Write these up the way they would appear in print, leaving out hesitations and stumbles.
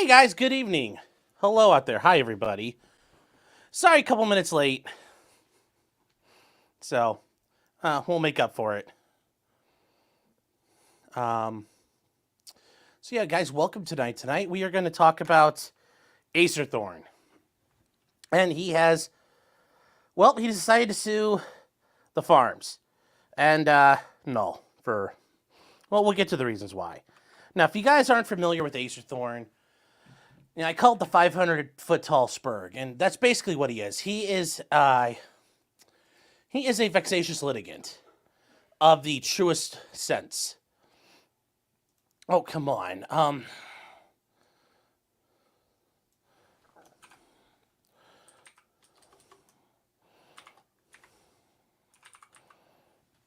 Hey guys, good evening. Hello out there. Hi everybody. Sorry, a couple minutes late. So, we'll make up for it. So yeah, guys, welcome tonight. Tonight we are going to talk about Acerthorn. And he decided to sue the farms. And, no, we'll get to the reasons why. Now, if you guys aren't familiar with Acerthorn, I call it the 500-foot tall Sperg, and that's basically what he is. He is a vexatious litigant of the truest sense. Oh, come on.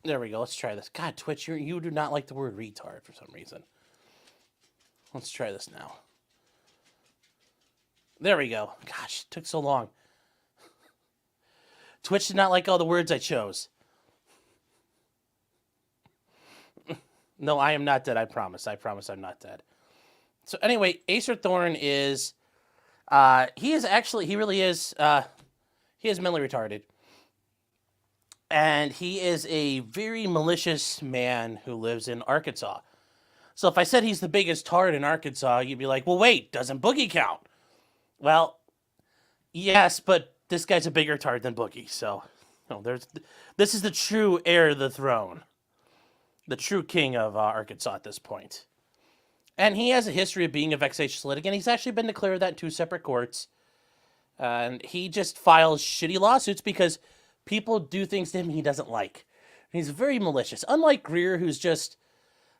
There we go. Let's try this. God, Twitch, you do not like the word retard for some reason. Let's try this now. There we go. Gosh, it took so long. Twitch did not like all the words I chose. No, I am not dead, I promise. I promise I'm not dead. So anyway, Acerthorn is, he is mentally retarded. And he is a very malicious man who lives in Arkansas. So if I said he's the biggest tard in Arkansas, you'd be like, well, wait, doesn't Boogie count? Well, yes, but this guy's a bigger tard than Boogie. So, this is the true heir of the throne. The true king of Arkansas at this point. And he has a history of being a vexatious litigant. He's actually been declared that in 2 separate courts. And he just files shitty lawsuits because people do things to him he doesn't like. He's very malicious. Unlike Greer, who's just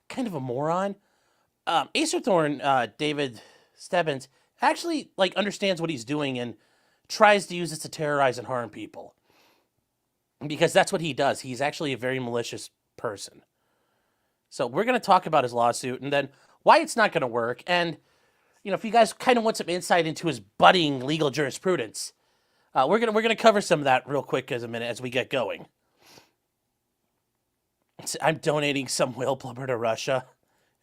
kind of a moron, Acerthorn, David Stebbins, actually understands what he's doing and tries to use this to terrorize and harm people. Because that's what he does. He's actually a very malicious person. So we're going to talk about his lawsuit and then why it's not going to work. And, if you guys kind of want some insight into his budding legal jurisprudence, we're gonna cover some of that real quick as we get going. I'm donating some whale blubber to Russia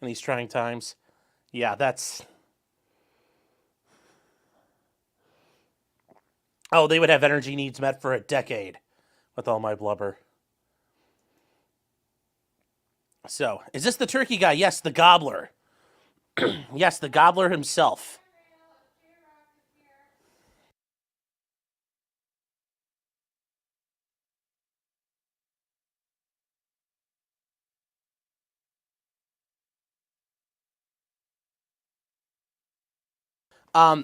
in these trying times. Yeah, that's... Oh, they would have energy needs met for a decade with all my blubber. So, is this the turkey guy? Yes, the gobbler. Yes, the gobbler himself.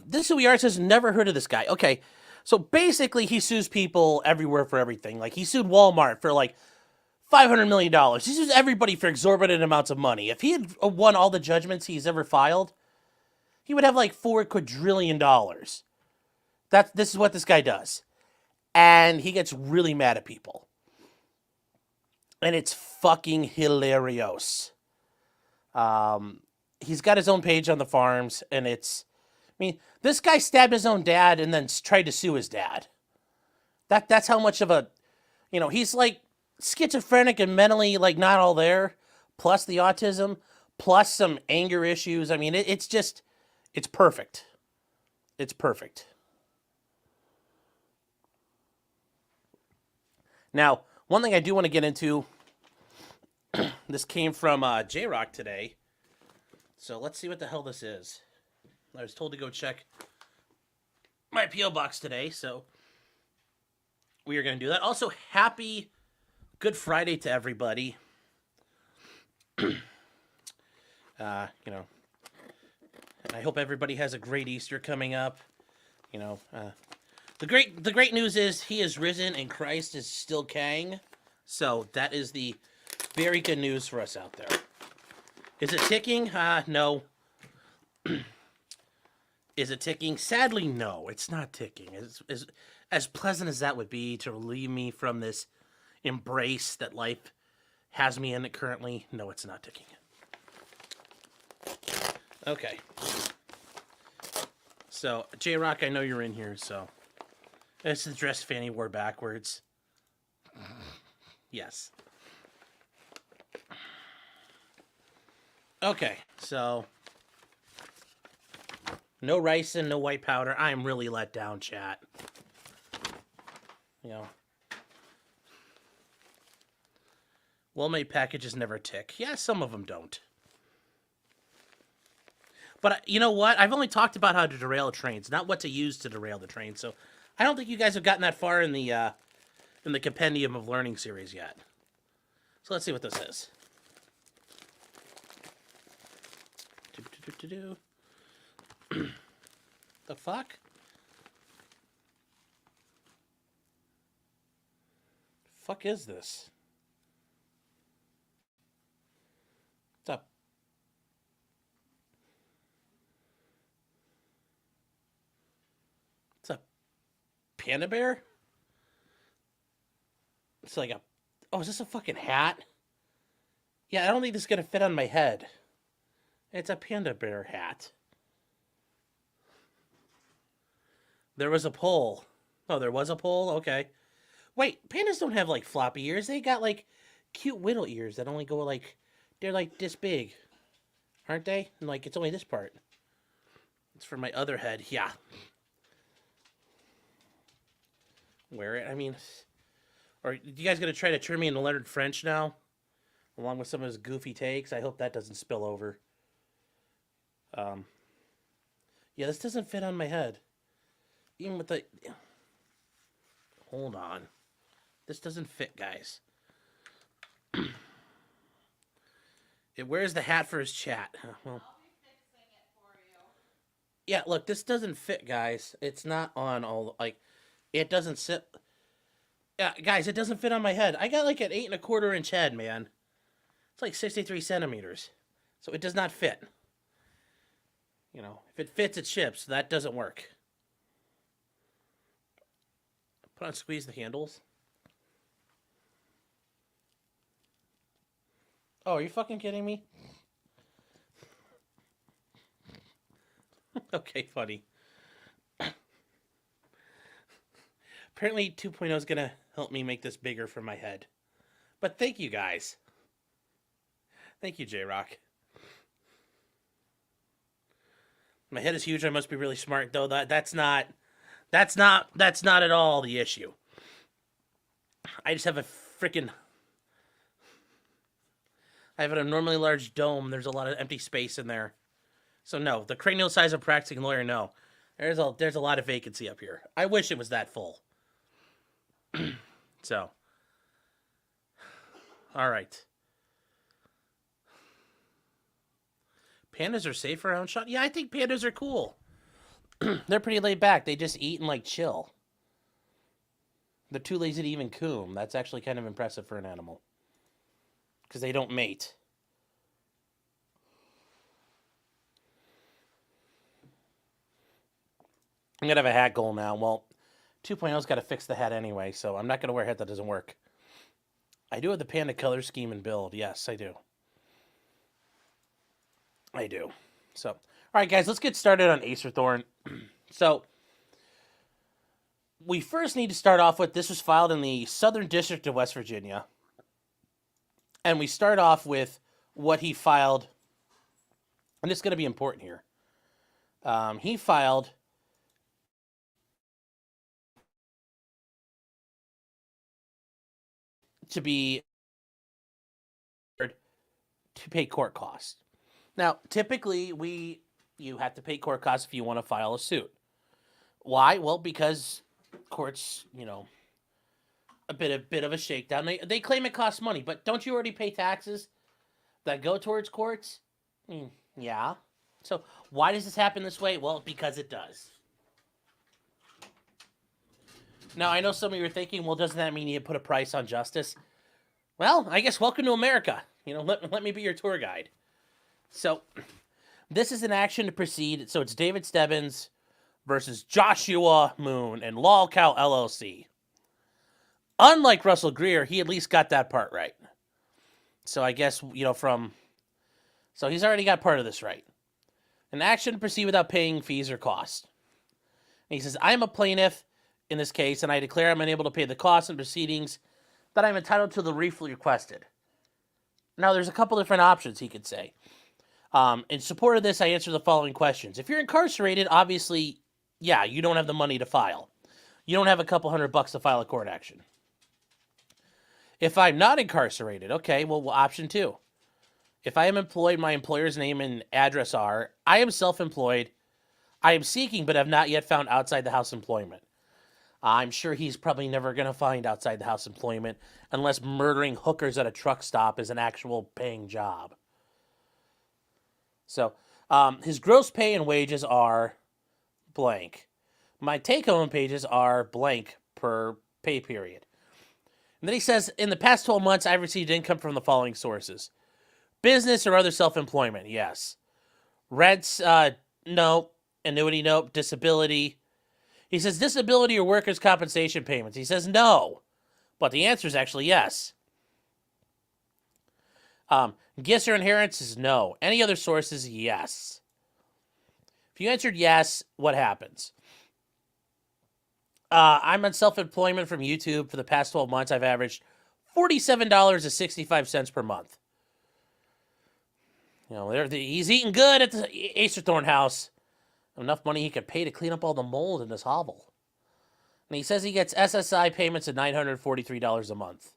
This is who we are. Says never heard of this guy. Okay, so basically he sues people everywhere for everything. Like he sued Walmart for $500 million. He sues everybody for exorbitant amounts of money. If he had won all the judgments he's ever filed, he would have $4 quadrillion. This is what this guy does. And he gets really mad at people. And it's fucking hilarious. He's got his own page on the farms, and this guy stabbed his own dad and then tried to sue his dad. That's how much of a, he's schizophrenic and mentally not all there, plus the autism, plus some anger issues. It's perfect. It's perfect. Now, one thing I do want to get into, this came from J-Rock today. So let's see what the hell this is. I was told to go check my P.O. box today, so we are going to do that. Also, happy Good Friday to everybody. And I hope everybody has a great Easter coming up. The great news is he is risen and Christ is still king. So that is the very good news for us out there. Is it ticking? No. Is it ticking? Sadly, no. It's not ticking. As pleasant as that would be to relieve me from this embrace that life has me in it currently, no, it's not ticking. Okay. So, J-Rock, I know you're in here, so... This is the dress Fanny wore backwards. Yes. Okay, so... No ricin, no white powder. I am really let down, chat. You know. Well-made packages never tick. Yeah, some of them don't. But you know what? I've only talked about how to derail trains, not what to use to derail the train. So I don't think you guys have gotten that far in the compendium of learning series yet. So let's see what this is. The fuck? Fuck is this? What's up? It's a panda bear? It's like a... Oh, is this a fucking hat? Yeah, I don't think this is going to fit on my head. It's a panda bear hat. There was a poll. Oh, there was a poll? Okay. Wait, pandas don't have, like, floppy ears. They got, like, cute whittle ears that only go, like... They're, like, this big. Aren't they? And, like, it's only this part. It's for my other head. Yeah. Wear it. I mean... Or you guys gonna try to turn me into Leonard French now? Along with some of his goofy takes? I hope that doesn't spill over. Yeah, this doesn't fit on my head. Even with the... Hold on. This doesn't fit, guys. Where's the hat for his chat? Well, I'll be fixing it for you. Yeah, look, this doesn't fit, guys. It's not on all... Like, it doesn't sit... Yeah, guys, it doesn't fit on my head. I got like an 8¼ inch head, man. It's like 63 centimeters. So it does not fit. You know, if it fits, it ships. That doesn't work. Put on, squeeze the handles. Oh, are you fucking kidding me? Okay, funny. Apparently 2.0 is going to help me make this bigger for my head. But thank you, guys. Thank you, J-Rock. My head is huge. I must be really smart, though. That's not at all the issue. I just have a freaking... I have an abnormally large dome. There's a lot of empty space in there. So no, the cranial size of a practicing lawyer, no. There's a lot of vacancy up here. I wish it was that full. So, all right. Pandas are safe around shot? Yeah, I think pandas are cool. They're pretty laid back. They just eat and, like, chill. They're too lazy to even coom. That's actually kind of impressive for an animal. Because they don't mate. I'm going to have a hat goal now. Well, 2.0's got to fix the hat anyway, so I'm not going to wear a hat that doesn't work. I do have the panda color scheme and build. Yes, I do. I do. So, all right, guys, let's get started on Acerthorn. So, we first need to start off with, this was filed in the Southern District of West Virginia. And we start off with what he filed, and this is going to be important here. He filed... to pay court costs. Now, typically, you have to pay court costs if you want to file a suit. Why? Well, because courts, you know, a bit of a shakedown. They claim it costs money, but don't you already pay taxes that go towards courts? Yeah. So why does this happen this way? Well, because it does. Now, I know some of you are thinking, well, doesn't that mean you put a price on justice? Well, I guess welcome to America. You know, let me be your tour guide. So, this is an action to proceed. So, it's David Stebbins versus Joshua Moon and Lolcow LLC. Unlike Russell Greer, he at least got that part right. So, I guess, you know, so he's already got part of this right. An action to proceed without paying fees or costs. And he says, I am a plaintiff in this case, and I declare I'm unable to pay the costs and proceedings that I'm entitled to the relief requested. Now, there's a couple different options he could say. In support of this, I answer the following questions. If you're incarcerated, obviously, yeah, you don't have the money to file. You don't have a couple $100 to file a court action. If I'm not incarcerated, okay, well, option 2. If I am employed, my employer's name and address are, I am self-employed, I am seeking but have not yet found outside the house employment. I'm sure he's probably never going to find outside the house employment unless murdering hookers at a truck stop is an actual paying job. So, his gross pay and wages are blank. My take-home pages are blank per pay period. And then he says, in the past 12 months, I've received income from the following sources. Business or other self-employment, yes. Rents, no. Annuity, nope. Disability. He says disability or workers' compensation payments. He says no. But the answer is actually yes. Gifts or inheritances, no. Any other sources, yes. If you answered yes, what happens? I'm on self-employment from YouTube. For the past 12 months, I've averaged $47.65 per month. You know, he's eating good at the Acerthorn house. Enough money he could pay to clean up all the mold in his hovel. And he says he gets SSI payments of $943 a month.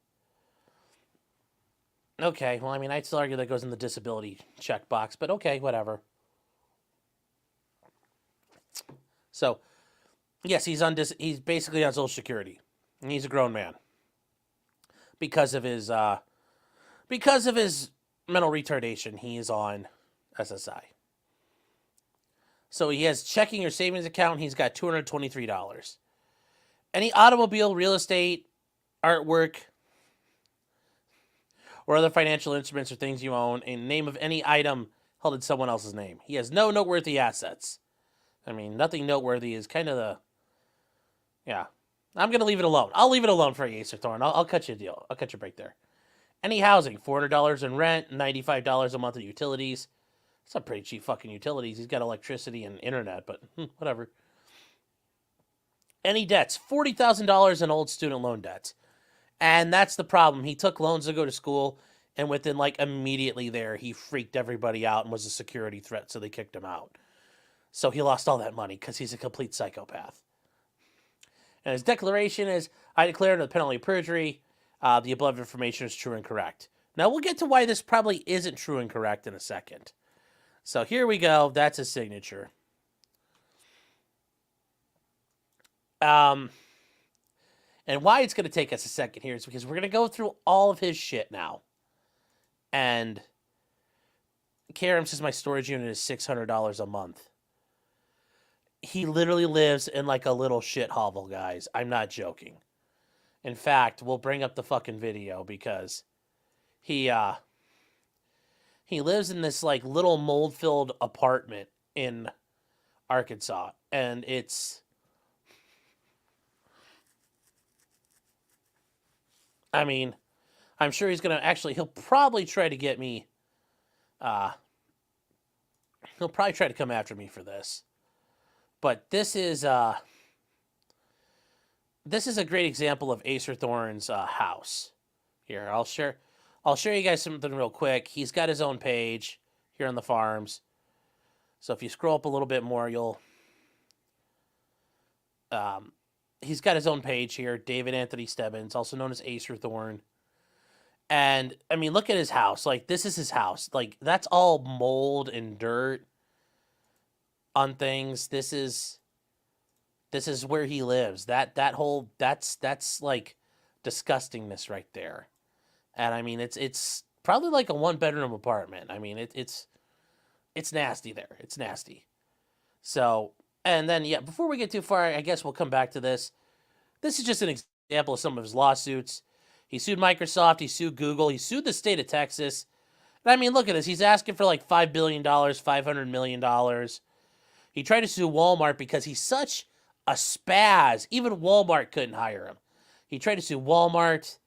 Okay, well, I mean, I'd still argue that goes in the disability checkbox, but okay, whatever. So, yes, he's basically on Social Security, and he's a grown man because of his mental retardation. He is on SSI. So he has checking or savings account. He's got $223. Any automobile, real estate, artwork, or other financial instruments or things you own in name of any item held in someone else's name. He has no noteworthy assets. I mean, nothing noteworthy is kind of the... Yeah. I'm going to leave it alone. I'll leave it alone for you, Acerthorn. I'll cut you a deal. I'll cut you a break there. Any housing, $400 in rent, $95 a month in utilities. It's not pretty cheap fucking utilities. He's got electricity and internet, but whatever. Any debts, $40,000 in old student loan debts. And that's the problem. He took loans to go to school, and within, immediately there, he freaked everybody out and was a security threat, so they kicked him out. So he lost all that money because he's a complete psychopath. And his declaration is, I declare under the penalty of perjury, the above information is true and correct. Now, we'll get to why this probably isn't true and correct in a second. So here we go. That's his signature. And why it's going to take us a second here is because we're going to go through all of his shit now. And Karam says my storage unit is $600 a month. He literally lives in a little shit hovel, guys. I'm not joking. In fact, we'll bring up the fucking video because he lives in this little mold-filled apartment in Arkansas, and it's... I mean, I'm sure he's going to he'll probably try to get me, he'll probably try to come after me for this. But this is a great example of Acerthorn's house. Here, I'll show you guys something real quick. He's got his own page here on the farms. So if you scroll up a little bit more, you'll... he's got his own page here, David Anthony Stebbins, also known as Acerthorn. And, I mean, look at his house. This is his house. That's all mold and dirt on things. This is where he lives. That's disgustingness right there. And I mean, it's probably a 1-bedroom apartment. I mean, it's nasty there. It's nasty. So, and then, yeah, before we get too far, I guess we'll come back to this. This is just an example of some of his lawsuits. He sued Microsoft. He sued Google. He sued the state of Texas. And I mean, look at this. He's asking for $5 billion, $500 million. He tried to sue Walmart because he's such a spaz. Even Walmart couldn't hire him. He tried to sue Walmart.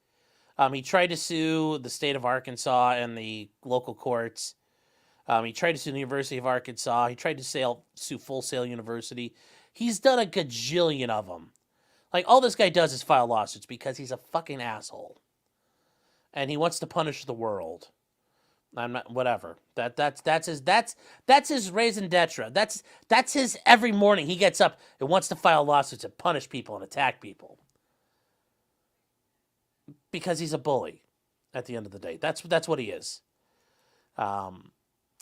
He tried to sue the state of Arkansas and the local courts. He tried to sue the University of Arkansas. He tried to sue Full Sail University. He's done a gajillion of them. All this guy does is file lawsuits because he's a fucking asshole. And he wants to punish the world. I'm not whatever. That's his raison d'etre. That's his every morning he gets up and wants to file lawsuits and punish people and attack people. Because he's a bully at the end of the day. That's what he is.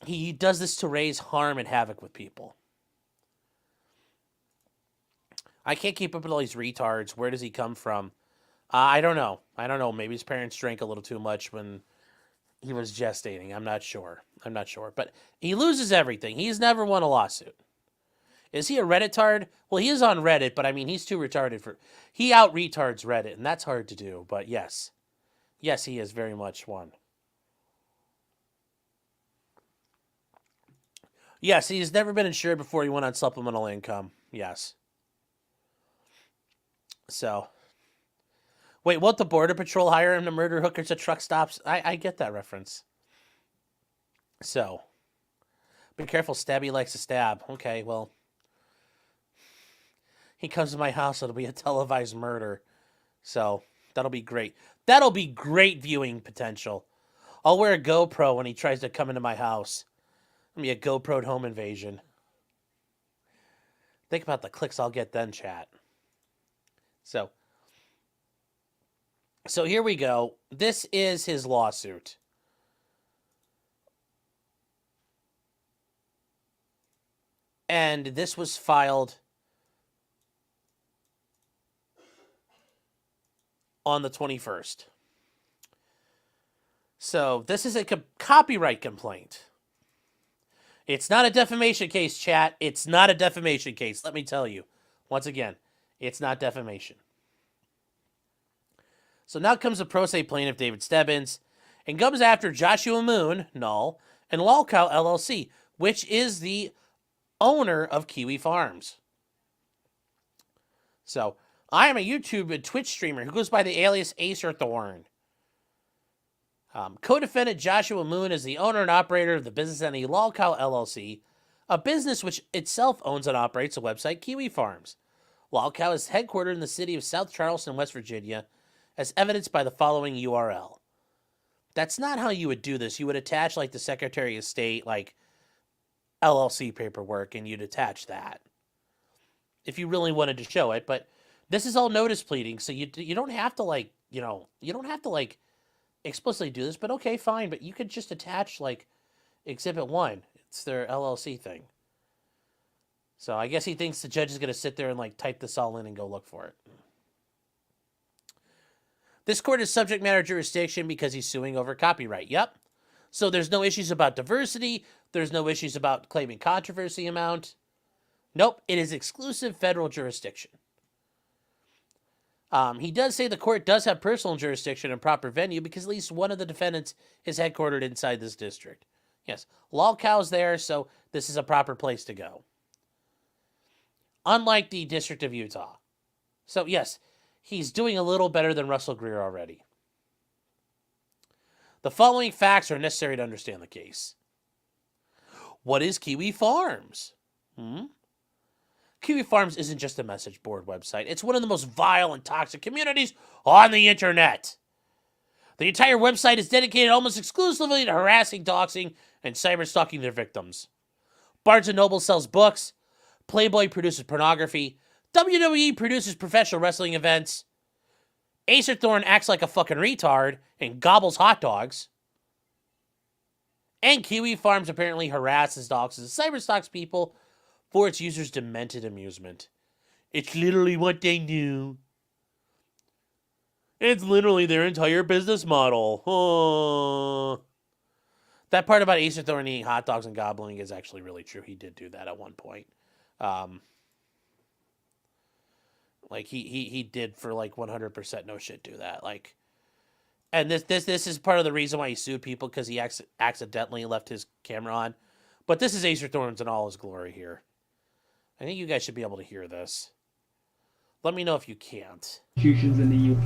He does this to raise harm and havoc with people. I can't keep up with all these retards. Where does he come from? I don't know. Maybe his parents drank a little too much when he was gestating. I'm not sure. But he loses everything. He's never won a lawsuit. Is he a Redditard? Well, he is on Reddit, but I mean, he's too retarded for... He out-retards Reddit, and that's hard to do, but yes. Yes, he is very much one. Yes, he's never been insured before he went on supplemental income. Yes. So... Wait, won't the Border Patrol hire him to murder hookers at truck stops? I get that reference. So... Be careful, Stabby likes to stab. Okay, well... He comes to my house, it'll be a televised murder. So, that'll be great. That'll be great viewing potential. I'll wear a GoPro when he tries to come into my house. It'll be a GoPro home invasion. Think about the clicks I'll get then, chat. So here we go. This is his lawsuit. And this was filed on the 21st. So this is a copyright complaint. It's not a defamation case, chat. It's not a defamation case. Let me tell you. Once again, it's not defamation. So now comes the pro se plaintiff, David Stebbins, and comes after Joshua Moon, Null, and Lolcow LLC, which is the owner of Kiwi Farms. So, I am a YouTube and Twitch streamer who goes by the alias Acerthorn. Co-defendant Joshua Moon is the owner and operator of the business entity Lolcow LLC, a business which itself owns and operates the website Kiwi Farms. Lolcow is headquartered in the city of South Charleston, West Virginia, as evidenced by the following URL. That's not how you would do this. You would attach, like, the Secretary of State, like, LLC paperwork, and you'd attach that. If you really wanted to show it, but this is all notice pleading, so you don't have to, like, you don't have to, like, explicitly do this, but okay, fine, but you could just attach, like, Exhibit 1. It's their LLC thing. So I guess he thinks the judge is going to sit there and, like, type this all in and go look for it. This court is subject matter jurisdiction because he's suing over copyright. Yep. So there's no issues about diversity. There's no issues about claiming controversy amount. Nope. It is exclusive federal jurisdiction. He does say the court does have personal jurisdiction and proper venue because at least one of the defendants is headquartered inside this district. Yes. Lolcow's there, so this is a proper place to go. Unlike the District of Utah. So, yes, he's doing a little better than Russell Greer already. The following facts are necessary to understand the case. What is Kiwi Farms? Kiwi Farms isn't just a message board website. It's one of the most vile and toxic communities on the internet. The entire website is dedicated almost exclusively to harassing, doxing, and cyber-stalking their victims. Barnes & Noble sells books. Playboy produces pornography. WWE produces professional wrestling events. Acerthorn acts like a fucking retard and gobbles hot dogs. And Kiwi Farms apparently harasses, doxes, and cyberstalks people for its users' demented amusement. It's literally what they do. It's literally their entire business model. Oh. That part about Acerthorn eating hot dogs and gobbling is actually really true. He did do that at one point. Like he did for like 100% no shit do that. Like, and this is part of the reason why he sued people, because he accidentally left his camera on. But this is Acerthorn's in all his glory here. I think you guys should be able to hear this. Let me know if you can't. Institutions in the U.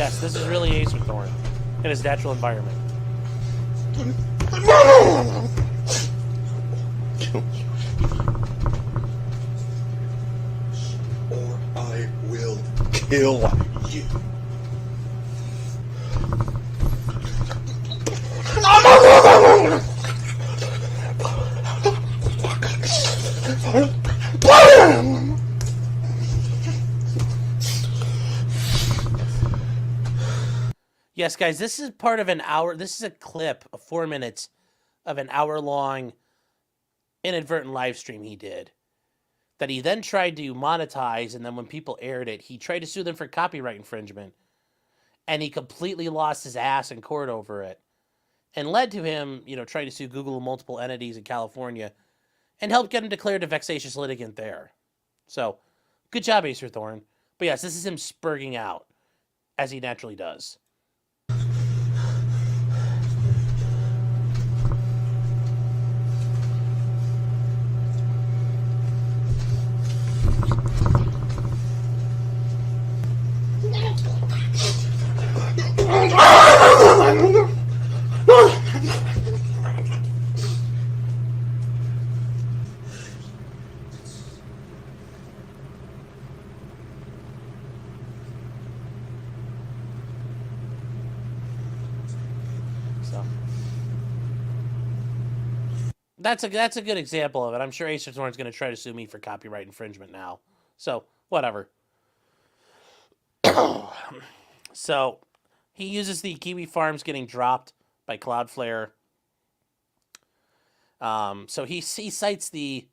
Yes, this is really Acerthorn in his natural environment. Or I will kill you. Yes, guys, this is part of an hour. This is a clip of 4 minutes of an hour-long inadvertent live stream he did that he then tried to monetize, and then when people aired it, he tried to sue them for copyright infringement, and he completely lost his ass in court over it, and led to him, trying to sue Google and multiple entities in California, and helped get him declared a vexatious litigant there. So, good job, Acerthorn. But yes, this is him spurging out, as he naturally does. So that's a good example of it. I'm sure Acerthorn's going to try to sue me for copyright infringement now. So whatever. So he uses the kiwi farms getting dropped by Cloudflare. So he cites the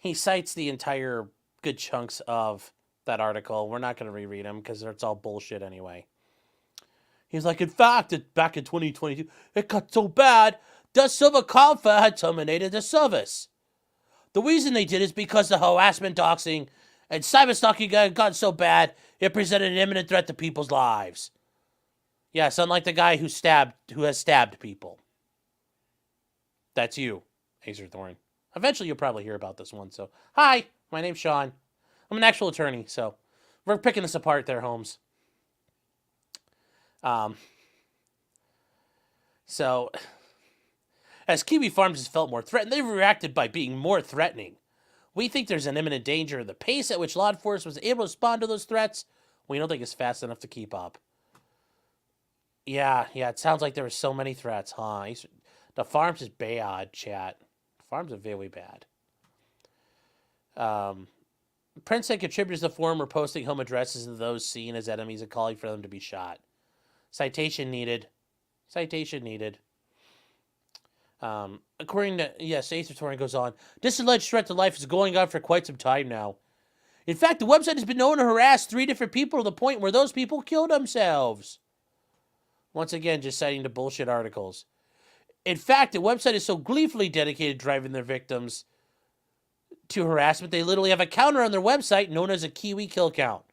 entire good chunks of that article. We're not going to reread them because it's all bullshit anyway. He's like, in fact, back in 2022, it got so bad that Silver Cloudflare had terminated the service. The reason they did is because the harassment, doxing, and cyberstalking got gotten so bad, it presented an imminent threat to people's lives. Yes, unlike the guy who has stabbed people. That's you, Acerthorn. Eventually, you'll probably hear about this one. So, hi, my name's Sean. I'm an actual attorney, so we're picking this apart there, Holmes. So, as Kiwi Farms has felt more threatened, they've reacted by being more threatening. We think there's an imminent danger. The pace at which law enforcement was able to respond to those threats, we don't think is fast enough to keep up. Yeah, it sounds like there were so many threats, huh? The farms is bad, chat. The farms are very bad. Prince and contributors to the forum were posting home addresses of those seen as enemies and calling for them to be shot. Citation needed. According to, Acerthorn goes on, this alleged threat to life is going on for quite some time now. In fact, the website has been known to harass 3 different people to the point where those people killed themselves. Once again, just citing the bullshit articles. In fact, the website is so gleefully dedicated to driving their victims to harassment, they literally have a counter on their website known as a Kiwi kill count.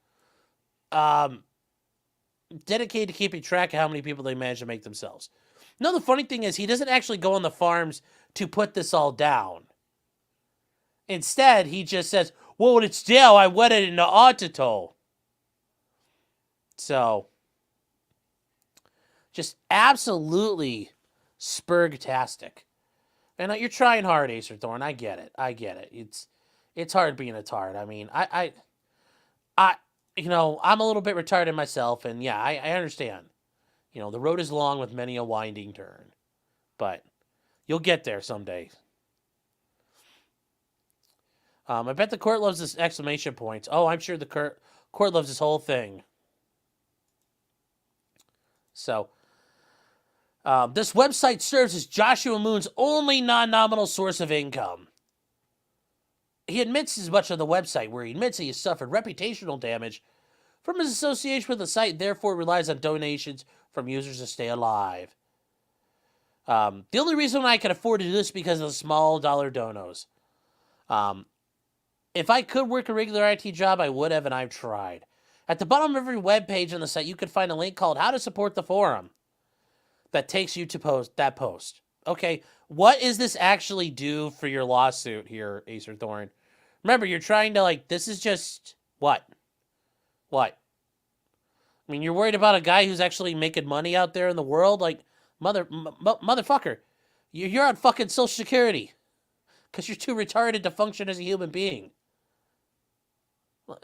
Dedicated to keeping track of how many people they manage to make themselves. No, the funny thing is, he doesn't actually go on the farms to put this all down. Instead, he just says, well, when it's down, I wet it in the article. So, just absolutely Sperg-tastic. And you're trying hard, Acerthorn. I get it. It's hard being a tard. I mean, I'm a little bit retarded myself, and yeah, I understand. The road is long with many a winding turn. But you'll get there someday. I bet the court loves this exclamation points. Oh, I'm sure the court loves this whole thing. So, this website serves as Joshua Moon's only non-nominal source of income. He admits as much on the website, where he admits he has suffered reputational damage from his association with the site, and therefore relies on donations from users to stay alive. The only reason I can afford to do this is because of the small dollar donos. If I could work a regular IT job, I would have, and I've tried. At the bottom of every web page on the site, you can find a link called How to Support the Forum that takes you to that post. Okay, what is this actually do for your lawsuit here, Acerthorn? Remember, you're trying to, this is just, what? I mean, you're worried about a guy who's actually making money out there in the world? Like, motherfucker, you're on fucking Social Security because you're too retarded to function as a human being.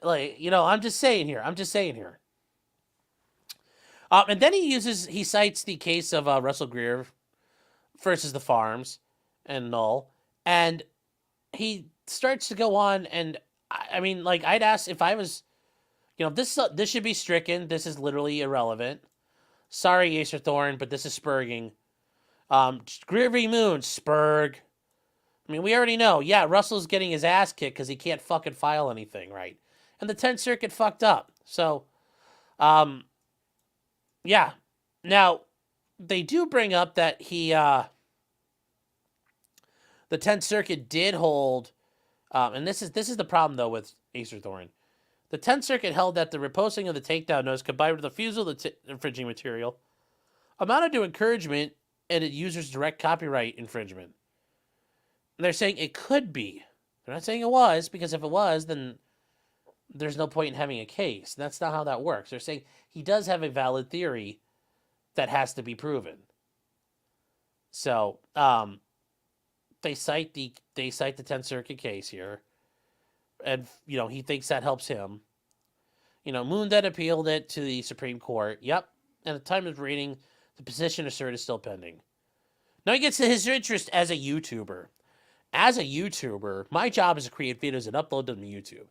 Like, I'm just saying here. And then he cites the case of Russell Greer versus the Farms and Null, and he starts to go on, and I mean, like, I'd ask if I was, this should be stricken. This is literally irrelevant. Sorry, Acerthorn, but this is spurging. Greer v. Moon, Sperg. I mean, we already know. Yeah, Russell's getting his ass kicked because he can't fucking file anything right, and the 10th Circuit fucked up. So, yeah. Now, they do bring up that the 10th Circuit did hold, and this is the problem though with Acerthorn. The 10th Circuit held that the reposting of the takedown notice combined with the refusal of the infringing material amounted to encouragement and a user's direct copyright infringement. And they're saying it could be. They're not saying it was, because if it was, then there's no point in having a case. That's not how that works. They're saying he does have a valid theory that has to be proven. So, they cite the 10th Circuit case here, and he thinks that helps him. Moon then appealed it to the Supreme Court. Yep, and at the time of reading, the petition assert is still pending. Now he gets to his interest as a YouTuber. As a YouTuber, my job is to create videos and upload them to YouTube.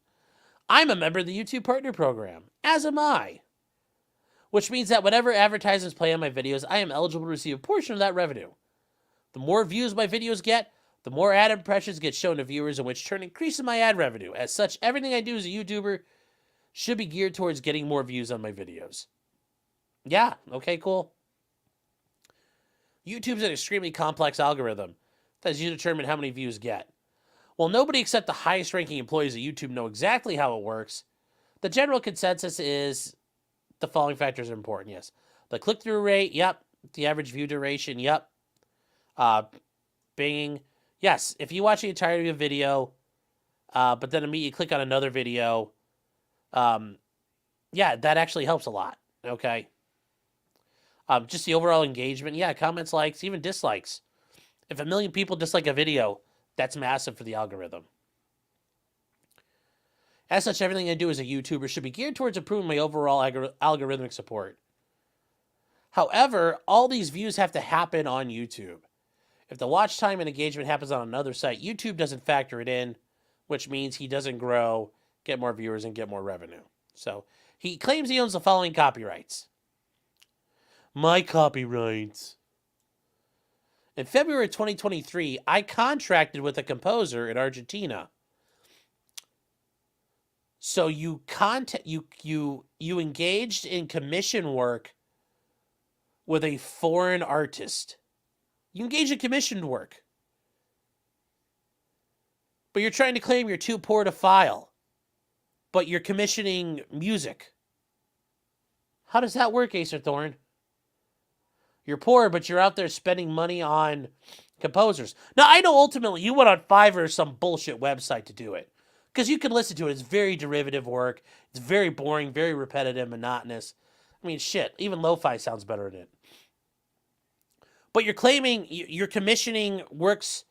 I'm a member of the YouTube Partner Program, as am I. Which means that whatever advertisements play on my videos, I am eligible to receive a portion of that revenue. The more views my videos get, the more ad impressions get shown to viewers, in which turn increases my ad revenue. As such, everything I do as a YouTuber should be geared towards getting more views on my videos. Yeah, okay, cool. YouTube's an extremely complex algorithm that lets you determine how many views get. While nobody except the highest ranking employees at YouTube know exactly how it works, the general consensus is the following factors are important, yes. The click-through rate, yep. The average view duration, yep. Binging, yes. If you watch the entirety of a video, but then immediately click on another video, yeah, that actually helps a lot, okay? Just the overall engagement, yeah, comments, likes, even dislikes. If 1 million people dislike a video, that's massive for the algorithm. As such, everything I do as a YouTuber should be geared towards improving my overall algorithmic support. However, all these views have to happen on YouTube. If the watch time and engagement happens on another site, YouTube doesn't factor it in, which means he doesn't grow, get more viewers, and get more revenue. So he claims he owns the following copyrights. My copyrights. In February 2023, I contracted with a composer in Argentina. So you engaged in commission work with a foreign artist. You engage in commissioned work. But you're trying to claim you're too poor to file. But you're commissioning music. How does that work, Acerthorn? You're poor, but you're out there spending money on composers. Now, I know ultimately you went on Fiverr or some bullshit website to do it. Because you can listen to it. It's very derivative work. It's very boring, very repetitive, monotonous. I mean, shit, even lo-fi sounds better than it. But you're claiming you're commissioning works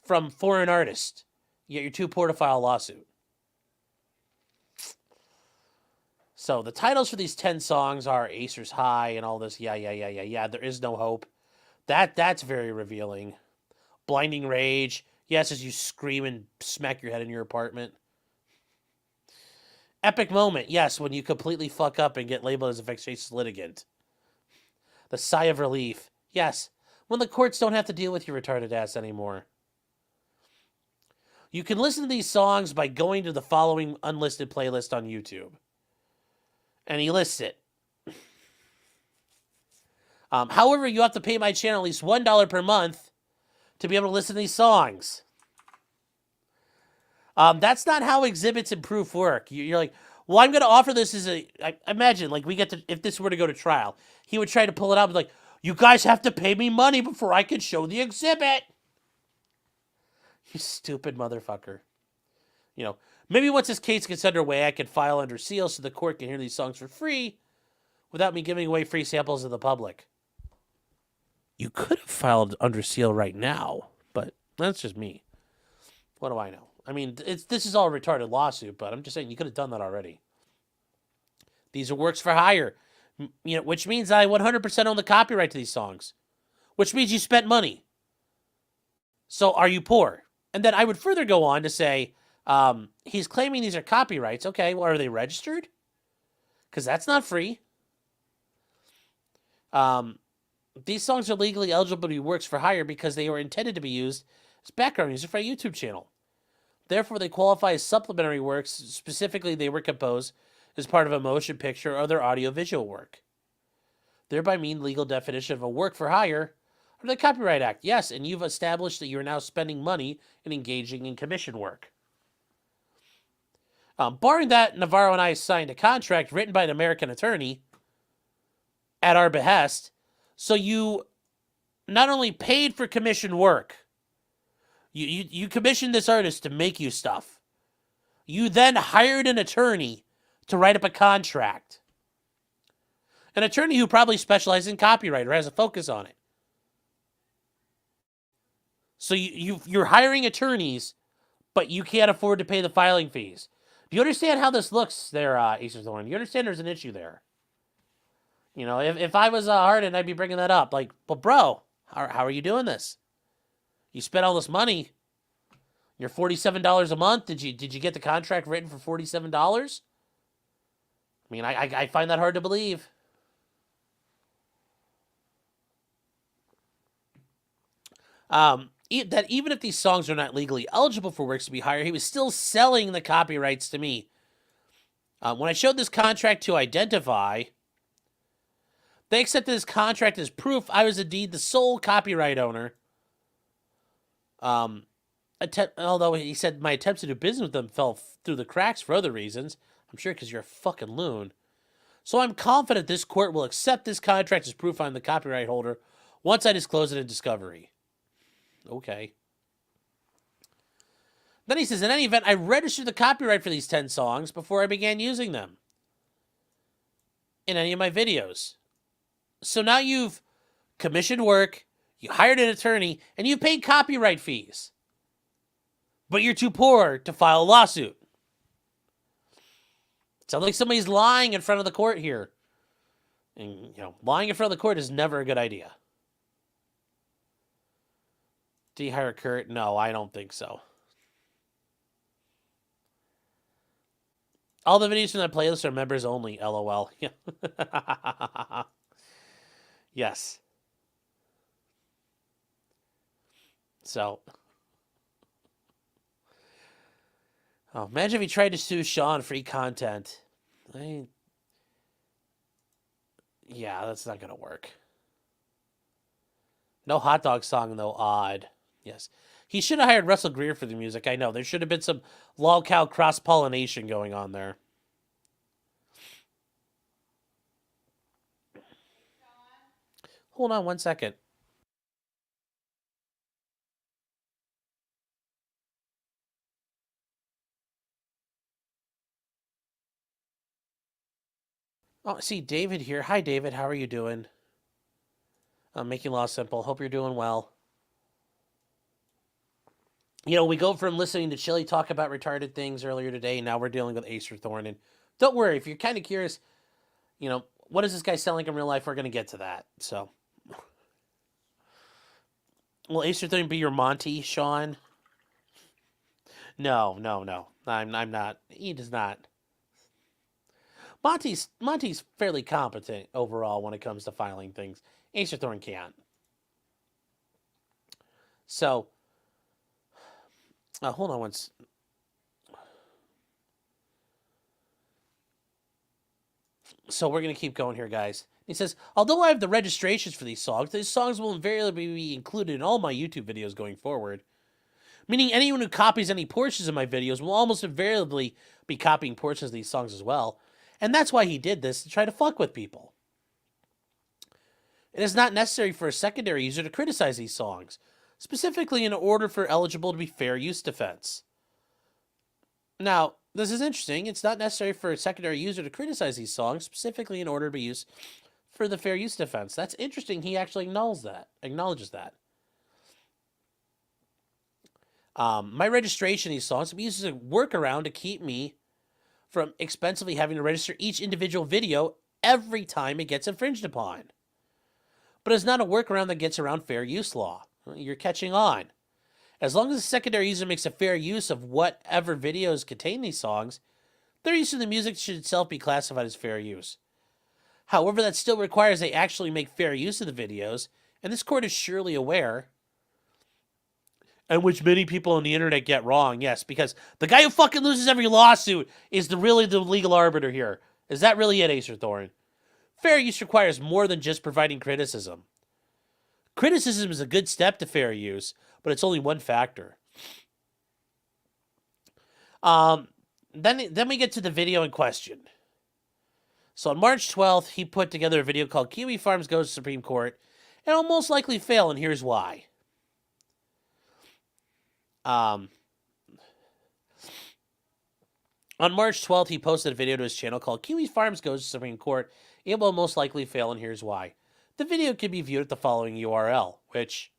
from foreign artists, yet you're too poor to file a lawsuit. So the titles for these 10 songs are Acer's High and all this. Yeah. There is no hope. That's very revealing. Blinding Rage. Yes, as you scream and smack your head in your apartment. Epic Moment. Yes, when you completely fuck up and get labeled as a vexatious litigant. The Sigh of Relief. Yes, when the courts don't have to deal with your retarded ass anymore. You can listen to these songs by going to the following unlisted playlist on YouTube. And he lists it. However, you have to pay my channel at least $1 per month to be able to listen to these songs. That's not how exhibits and proof work. You're like, well, I'm going to offer this as I imagine, like, if this were to go to trial, he would try to pull it out and be like, you guys have to pay me money before I can show the exhibit. You stupid motherfucker. Maybe once this case gets underway, I can file under seal so the court can hear these songs for free without me giving away free samples to the public. You could have filed under seal right now, but that's just me. What do I know? I mean, this is all a retarded lawsuit, but I'm just saying you could have done that already. These are works for hire, which means I 100% own the copyright to these songs, which means you spent money. So are you poor? And then I would further go on to say, he's claiming these are copyrights. Okay, well, are they registered? Because that's not free. These songs are legally eligible to be works for hire because they were intended to be used as background music for a YouTube channel. Therefore, they qualify as supplementary works. Specifically, they were composed as part of a motion picture or other audio-visual work. Thereby mean legal definition of a work for hire under the Copyright Act. Yes, and you've established that you are now spending money and engaging in commission work. Barring that, Navarro and I signed a contract written by an American attorney at our behest. So you not only paid for commission work, you commissioned this artist to make you stuff. You then hired an attorney to write up a contract. An attorney who probably specializes in copyright or has a focus on it. So you're hiring attorneys, but you can't afford to pay the filing fees. Do you understand how this looks there, Acerthorn? Do you understand there's an issue there? You know, if I was Harden, I'd be bringing that up. Like, but bro, how are you doing this? You spent all this money. You're $47 a month. Did you get the contract written for $47? I mean, I find that hard to believe. That even if these songs are not legally eligible for works to be hired, he was still selling the copyrights to me. When I showed this contract to Identify, they accepted this contract as proof I was indeed the sole copyright owner. Although he said my attempts to do business with them fell through the cracks for other reasons. I'm sure because you're a fucking loon. So I'm confident this court will accept this contract as proof I'm the copyright holder once I disclose it in discovery. Okay. Then he says, in any event, I registered the copyright for these 10 songs before I began using them in any of my videos. So now you've commissioned work, you hired an attorney, and you paid copyright fees. But you're too poor to file a lawsuit. Sounds like somebody's lying in front of the court here. And, lying in front of the court is never a good idea. Did he hire Kurt? No, I don't think so. All the videos from that playlist are members only, LOL. Yes. So. Oh, imagine if he tried to sue Sean free content. Yeah, that's not going to work. No hot dog song, though. Odd. Yes. He should have hired Russell Greer for the music. I know. There should have been some lolcow cross-pollination going on there. Hold on 1 second. Oh, see David here. Hi, David. How are you doing? I'm making law simple. Hope you're doing well. We go from listening to Chili talk about retarded things earlier today, and now we're dealing with Acerthorn. And don't worry, if you're kind of curious, what does this guy sound like in real life? We're going to get to that. So, will Acerthorn be your Monty, Sean? No. I'm not. He does not. Monty's fairly competent overall when it comes to filing things. Acerthorn can't. So, hold on once. So we're going to keep going here, guys. He says, although I have the registrations for these songs will invariably be included in all my YouTube videos going forward. Meaning anyone who copies any portions of my videos will almost invariably be copying portions of these songs as well. And that's why he did this, to try to fuck with people. It is not necessary for a secondary user to criticize these songs, specifically in order for eligible to be fair use defense. Now, This is interesting. It's not necessary for a secondary user to criticize these songs, specifically in order to be used for the fair use defense. That's interesting. He actually acknowledges that. My registration of these songs uses a workaround to keep me from expensively having to register each individual video every time it gets infringed upon. But it's not a workaround that gets around fair use law. You're catching on. As long as the secondary user makes a fair use of whatever videos contain these songs, their use of the music should itself be classified as fair use. However, that still requires they actually make fair use of the videos, and this court is surely aware, and which many people on the internet get wrong, yes, because the guy who fucking loses every lawsuit is really the legal arbiter here. Is that really it, Acerthorn? Fair use requires more than just providing criticism. Criticism is a good step to fair use, but it's only one factor. Then we get to the video in question. So on March 12th, he put together a video called Kiwi Farms Goes to Supreme Court, and it'll most likely fail, and here's why. On March 12th, he posted a video to his channel called Kiwi Farms Goes to Supreme Court. It will most likely fail, and here's why. The video can be viewed at the following URL, which,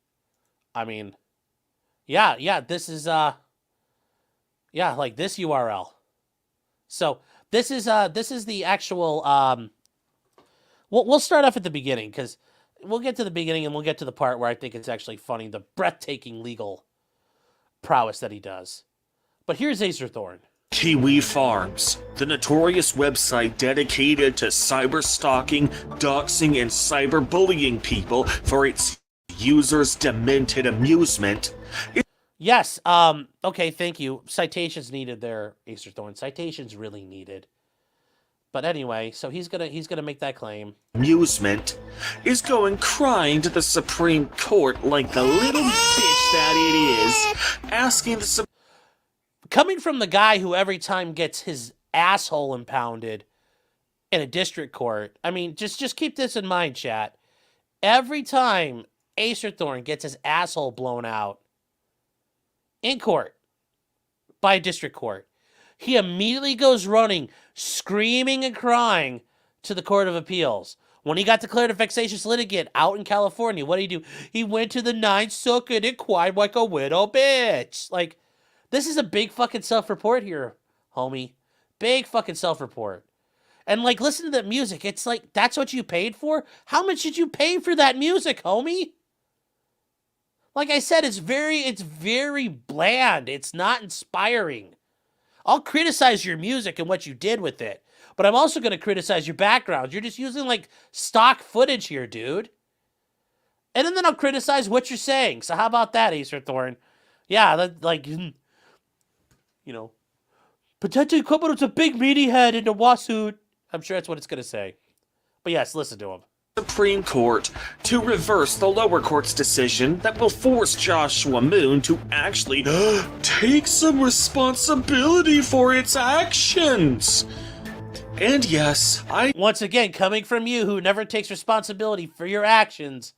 I mean, this is, like this URL. So this is the actual, we'll start off at the beginning, because we'll get to the beginning and we'll get to the part where I think it's actually funny, the breathtaking legal prowess that he does. But here's Acerthorn. Kiwi Farms, the notorious website dedicated to cyber-stalking, doxing, and cyber-bullying people for its users' demented amusement. Yes, okay, thank you. Citations needed there, Acerthorn. Citations really needed. But anyway, so he's gonna make that claim. Amusement is going crying to the Supreme Court like the little bitch that it is, asking the Coming from the guy who every time gets his asshole impounded in a district court, I mean, just keep this in mind, chat. Every time Acerthorn gets his asshole blown out in court by a district court, he immediately goes running, screaming and crying to the Court of Appeals. When he got declared a vexatious litigant out in California, what did he do? He went to the Ninth Circuit and cried like a widow bitch. Like, this is a big fucking self-report here, homie. Big fucking self-report. And, like, listen to that music. It's like, that's what you paid for? How much did you pay for that music, homie? Like I said, it's very bland. It's not inspiring. I'll criticize your music and what you did with it, but I'm also going to criticize your background. You're just using, like, stock footage here, dude. And then I'll criticize what you're saying. So how about that, Acerthorn? Yeah, that, like, you know, potentially criminal's a big meaty head in the lawsuit. I'm sure that's what it's going to say. But yes, listen to him. Supreme Court to reverse the lower court's decision that will force Joshua Moon to actually take some responsibility for its actions. And yes, Once again, coming from you who never takes responsibility for your actions,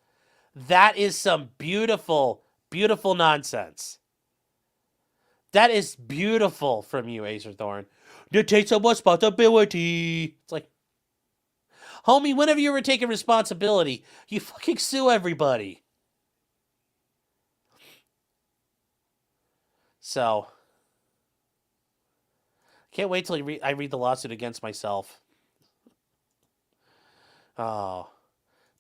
that is some beautiful, beautiful nonsense. That is beautiful from you, Acerthorn. You take some responsibility. It's like, homie, whenever you ever taking responsibility, you fucking sue everybody. So, can't wait till I read the lawsuit against myself. Oh.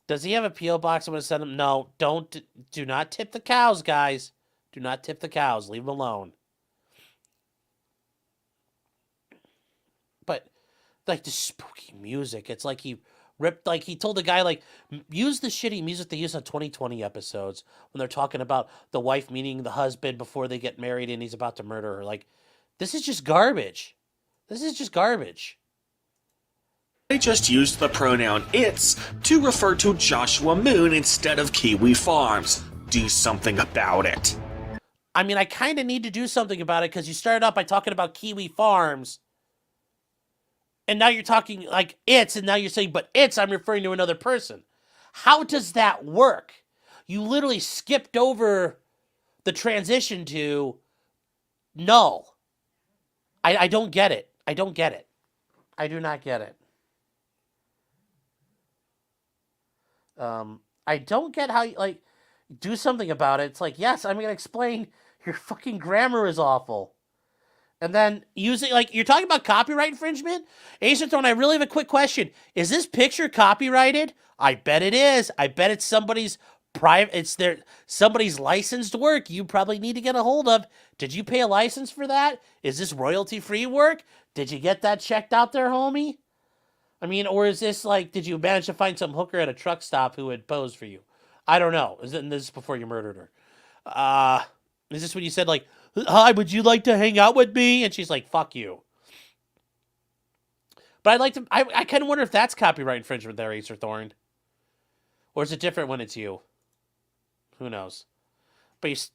Does he have a P.O. box I'm going to send him? No, do not tip the cows, guys. Do not tip the cows. Leave them alone. But, like, the spooky music, it's like he told the guy, like, use the shitty music they use on 2020 episodes when they're talking about the wife meeting the husband before they get married and he's about to murder her. Like, this is just garbage. This is just garbage. I just used the pronoun it's to refer to Joshua Moon instead of Kiwi Farms. Do something about it. I mean, I kind of need to do something about it because you started out by talking about Kiwi Farms. And now you're talking like it's, and now you're saying, but it's, I'm referring to another person. How does that work? You literally skipped over the transition to null. I don't get it. I don't get it. I do not get it. I don't get how you, like, do something about it. It's like, yes, I'm going to explain your fucking grammar is awful. And then using, like, you're talking about copyright infringement? Acerthorn, I really have a quick question. Is this picture copyrighted? I bet it is. I bet it's somebody's somebody's licensed work you probably need to get a hold of. Did you pay a license for that? Is this royalty-free work? Did you get that checked out there, homie? I mean, or is this like, did you manage to find some hooker at a truck stop who would pose for you? I don't know. Is this before you murdered her? Is this when you said, like, hi, would you like to hang out with me? And she's like, fuck you. But I'd like to, I kind of wonder if that's copyright infringement there, Acerthorn. Or is it different when it's you? Who knows? But,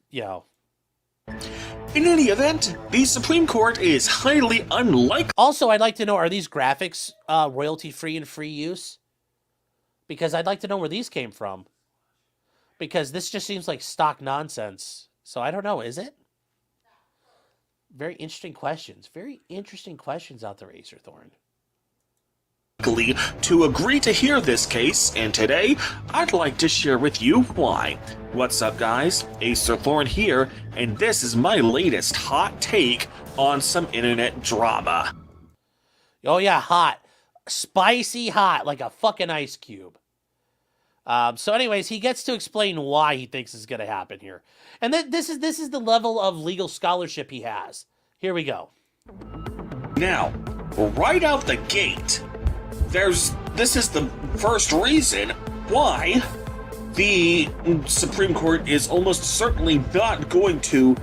In any event, the Supreme Court is highly unlikely. Also, I'd like to know, are these graphics royalty-free and free use? Because I'd like to know where these came from. Because this just seems like stock nonsense. So I don't know, is it? Very interesting questions. Very interesting questions out there, Acerthorn. To agree to hear this case, and today, I'd like to share with you why. What's up, guys? Acerthorn here, and this is my latest hot take on some internet drama. Oh yeah, hot. Spicy hot, like a fucking ice cube. So anyways, he gets to explain why he thinks is going to happen here. And this is the level of legal scholarship he has. Here we go. Now, right out the gate, this is the first reason why the Supreme Court is almost certainly not going to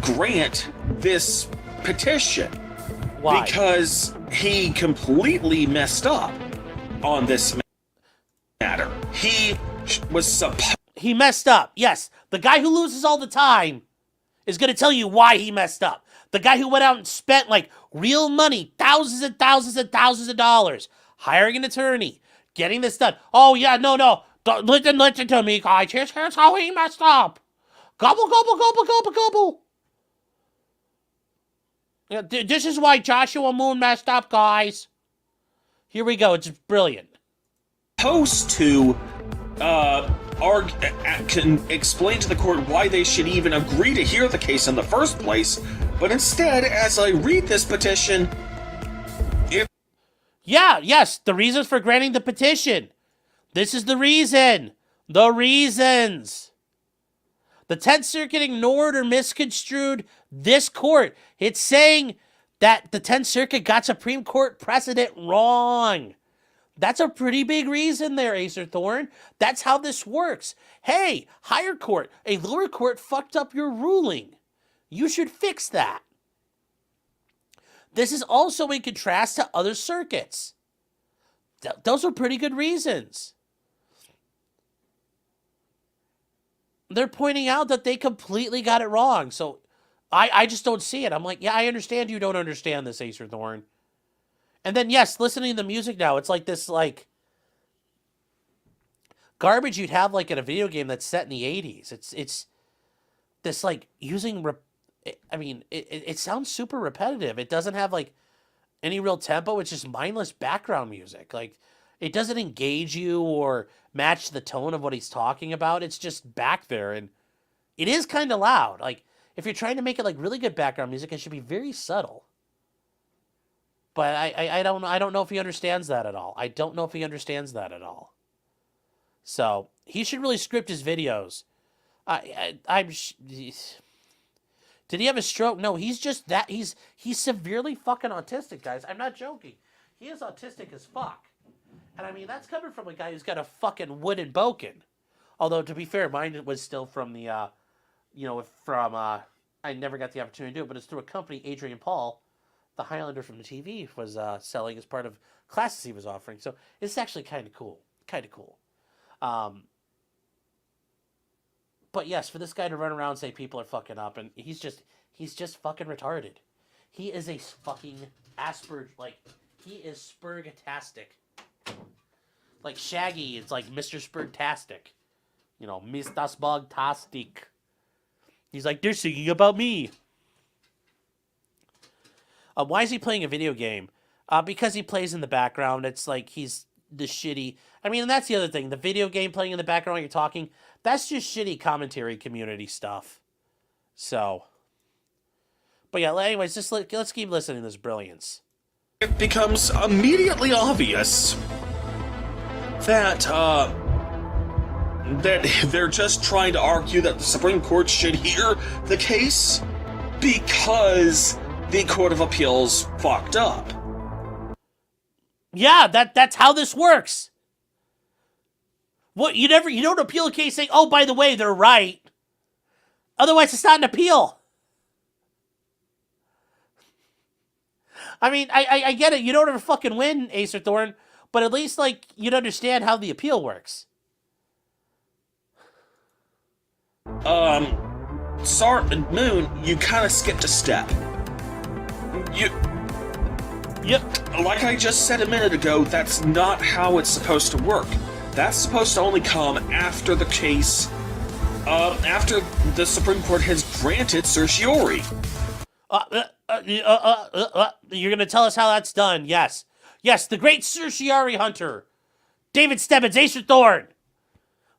grant this petition. Why? Because he completely messed up on this matter. He messed up. Yes, the guy who loses all the time is going to tell you why he messed up. The guy who went out and spent like real money, thousands and thousands and thousands of dollars, hiring an attorney, getting this done. Oh yeah, no. Don't listen to me, guys. Here's how he messed up. Gobble, gobble, gobble, gobble, gobble. Yeah, this is why Joshua Moon messed up, guys. Here we go. It's brilliant. Supposed to can explain to the court why they should even agree to hear the case in the first place, but instead, as I read this petition, yes, the reasons for granting the petition. This is the reason. The reasons. The 10th Circuit ignored or misconstrued this court. It's saying that the 10th Circuit got Supreme Court precedent wrong. That's a pretty big reason there, Acerthorn. That's how this works. Hey, higher court, a lower court fucked up your ruling. You should fix that. This is also in contrast to other circuits. Those are pretty good reasons. They're pointing out that they completely got it wrong. So I just don't see it. I'm like, yeah, I understand you don't understand this, Acerthorn. And then, yes, listening to the music now, it's like this, like, garbage you'd have, like, in a video game that's set in the 80s. It's this, like, using, it sounds super repetitive. It doesn't have, like, any real tempo. It's just mindless background music. Like, it doesn't engage you or match the tone of what he's talking about. It's just back there, and it is kind of loud. Like, if you're trying to make it, like, really good background music, it should be very subtle. But I don't know if he understands that at all. I don't know if he understands that at all. So he should really script his videos. Did he have a stroke? No, he's just that. He's severely fucking autistic, guys. I'm not joking. He is autistic as fuck. And I mean, that's coming from a guy who's got a fucking wooden boken. Although, to be fair, mine was still from the, I never got the opportunity to do it, but it's through a company, Adrian Paul, the Highlander from the TV, was selling as part of classes he was offering. So it's actually kind of cool. But yes, for this guy to run around and say people are fucking up, and he's just fucking retarded. He is a fucking Asperger, like, he is Spergatastic. Like Shaggy, it's like Mr. Spergtastic. You know, Mr. Spugtastic. He's like, they're singing about me. Why is he playing a video game? Because he plays in the background. It's like he's the shitty. I mean, and that's the other thing. The video game playing in the background while you're talking, that's just shitty commentary community stuff. So, but yeah, anyways, let's keep listening to this brilliance. It becomes immediately obvious that they're just trying to argue that the Supreme Court should hear the case because the Court of Appeals fucked up. Yeah, that's how this works. What you don't appeal a case saying, "Oh, by the way, they're right." Otherwise, it's not an appeal. I mean, I get it. You don't ever fucking win, Acerthorn, but at least like you'd understand how the appeal works. Sorry, Moon, you kind of skipped a step. Yep. Like I just said a minute ago, that's not how it's supposed to work. That's supposed to only come after the case, after the Supreme Court has granted certiorari. You're gonna tell us how that's done? Yes, the great certiorari hunter, David Stebbins, Acerthorn,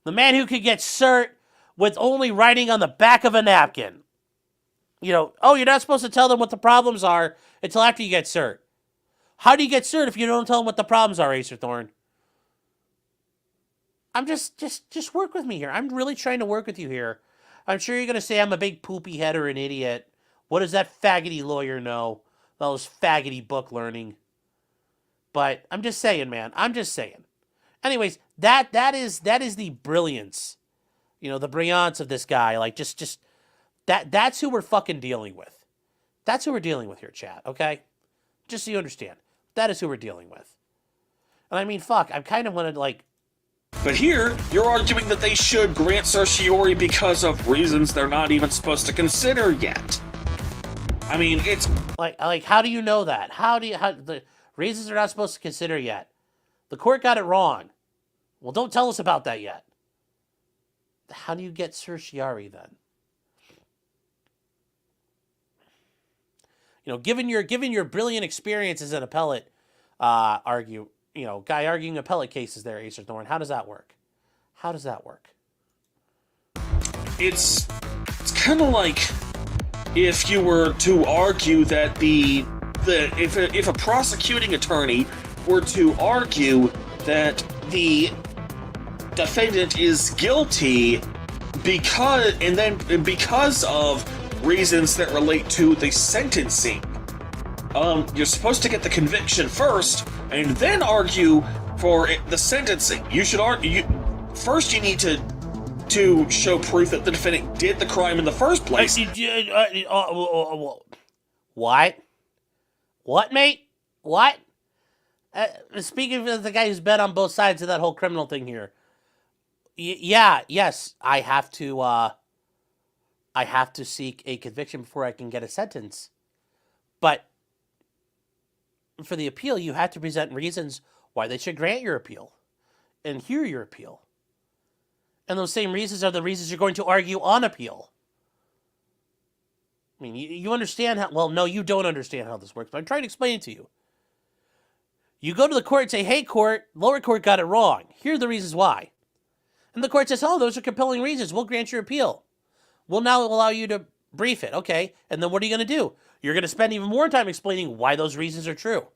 the man who could get cert with only writing on the back of a napkin. You're not supposed to tell them what the problems are until after you get cert. How do you get cert if you don't tell them what the problems are, Acerthorn? I'm just work with me here. I'm really trying to work with you here. I'm sure you're gonna say I'm a big poopy head or an idiot. What does that faggoty lawyer know? Those faggoty book learning. But I'm just saying, man. I'm just saying. Anyways, that is the brilliance. The brilliance of this guy. Like just that's who we're fucking dealing with. That's who we're dealing with here, chat, okay? Just so you understand. That is who we're dealing with. And I mean, fuck, I kind of wanted like. But here, you're arguing that they should grant certiorari because of reasons they're not even supposed to consider yet. I mean, it's like how do you know that? How the reasons they're not supposed to consider yet? The court got it wrong. Well, don't tell us about that yet. How do you get certiorari then? Given your brilliant experience as an appellate, guy arguing appellate cases there, Acerthorn, how does that work? How does that work? It's kind of like if you were to argue that if a prosecuting attorney were to argue that the defendant is guilty because of reasons that relate to the sentencing. You're supposed to get the conviction first, and then argue for the sentencing. You should argue. First, you need to show proof that the defendant did the crime in the first place. What? What, mate? What? Speaking of the guy who's been on both sides of that whole criminal thing here. Yes, I have to seek a conviction before I can get a sentence. But for the appeal, you have to present reasons why they should grant your appeal and hear your appeal. And those same reasons are the reasons you're going to argue on appeal. I mean, you understand how... Well, no, you don't understand how this works, but I'm trying to explain it to you. You go to the court and say, hey, court, lower court got it wrong. Here are the reasons why. And the court says, oh, those are compelling reasons. We'll grant your appeal. We'll now allow you to brief it. Okay, and then what are you going to do? You're going to spend even more time explaining why those reasons are true.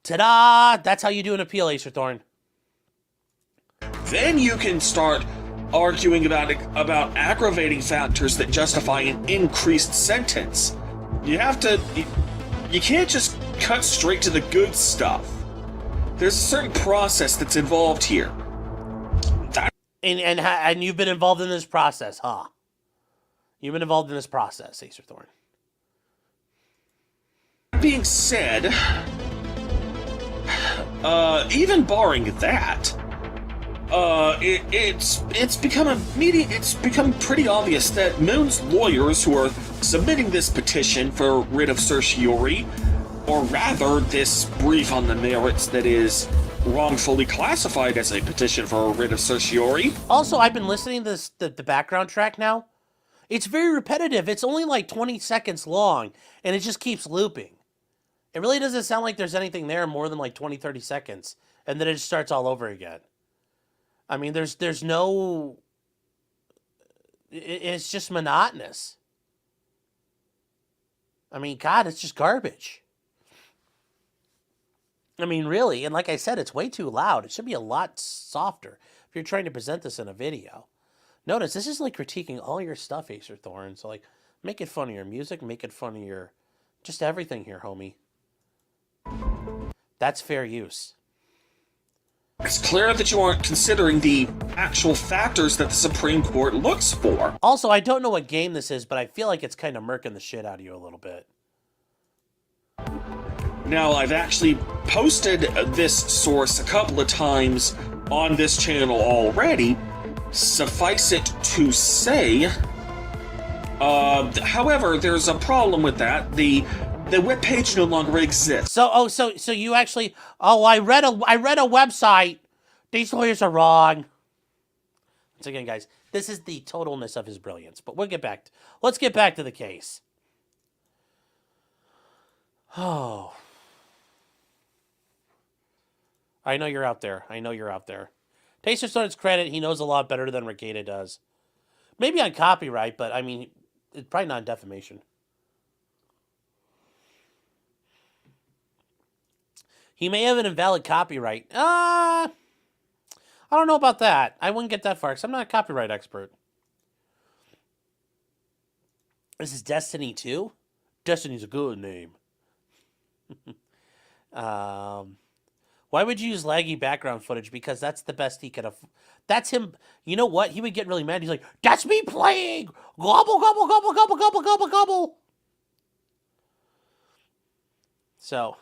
Ta-da! That's how you do an appeal, Acerthorn. Then you can start arguing about aggravating factors that justify an increased sentence. You can't just cut straight to the good stuff. There's a certain process that's involved here. And you've been involved in this process, huh? You've been involved in this process, Acerthorn. That being said, even barring that, it's become pretty obvious that Moon's lawyers who are submitting this petition for writ of certiorari, or rather this brief on the merits that is wrongfully classified as a petition for a writ of certiorari. Also, I've been listening to the background track now. It's very repetitive. It's only like 20 seconds long, and it just keeps looping. It really doesn't sound like there's anything there more than like 20, 30 seconds, and then it just starts all over again. I mean, there's no... It's just monotonous. I mean, God, it's just garbage. I mean, really, and like I said, it's way too loud. It should be a lot softer if you're trying to present this in a video. Notice, this is like critiquing all your stuff, Acerthorn. So, like, make it fun of your music, make it fun of your... just everything here, homie. That's fair use. It's clear that you aren't considering the actual factors that the Supreme Court looks for. Also, I don't know what game this is, but I feel like it's kind of murking the shit out of you a little bit. Now, I've actually posted this source a couple of times on this channel already. Suffice it to say, however, there's a problem with that. The webpage no longer exists. So you actually... Oh, I read a website. These lawyers are wrong. Once again, guys, this is the totalness of his brilliance. But we'll get back. Let's get back to the case. Oh. I know you're out there. I know you're out there. To Acerthorn's credit, he knows a lot better than Regatta does. Maybe on copyright, but I mean, it's probably not defamation. He may have an invalid copyright. I don't know about that. I wouldn't get that far because I'm not a copyright expert. This is Destiny 2? Destiny's a good name. Why would you use laggy background footage? Because that's the best he could have. That's him. You know what? He would get really mad. He's like, that's me playing! Gobble, gobble, gobble, gobble, gobble, gobble, gobble. So...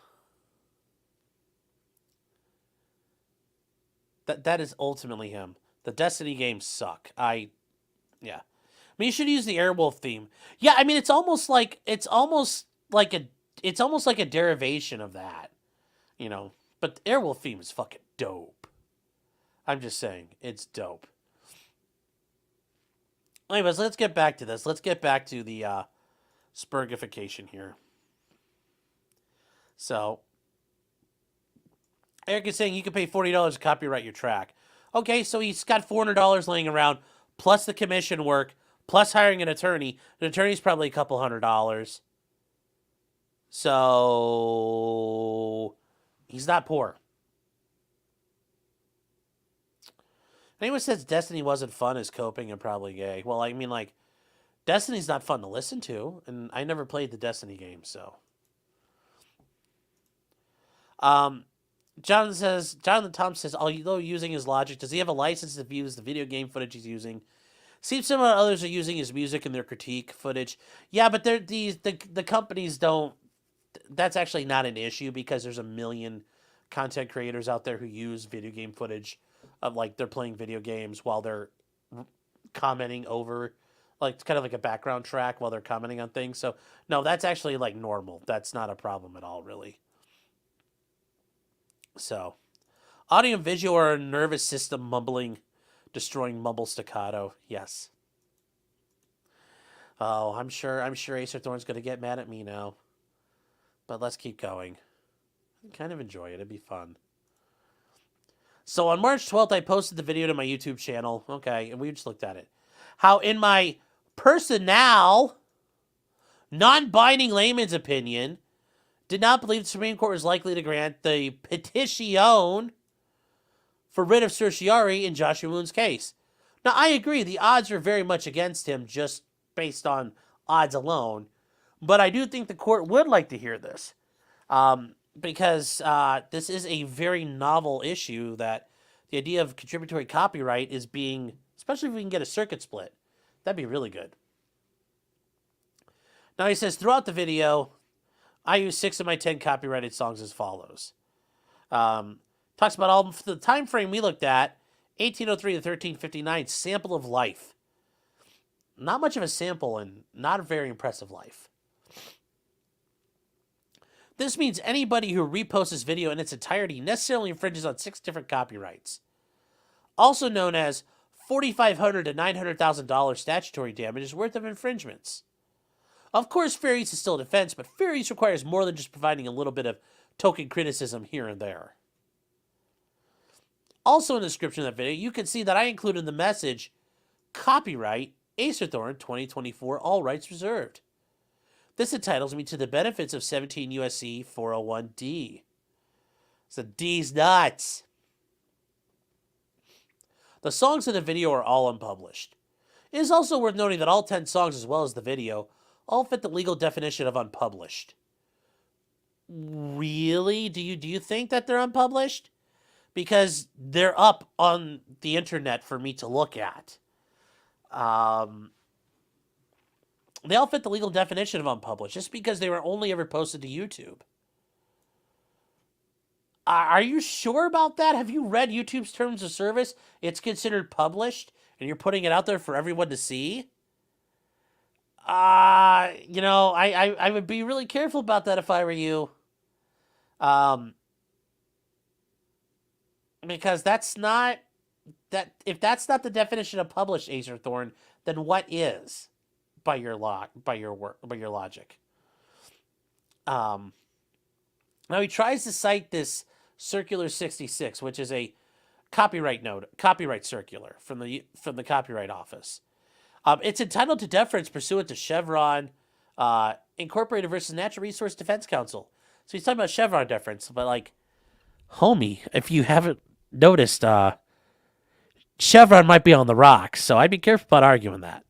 That is ultimately him. The Destiny games suck. Yeah. I mean, you should use the Airwolf theme. Yeah, I mean, it's almost like a derivation of that, you know. But the Airwolf theme is fucking dope. I'm just saying, it's dope. Anyways, let's get back to this. Let's get back to the Spergification here. So, Eric is saying you can pay $40 to copyright your track. Okay, so he's got $400 laying around, plus the commission work, plus hiring an attorney. An attorney's probably a couple $100. So he's not poor. Anyone says Destiny wasn't fun is coping and probably gay. Well, I mean, like, Destiny's not fun to listen to, and I never played the Destiny game, so. Jonathan Thompson says, although using his logic, does he have a license to view the video game footage he's using? Seems similar to others are using his music in their critique footage. Yeah, but the companies don't... That's actually not an issue because there's a million content creators out there who use video game footage of, like, they're playing video games while they're commenting over, like, it's kind of like a background track while they're commenting on things. So, no, that's actually, like, normal. That's not a problem at all, really. So, audio and visual are a nervous system mumbling, destroying mumble staccato. Yes. Oh, I'm sure Acerthorn's going to get mad at me now. But let's keep going. I kind of enjoy it. It'd be fun. So on March 12th, I posted the video to my YouTube channel. Okay, and we just looked at it. How in my personal, non-binding layman's opinion, did not believe the Supreme Court was likely to grant the petition for writ of certiorari in Joshua Moon's case. Now, I agree, the odds are very much against him just based on odds alone, but I do think the court would like to hear this because this is a very novel issue that the idea of contributory copyright is being, especially if we can get a circuit split, that'd be really good. Now, he says, throughout the video, I use 6 of my 10 copyrighted songs as follows. Talks about all the time frame we looked at, 1803 to 1359, sample of life. Not much of a sample and not a very impressive life. This means anybody who reposts this video in its entirety necessarily infringes on 6 different copyrights. Also known as $4,500 to $900,000 statutory damages worth of infringements. Of course, fair use is still a defense, but fair use requires more than just providing a little bit of token criticism here and there. Also in the description of that video, you can see that I included the message, copyright Acerthorn 2024, all rights reserved. This entitles me to the benefits of 17 U.S.C. 401D. So D's nuts. The songs in the video are all unpublished. It is also worth noting that all 10 songs, as well as the video, all fit the legal definition of unpublished. Really? Do you think that they're unpublished? Because they're up on the internet for me to look at. They all fit the legal definition of unpublished, just because they were only ever posted to YouTube. Are you sure about that? Have you read YouTube's terms of service? It's considered published, and you're putting it out there for everyone to see? I would be really careful about that if I were you. Because that's not that. If that's not the definition of published, Acerthorn, then what is? By your logic. Now he tries to cite this Circular 66, which is a copyright circular from the Copyright Office. It's entitled to deference pursuant to Chevron Incorporated versus Natural Resource Defense Council. So he's talking about Chevron deference, but like, homie, if you haven't noticed, Chevron might be on the rocks, so I'd be careful about arguing that.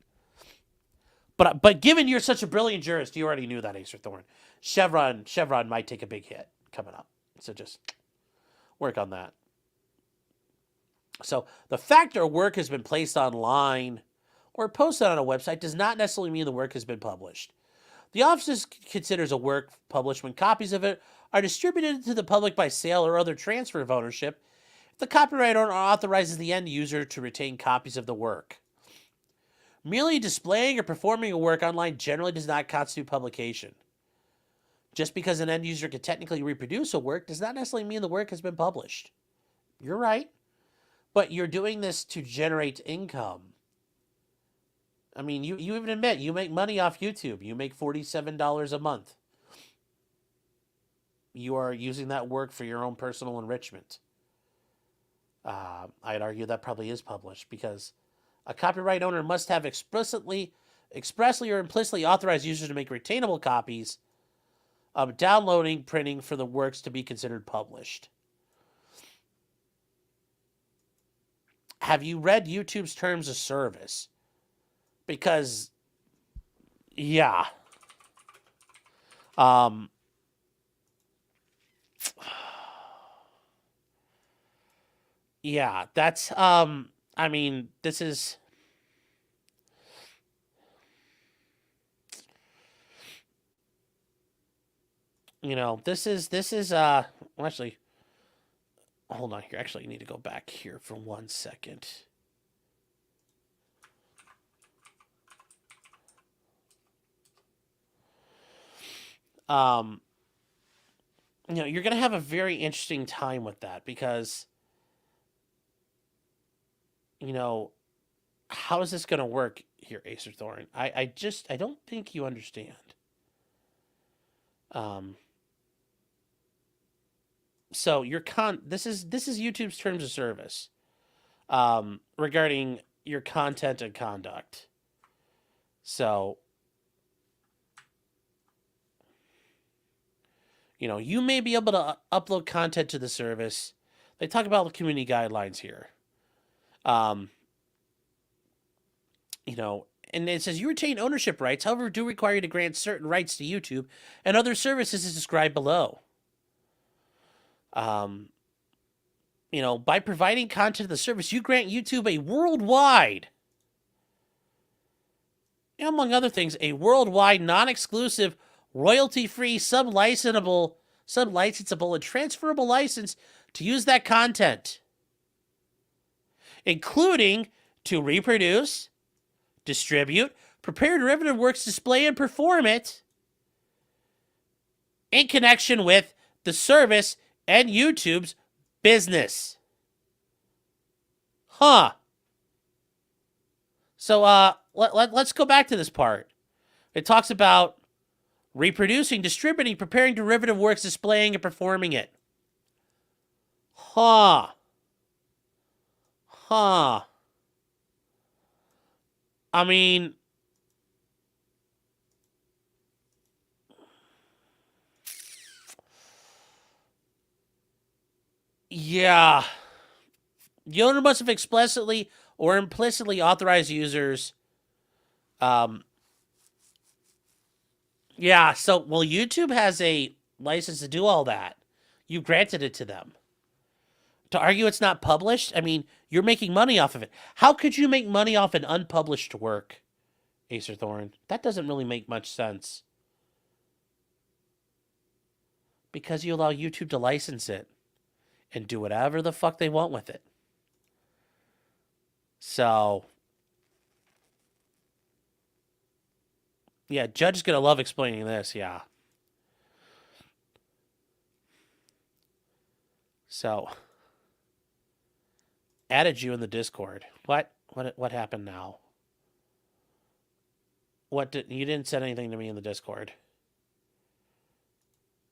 But given you're such a brilliant jurist, you already knew that, Acerthorn. Chevron might take a big hit coming up. So just work on that. So the fact our work has been placed online or posted on a website does not necessarily mean the work has been published. The office considers a work published when copies of it are distributed to the public by sale or other transfer of ownership if the copyright owner authorizes the end user to retain copies of the work. Merely displaying or performing a work online generally does not constitute publication. Just because an end user can technically reproduce a work does not necessarily mean the work has been published. You're right. But you're doing this to generate income. I mean, you even admit you make money off YouTube. You make $47 a month. You are using that work for your own personal enrichment. I'd argue that probably is published because a copyright owner must have expressly or implicitly authorized users to make retainable copies of downloading, printing for the works to be considered published. Have you read YouTube's terms of service? Because, yeah. Yeah, that's, I mean, this is, well, actually, hold on here. Actually, I need to go back here for 1 second. You're going to have a very interesting time with that because, how is this going to work here, Acerthorn? I don't think you understand. So this is YouTube's terms of service, regarding your content and conduct. So, you may be able to upload content to the service. They talk about the community guidelines here. And it says you retain ownership rights, however, do require you to grant certain rights to YouTube and other services as described below. By providing content to the service, you grant YouTube a worldwide, among other things, a worldwide, non-exclusive, royalty-free, sub-licensable, and transferable license to use that content, including to reproduce, distribute, prepare derivative works, display, and perform it in connection with the service and YouTube's business. Huh. So let's go back to this part. It talks about reproducing, distributing, preparing derivative works, displaying, and performing it. Huh. I mean, yeah. The owner must have explicitly or implicitly authorized users. Yeah, so, well, YouTube has a license to do all that. You granted it to them. To argue it's not published, I mean, you're making money off of it. How could you make money off an unpublished work, Acerthorn? That doesn't really make much sense. Because you allow YouTube to license it and do whatever the fuck they want with it. So, yeah, Judge is going to love explaining this, yeah. So, added you in the Discord. What happened now? You didn't send anything to me in the Discord.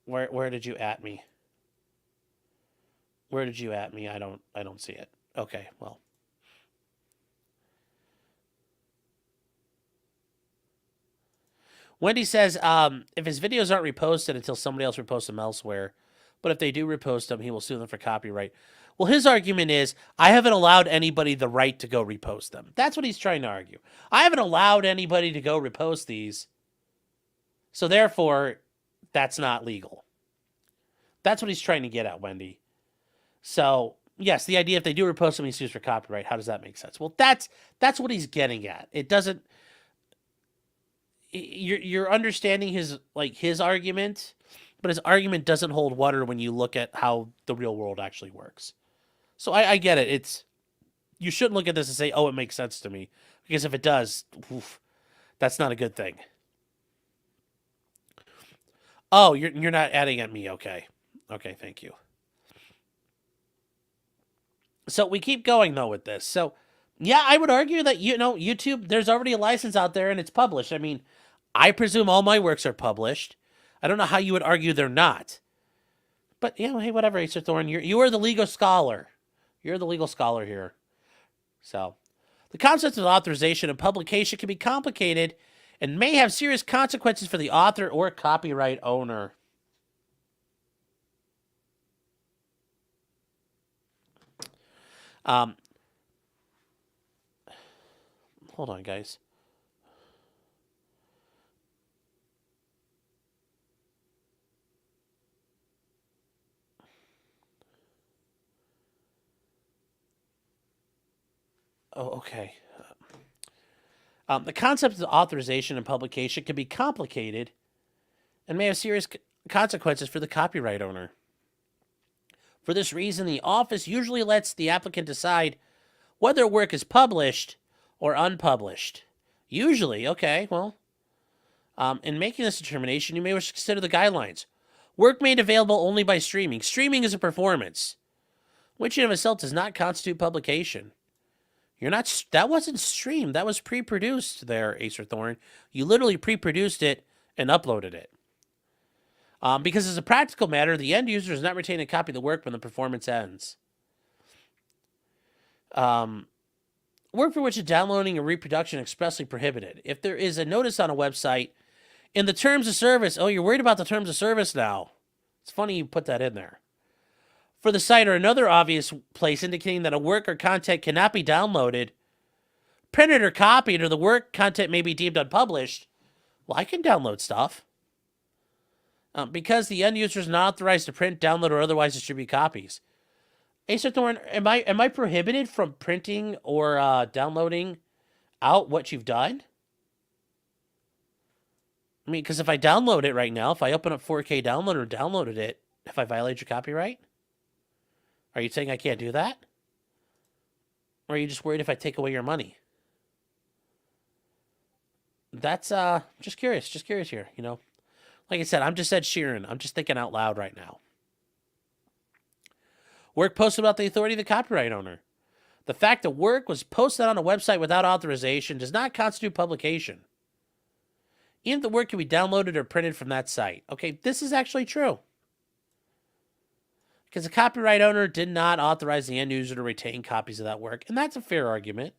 Where did you at me? Where did you at me? I don't see it. Okay, well. Wendy says, if his videos aren't reposted until somebody else reposts them elsewhere, but if they do repost them, he will sue them for copyright. Well, his argument is, I haven't allowed anybody the right to go repost them. That's what he's trying to argue. I haven't allowed anybody to go repost these, so therefore, that's not legal. That's what he's trying to get at, Wendy. So, yes, the idea if they do repost them, he's sued for copyright. How does that make sense? Well, that's what he's getting at. It doesn't... You're understanding his argument, but his argument doesn't hold water when you look at how the real world actually works. So I get it. You shouldn't look at this and say, "Oh, it makes sense to me," because if it does, that's not a good thing. Oh, you're not adding at me. Okay, thank you. So we keep going though with this. So yeah, I would argue that YouTube, there's already a license out there and it's published. I mean, I presume all my works are published. I don't know how you would argue they're not. But, hey, whatever, Acerthorn. You are the legal scholar. You're the legal scholar here. So, the concept of authorization and publication can be complicated and may have serious consequences for the author or copyright owner. Hold on, guys. Oh, okay. The concept of authorization and publication can be complicated and may have serious consequences for the copyright owner. For this reason, the office usually lets the applicant decide whether a work is published or unpublished. Usually, okay, well, in making this determination, you may wish to consider the guidelines. Work made available only by streaming. Streaming is a performance, which in of itself does not constitute publication. That wasn't streamed. That was pre-produced there, Acerthorn. You literally pre-produced it and uploaded it. Because as a practical matter, the end user does not retain a copy of the work when the performance ends. Work for which a downloading or reproduction is expressly prohibited. If there is a notice on a website in the terms of service, oh, you're worried about the terms of service now. It's funny you put that in there. For the site or another obvious place indicating that a work or content cannot be downloaded, printed, or copied, or the work content may be deemed unpublished, well, I can download stuff. Because the end user is not authorized to print, download, or otherwise distribute copies. Acerthorn, am I prohibited from printing or downloading out what you've done? I mean, because if I download it right now, if I open up 4K download or downloaded it, have I violated your copyright? Are you saying I can't do that? Or are you just worried if I take away your money? That's, just curious here, Like I said, I'm just Ed Sheeran. I'm just thinking out loud right now. Work posted about the authority of the copyright owner. The fact that work was posted on a website without authorization does not constitute publication. Even if the work can be downloaded or printed from that site. Okay, this is actually true. Because the copyright owner did not authorize the end user to retain copies of that work, and that's a fair argument.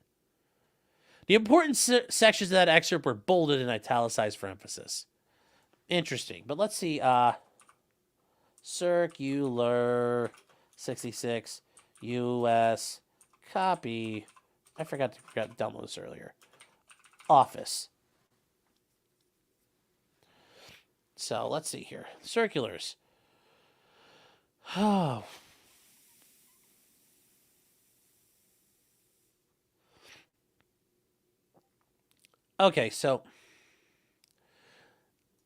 The important sections of that excerpt were bolded and italicized for emphasis. Interesting, but let's see. Circular 66 U.S. copy. I forgot to download this earlier. Office. So let's see here. Circulars. Oh. Okay, so,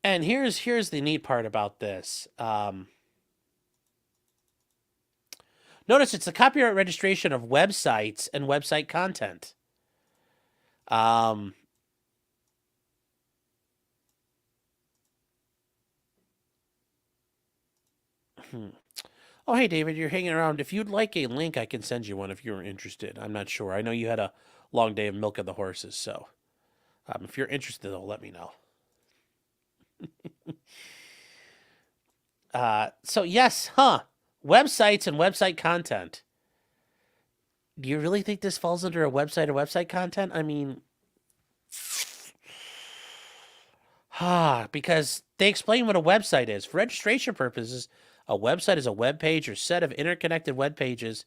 and here's the neat part about this. Notice it's the copyright registration of websites and website content. Oh, hey, David, you're hanging around. If you'd like a link, I can send you one if you're interested. I'm not sure. I know you had a long day of milking the horses, so if you're interested, though, let me know. So, yes, websites and website content. Do you really think this falls under a website or website content? I mean, because they explain what a website is. For registration purposes, a website is a web page or set of interconnected web pages,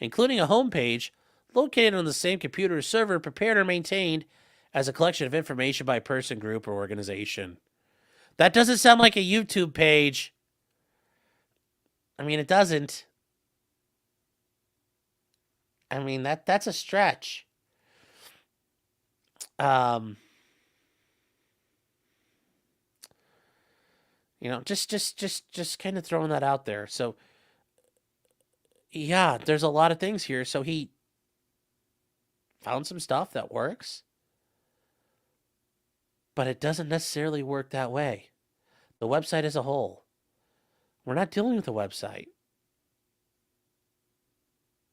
including a home page, located on the same computer or server, prepared or maintained as a collection of information by a person, group, or organization. That doesn't sound like a YouTube page. I mean, it doesn't. I mean, that's a stretch. You know, just kind of throwing that out there. So, yeah, there's a lot of things here. So he found some stuff that works, but it doesn't necessarily work that way. The website as a whole. We're not dealing with the website.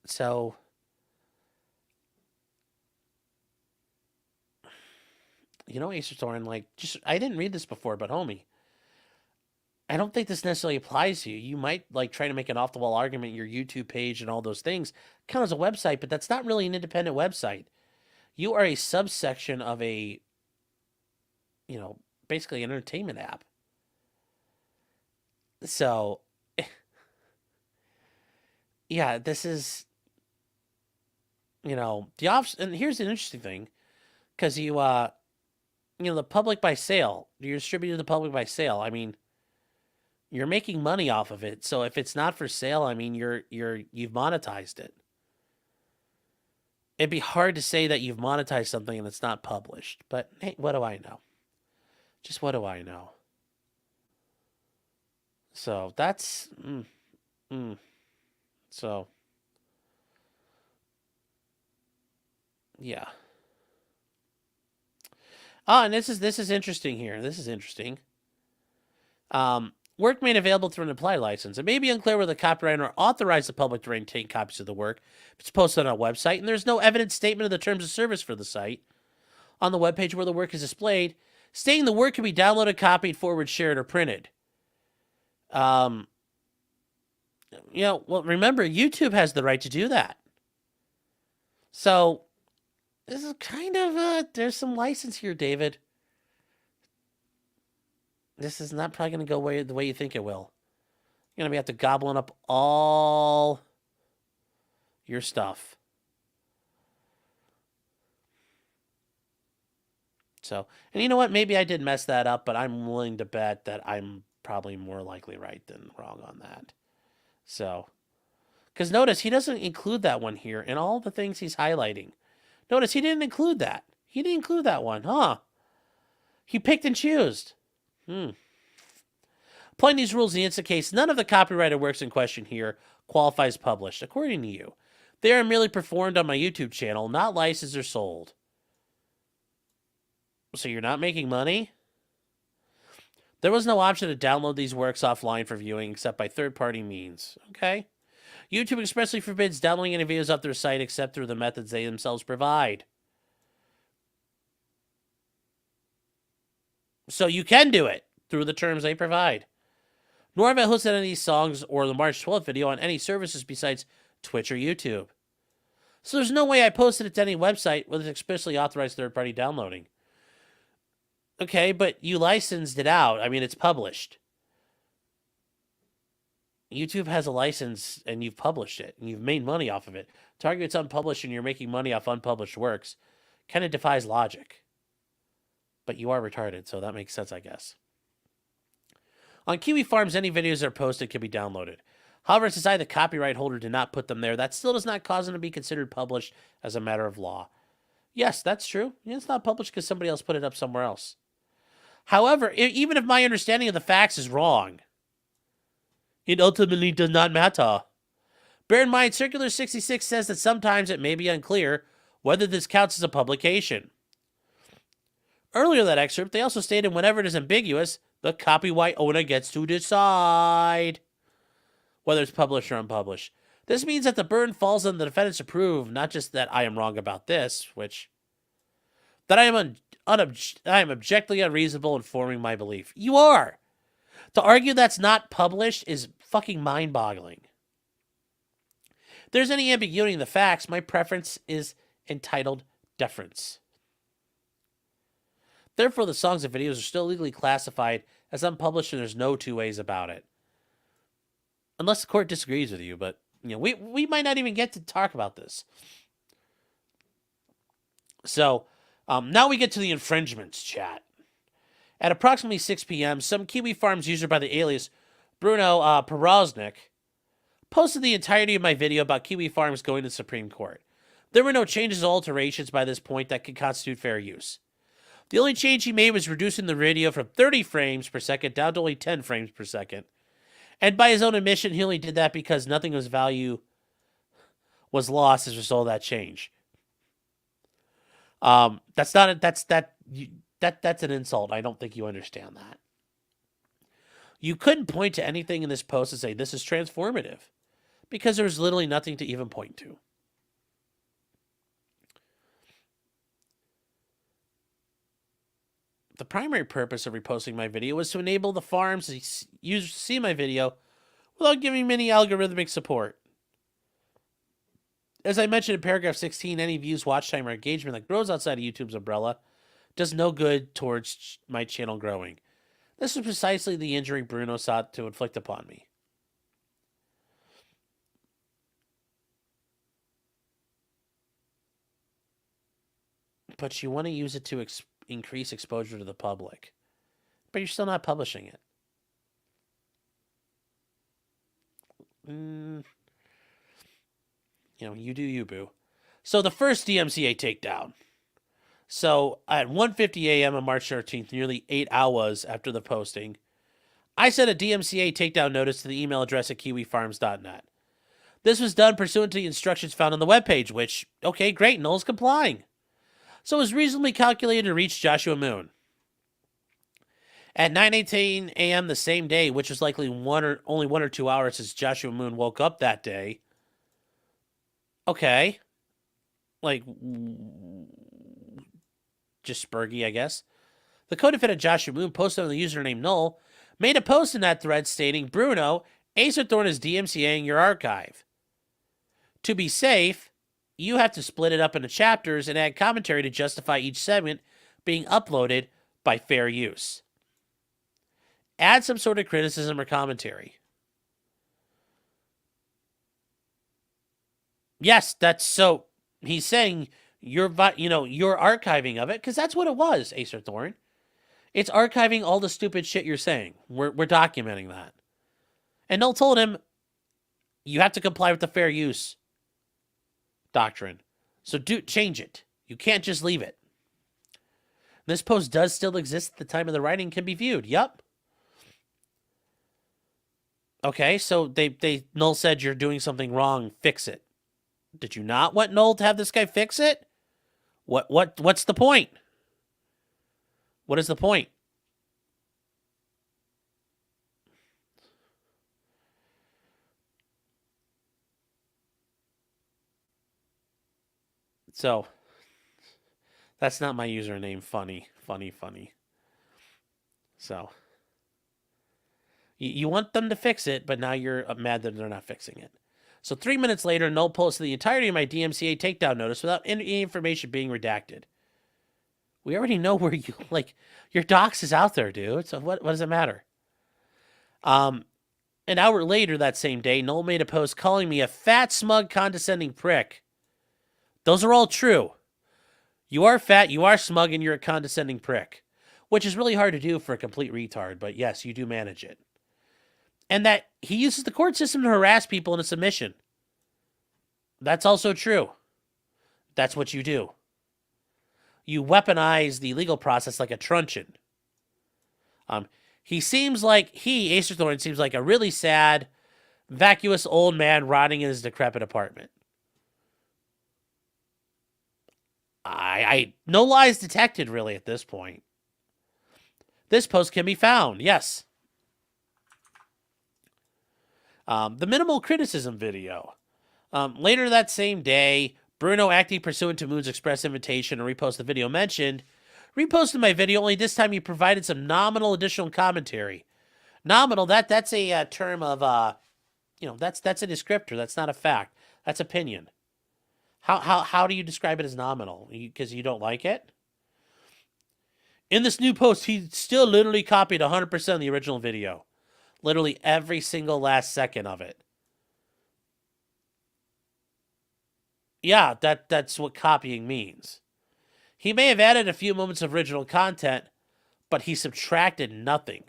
So, you know, Acerthorn, like, I didn't read this before, but homie, I don't think this necessarily applies to you. You might like try to make an off-the-wall argument, your YouTube page and all those things count as a website, but that's not really an independent website. You are a subsection of a, you know, basically an entertainment app. So, yeah, this is, you know, and here's an interesting thing, because you know, the public by sale, you're distributing the public by sale. I mean, you're making money off of it. So if it's not for sale, I mean, you've monetized it. It'd be hard to say that you've monetized something and it's not published. But hey, what do I know? Just what do I know? So that's so yeah. Oh, and this is interesting here. This is interesting. Work made available through an implied license. It may be unclear whether the copyright owner authorized the public to retain copies of the work if it's posted on a website, and there's no evident statement of the terms of service for the site on the webpage where the work is displayed, stating the work can be downloaded, copied, forwarded, shared, or printed. You know, well, remember, YouTube has the right to do that. So, this is kind of, there's some license here, David. This is not probably going to go the way you think it will. You're going to have to gobbling up all your stuff. So, and you know what? Maybe I did mess that up, but I'm willing to bet that I'm probably more likely right than wrong on that. So, because notice, he doesn't include that one here in all the things he's highlighting. Notice, he didn't include that. He didn't include that one, huh? He picked and chose. Applying these rules in the instant case, none of the copyrighted works in question here qualifies published, according to you. They are merely performed on my YouTube channel, not licensed or sold. So you're not making money? There was no option to download these works offline for viewing except by third-party means. Okay. YouTube expressly forbids downloading any videos off their site except through the methods they themselves provide. So you can do it through the terms they provide. Nor have I hosted any of these songs or the March 12th video on any services besides Twitch or YouTube. So there's no way I posted it to any website with expressly authorized third-party downloading. Okay, but you licensed it out. I mean, it's published. YouTube has a license, and you've published it, and you've made money off of it. To argue it's unpublished and you're making money off unpublished works kind of defies logic. But you are retarded, so that makes sense, I guess. On Kiwi Farms, any videos that are posted can be downloaded. However, since I, the copyright holder, did not put them there, that still does not cause them to be considered published as a matter of law. Yes, that's true. It's not published because somebody else put it up somewhere else. However, even if my understanding of the facts is wrong, it ultimately does not matter. Bear in mind, Circular 66 says that sometimes it may be unclear whether this counts as a publication. Earlier in that excerpt, they also stated whenever it is ambiguous, the copyright owner gets to decide whether it's published or unpublished. This means that the burden falls on the defendants to prove not just that I am wrong about this, that I am objectively unreasonable in forming my belief. You are. To argue that's not published is fucking mind-boggling. If there's any ambiguity in the facts, my preference is entitled deference. Therefore, the songs and videos are still legally classified as unpublished, and there's no two ways about it. Unless the court disagrees with you, but we might not even get to talk about this. So, now we get to the infringements chat. At approximately 6 p.m., some Kiwi Farms user by the alias Bruno Poroznik posted the entirety of my video about Kiwi Farms going to the Supreme Court. There were no changes or alterations by this point that could constitute fair use. The only change he made was reducing the video from 30 frames per second down to only 10 frames per second. And by his own admission, he only did that because nothing of value was lost as a result of that change. That's an insult. I don't think you understand that. You couldn't point to anything in this post and say this is transformative because there was literally nothing to even point to. The primary purpose of reposting my video was to enable the farms to see my video without giving me any algorithmic support. As I mentioned in paragraph 16, any views, watch time, or engagement that grows outside of YouTube's umbrella does no good towards my channel growing. This is precisely the injury Bruno sought to inflict upon me. But you want to use it to increase exposure to the public. But you're still not publishing it. You do you, boo. So the first DMCA takedown. So at 1:50 a.m. on March 13th, nearly 8 hours after the posting, I sent a DMCA takedown notice to the email address at kiwifarms.net. This was done pursuant to the instructions found on the webpage, which, okay, great, Noel's complying. So it was reasonably calculated to reach Joshua Moon. At 9:18 a.m. the same day, which was likely only 1 or 2 hours since Joshua Moon woke up that day. Okay. Just Spergy, I guess. The co-defendant Joshua Moon posted on the username Null, made a post in that thread stating, Bruno, Acerthorn is DMCAing your archive. To be safe, you have to split it up into chapters and add commentary to justify each segment being uploaded by fair use. Add some sort of criticism or commentary. Yes, that's so. He's saying you're archiving of it because that's what it was, Acerthorn. It's archiving all the stupid shit you're saying. We're documenting that. And Null told him, you have to comply with the fair use doctrine. So change it. You can't just leave it. This post does still exist at the time of the writing, can be viewed. Yup. Okay, so Null said you're doing something wrong, fix it. Did you not want Null to have this guy fix it? What's the point? What is the point? So that's not my username. Funny. So you want them to fix it, but now you're mad that they're not fixing it. So 3 minutes later, Null posted the entirety of my DMCA takedown notice without any information being redacted. We already know where you, like, your docs is out there, dude. So what does it matter? An hour later that same day, Null made a post calling me a fat, smug, condescending prick. Those are all true. You are fat, you are smug, and you're a condescending prick. Which is really hard to do for a complete retard, but yes, you do manage it. And that he uses the court system to harass people into submission. That's also true. That's what you do. You weaponize the legal process like a truncheon. Acerthorn seems like a really sad, vacuous old man rotting in his decrepit apartment. No lies detected really at this point. This post can be found, yes. The minimal criticism video. Later that same day, Bruno, acting pursuant to Moon's express invitation to repost the video mentioned, reposted my video, only this time he provided some nominal additional commentary. Nominal, that's a term of, that's a descriptor. That's not a fact. That's opinion. How do you describe it as nominal? Because you don't like it? In this new post, he still literally copied 100% of the original video. Literally every single last second of it. Yeah, that's what copying means. He may have added a few moments of original content, but he subtracted nothing.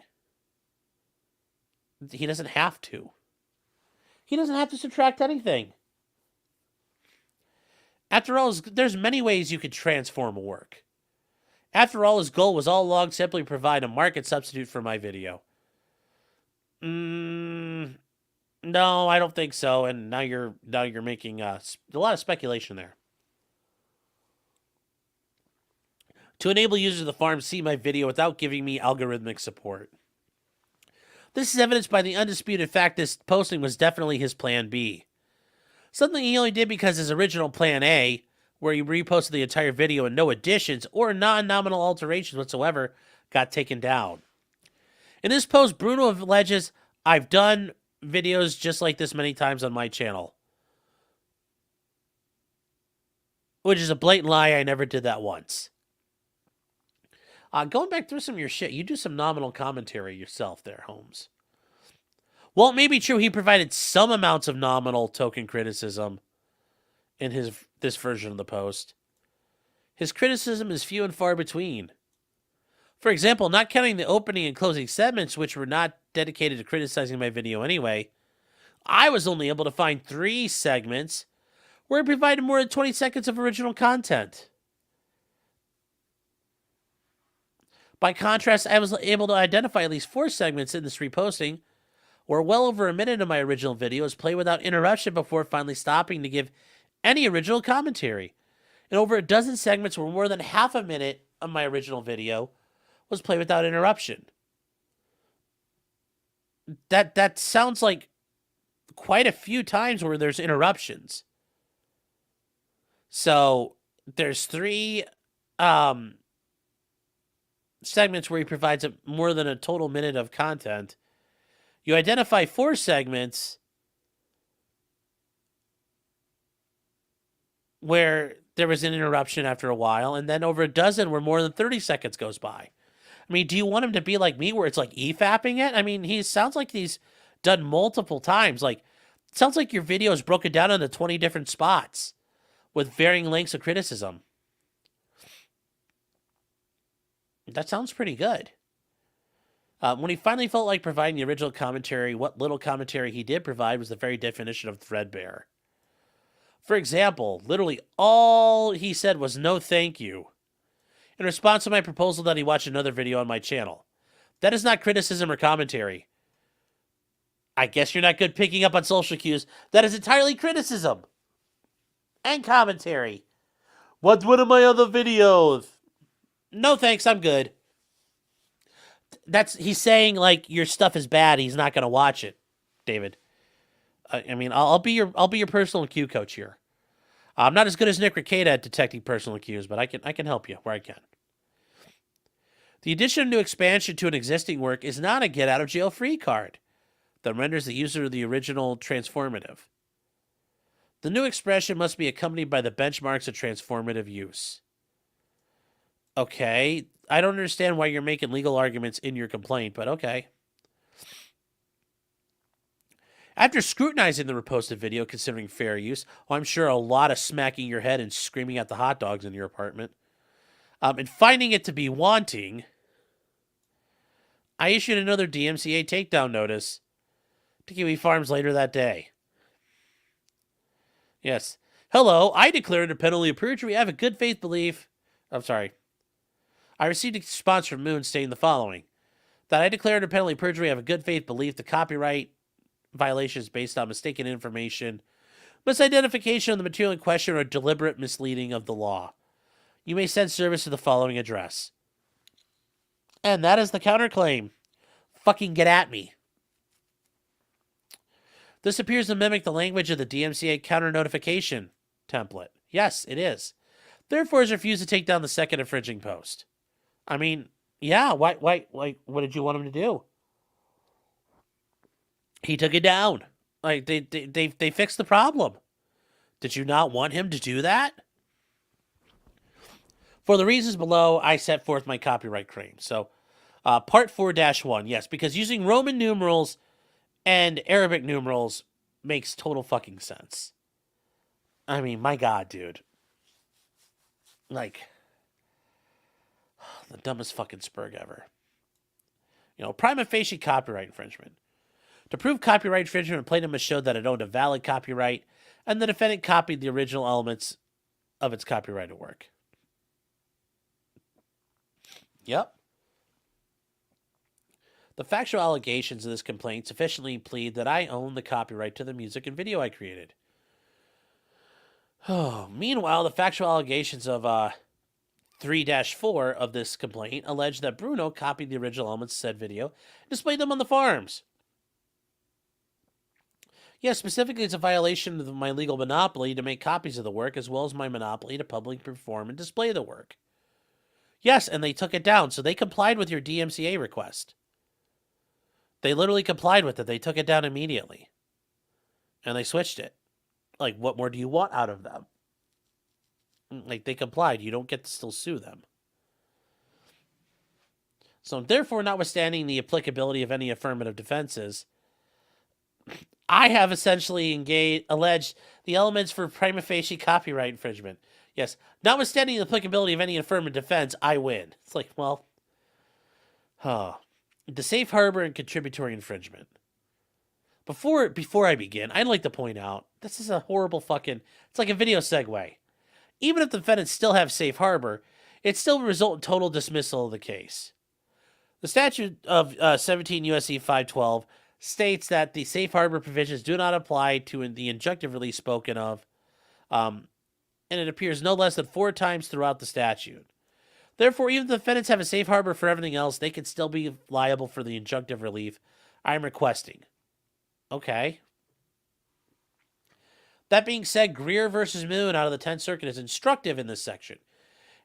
He doesn't have to. He doesn't have to subtract anything. After all, there's many ways you could transform a work. After all, his goal was all along simply provide a market substitute for my video. No, I don't think so. And now you're making a lot of speculation there. To enable users of the farm to see my video without giving me algorithmic support. This is evidenced by the undisputed fact this posting was definitely his plan B. Something he only did because his original plan A, where he reposted the entire video and no additions or non-nominal alterations whatsoever, got taken down. In this post, Bruno alleges, I've done videos just like this many times on my channel. Which is a blatant lie. I never did that once. Going back through some of your shit, you do some nominal commentary yourself there, Holmes. Well, it may be true he provided some amounts of nominal token criticism in this version of the post. His criticism is few and far between. For example, not counting the opening and closing segments, which were not dedicated to criticizing my video anyway, I was only able to find 3 segments where he provided more than 20 seconds of original content. By contrast, I was able to identify at least 4 segments in this reposting where well over a minute of my original video was played without interruption before finally stopping to give any original commentary. And over a dozen segments where more than half a minute of my original video was played without interruption. That sounds like quite a few times where there's interruptions. So there's 3 segments where he provides more than a total minute of content. You identify 4 segments where there was an interruption after a while, and then over a dozen where more than 30 seconds goes by. I mean, do you want him to be like me where it's like EFAPing it? I mean, he sounds like he's done multiple times. Like, it sounds like your video is broken down into 20 different spots with varying lengths of criticism. That sounds pretty good. When he finally felt like providing the original commentary, what little commentary he did provide was the very definition of threadbare. For example, literally all he said was no thank you in response to my proposal that he watch another video on my channel. That is not criticism or commentary. I guess you're not good picking up on social cues. That is entirely criticism and commentary. What's one of my other videos? No thanks, I'm good. He's saying like your stuff is bad. He's not going to watch it, David. I mean, I'll be your personal cue coach here. I'm not as good as Nick Rekieta at detecting personal cues, but I can help you where I can. The addition of new expansion to an existing work is not a get-out-of-jail-free card that renders the user of the original transformative. The new expression must be accompanied by the benchmarks of transformative use. Okay, I don't understand why you're making legal arguments in your complaint, but okay. After scrutinizing the reposted video considering fair use, I'm sure a lot of smacking your head and screaming at the hot dogs in your apartment, and finding it to be wanting, I issued another DMCA takedown notice to Kiwi Farms later that day. Yes. Hello, I declare under penalty of perjury I have a good faith belief. I received a response from Moon stating the following: that I declare under penalty of perjury I have a good faith belief the copyright violation is based on mistaken information, misidentification of the material in question, or deliberate misleading of the law. You may send service to the following address. And that is the counterclaim. Fucking get at me. This appears to mimic the language of the DMCA counter notification template. Yes, it is. Therefore, has refused to take down the second infringing post. I mean, yeah, why, what did you want him to do? He took it down. Like, they fixed the problem. Did you not want him to do that? For the reasons below, I set forth my copyright claim. So, Part 4-1, yes, because using Roman numerals and Arabic numerals makes total fucking sense. I mean, my God, dude. Like, the dumbest fucking Sperg ever. You know, prima facie copyright infringement. To prove copyright infringement, a plaintiff must show that it owned a valid copyright and the defendant copied the original elements of its copyrighted work. Yep. The factual allegations of this complaint sufficiently plead that I own the copyright to the music and video I created. Oh, meanwhile, the factual allegations of 3-4 of this complaint allege that Bruno copied the original elements of said video and displayed them on the farms. Yes, specifically, it's a violation of my legal monopoly to make copies of the work, as well as my monopoly to publicly perform and display the work. Yes, and they took it down, so they complied with your DMCA request. They literally complied with it. They took it down immediately. And they switched it. Like, what more do you want out of them? Like, they complied. You don't get to still sue them. So, therefore, notwithstanding the applicability of any affirmative defenses, I have essentially alleged the elements for prima facie copyright infringement. Yes, notwithstanding the applicability of any affirmative defense, I win. It's like, well, the safe harbor and contributory infringement. Before I begin, I'd like to point out, this is a horrible it's like a video segue. Even if the defendants still have safe harbor, it still would result in total dismissal of the case. The statute of 17 U.S.C. 512 states that the safe harbor provisions do not apply to the injunctive release spoken of, and it appears no less than 4 times throughout the statute. Therefore, even if the defendants have a safe harbor for everything else, they can still be liable for the injunctive relief I'm requesting. Okay. That being said, Greer versus Moon out of the 10th Circuit is instructive in this section.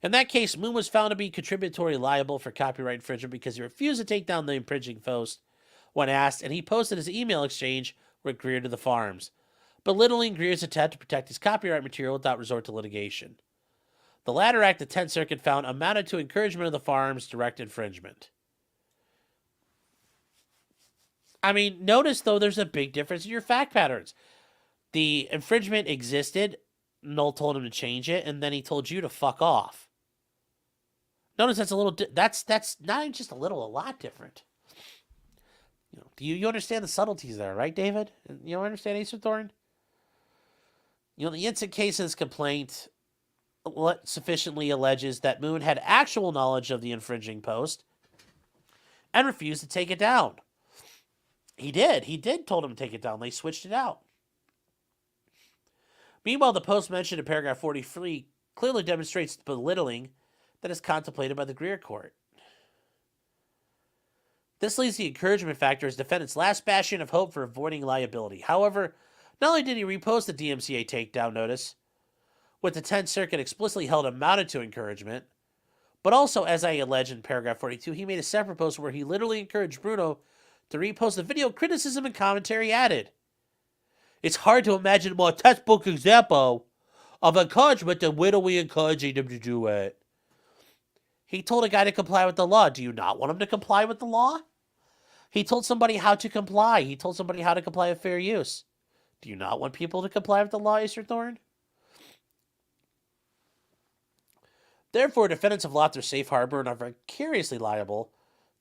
In that case, Moon was found to be contributory liable for copyright infringement because he refused to take down the infringing post when asked, and he posted his email exchange with Greer to the farms, belittling Greer's attempt to protect his copyright material without resort to litigation. The latter act the 10th Circuit found amounted to encouragement of the farm's direct infringement. I mean, notice, though, there's a big difference in your fact patterns. The infringement existed, Noel told him to change it, and then he told you to fuck off. Notice that's a little, that's not even just a little, a lot different. You know, you understand the subtleties there, right, David? You understand Acerthorn? You know, the instant case of this complaint sufficiently alleges that Moon had actual knowledge of the infringing post and refused to take it down. He did told him to take it down. They switched it out. Meanwhile, the post mentioned in paragraph 43 clearly demonstrates the belittling that is contemplated by the Greer court. This leaves the encouragement factor as defendant's last bastion of hope for avoiding liability. However, not only did he repost the DMCA takedown notice, what the 10th Circuit explicitly held amounted to encouragement. But also, as I allege in paragraph 42, he made a separate post where he literally encouraged Bruno to repost the video criticism and commentary added. It's hard to imagine a more textbook example of encouragement than Willoughby encouraging him to do it. He told a guy to comply with the law. Do you not want him to comply with the law? He told somebody how to comply. He told somebody how to comply with fair use. Do you not want people to comply with the law, Acerthorn? Therefore, defendants have lost their safe harbor and are vicariously liable.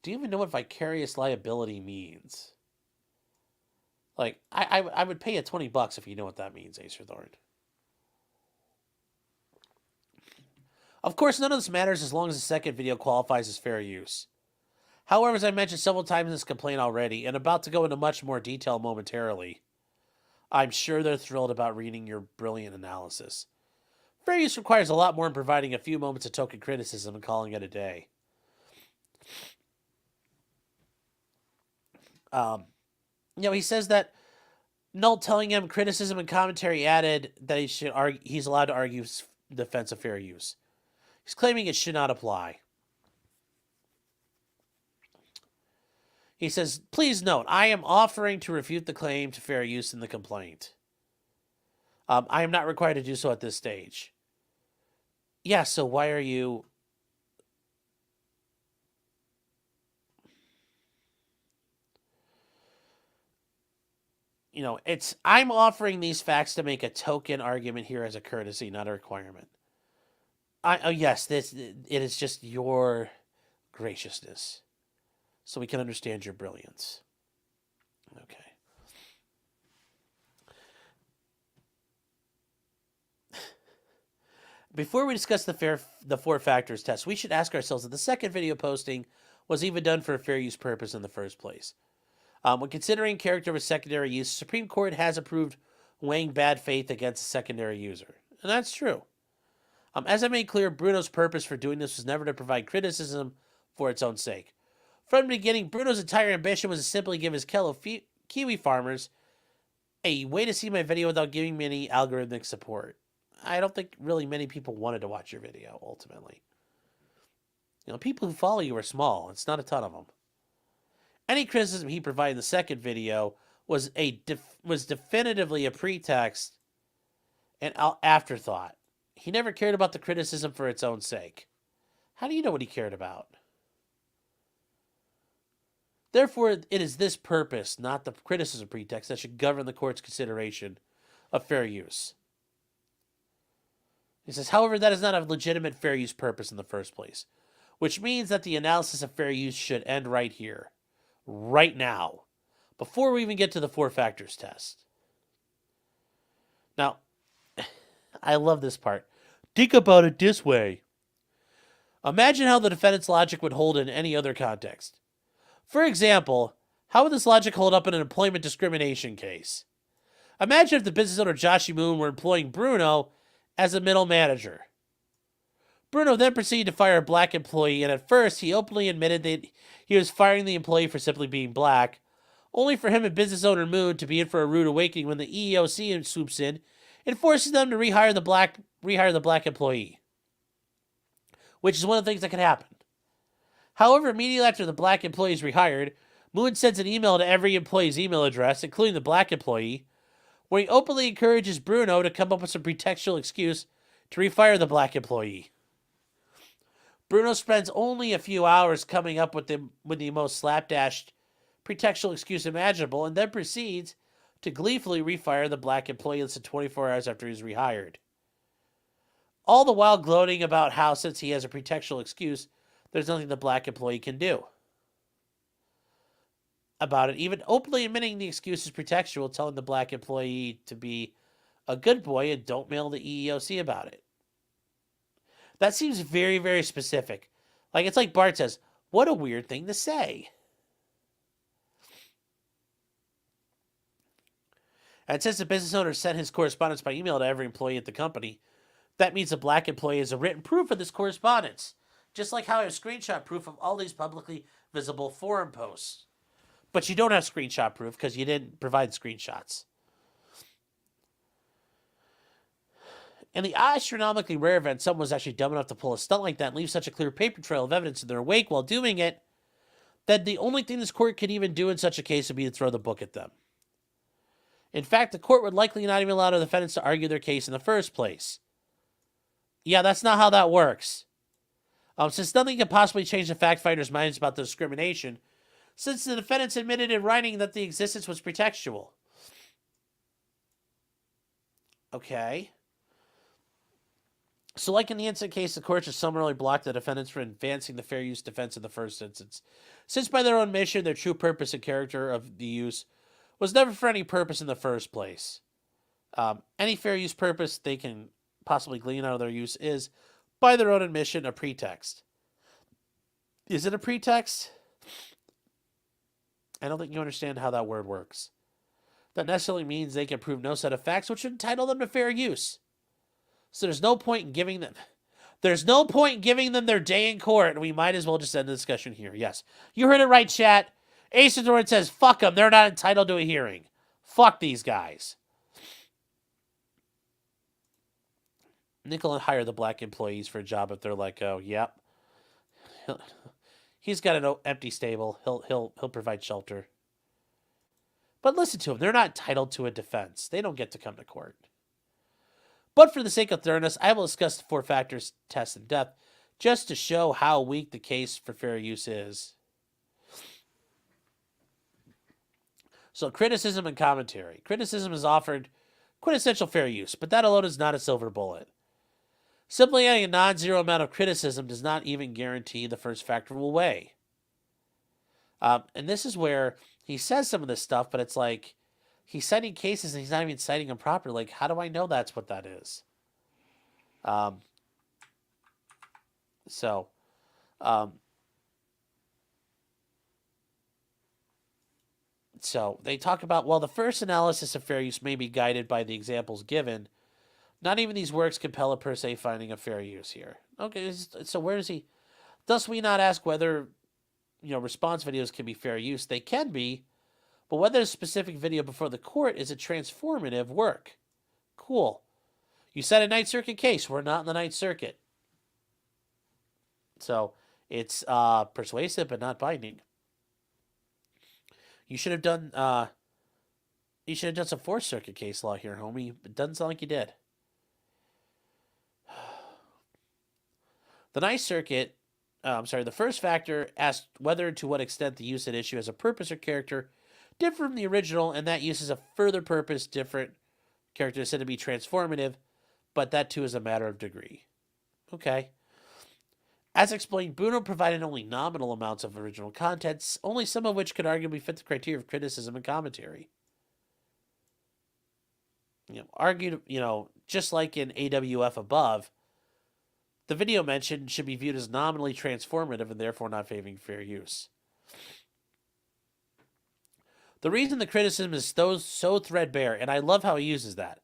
Do you even know what vicarious liability means? Like, I would pay you $20 if you know what that means, Acerthorn. Of course, none of this matters as long as the second video qualifies as fair use. However, as I mentioned several times in this complaint already, and about to go into much more detail momentarily, I'm sure they're thrilled about reading your brilliant analysis. Fair use requires a lot more than providing a few moments of token criticism and calling it a day. He says that Null telling him criticism and commentary added that he's allowed to argue defense of fair use. He's claiming it should not apply. He says, please note, I am offering to refute the claim to fair use in the complaint. I am not required to do so at this stage. Yeah, so why are you... I'm offering these facts to make a token argument here as a courtesy, not a requirement. Yes, it is just your graciousness, so we can understand your brilliance. Okay. Before we discuss the four factors test, we should ask ourselves if the second video posting was even done for a fair use purpose in the first place. When considering character with secondary use, the Supreme Court has approved weighing bad faith against a secondary user. And that's true. As I made clear, Bruno's purpose for doing this was never to provide criticism for its own sake. From the beginning, Bruno's entire ambition was to simply give his fellow Kiwi farmers a way to see my video without giving me any algorithmic support. I don't think really many people wanted to watch your video, ultimately. People who follow you are small. It's not a ton of them. Any criticism he provided in the second video was definitively a pretext and afterthought. He never cared about the criticism for its own sake. How do you know what he cared about? Therefore, it is this purpose, not the criticism pretext, that should govern the court's consideration of fair use. He says, however, that is not a legitimate fair use purpose in the first place, which means that the analysis of fair use should end right here, right now, before we even get to the four factors test. Now, I love this part. Think about it this way. Imagine how the defendant's logic would hold in any other context. For example, how would this logic hold up in an employment discrimination case? Imagine if the business owner Joshi Moon were employing Bruno as a middle manager. Bruno then proceeded to fire a black employee, and at first he openly admitted that he was firing the employee for simply being black, only for him and business owner Moon to be in for a rude awakening when the EEOC swoops in and forces them to rehire the black employee, which is one of the things that could happen. However, immediately after the black employee is rehired, Moon sends an email to every employee's email address, including the black employee, where he openly encourages Bruno to come up with some pretextual excuse to refire the black employee. Bruno spends only a few hours coming up with the most slapdash pretextual excuse imaginable, and then proceeds to gleefully refire the black employee less than 24 hours after he's rehired. All the while gloating about how, since he has a pretextual excuse, there's nothing the black employee can do about it, even openly admitting the excuse is pretextual, telling the black employee to be a good boy and don't mail the EEOC about it. That seems very, very specific. It's like Bart says, what a weird thing to say. And since the business owner sent his correspondence by email to every employee at the company, that means the black employee has a written proof of this correspondence. Just like how I have screenshot proof of all these publicly visible forum posts. But you don't have screenshot proof because you didn't provide screenshots. In the astronomically rare event someone was actually dumb enough to pull a stunt like that and leave such a clear paper trail of evidence in their wake while doing it, that the only thing this court could even do in such a case would be to throw the book at them. In fact, the court would likely not even allow the defendants to argue their case in the first place. Yeah, that's not how that works. Since nothing can possibly change the fact finders' minds about the discrimination, since the defendants admitted in writing that the existence was pretextual. Okay. So like in the instant case, the court just summarily blocked the defendants from advancing the fair use defense in the first instance, since by their own admission, their true purpose and character of the use was never for any purpose in the first place. Any fair use purpose they can possibly glean out of their use is, by their own admission, a pretext. Is it a pretext? I don't think you understand how that word works. That necessarily means they can prove no set of facts which would entitle them to fair use. So there's no point in giving them their day in court, and we might as well just end the discussion here. Yes. You heard it right, chat. Acerthorn says, fuck them. They're not entitled to a hearing. Fuck these guys. Nickel and hire the black employees for a job if they're like, oh, yep. He's got an empty stable. He'll provide shelter. But listen to him. They're not entitled to a defense. They don't get to come to court. But for the sake of thoroughness, I will discuss the 4 factors test in depth just to show how weak the case for fair use is. So criticism and commentary. Criticism is offered quintessential fair use, but that alone is not a silver bullet. Simply adding a non-zero amount of criticism does not even guarantee the first factor will weigh. And this is where he says some of this stuff, but it's like he's citing cases and he's not even citing them properly. Like, how do I know that's what that is? So they talk about, well, the first analysis of fair use may be guided by the examples given. Not even these works compel a per se finding of fair use here. Okay, so where does he... Thus we not ask whether, response videos can be fair use. They can be, but whether a specific video before the court is a transformative work. Cool. You said a Ninth Circuit case. We're not in the Ninth Circuit. So it's persuasive but not binding. You should have done some Fourth Circuit case law here, homie. It doesn't sound like you did. The Ninth Circuit, the first factor asked whether and to what extent the use at issue has a purpose or character different from the original, and that use is a further purpose, different character is said to be transformative, but that too is a matter of degree. Okay. As explained, Bruno provided only nominal amounts of original contents, only some of which could arguably fit the criteria of criticism and commentary. Argued, just like in AWF above, the video mentioned should be viewed as nominally transformative and therefore not favoring fair use. The reason the criticism is so threadbare, and I love how he uses that.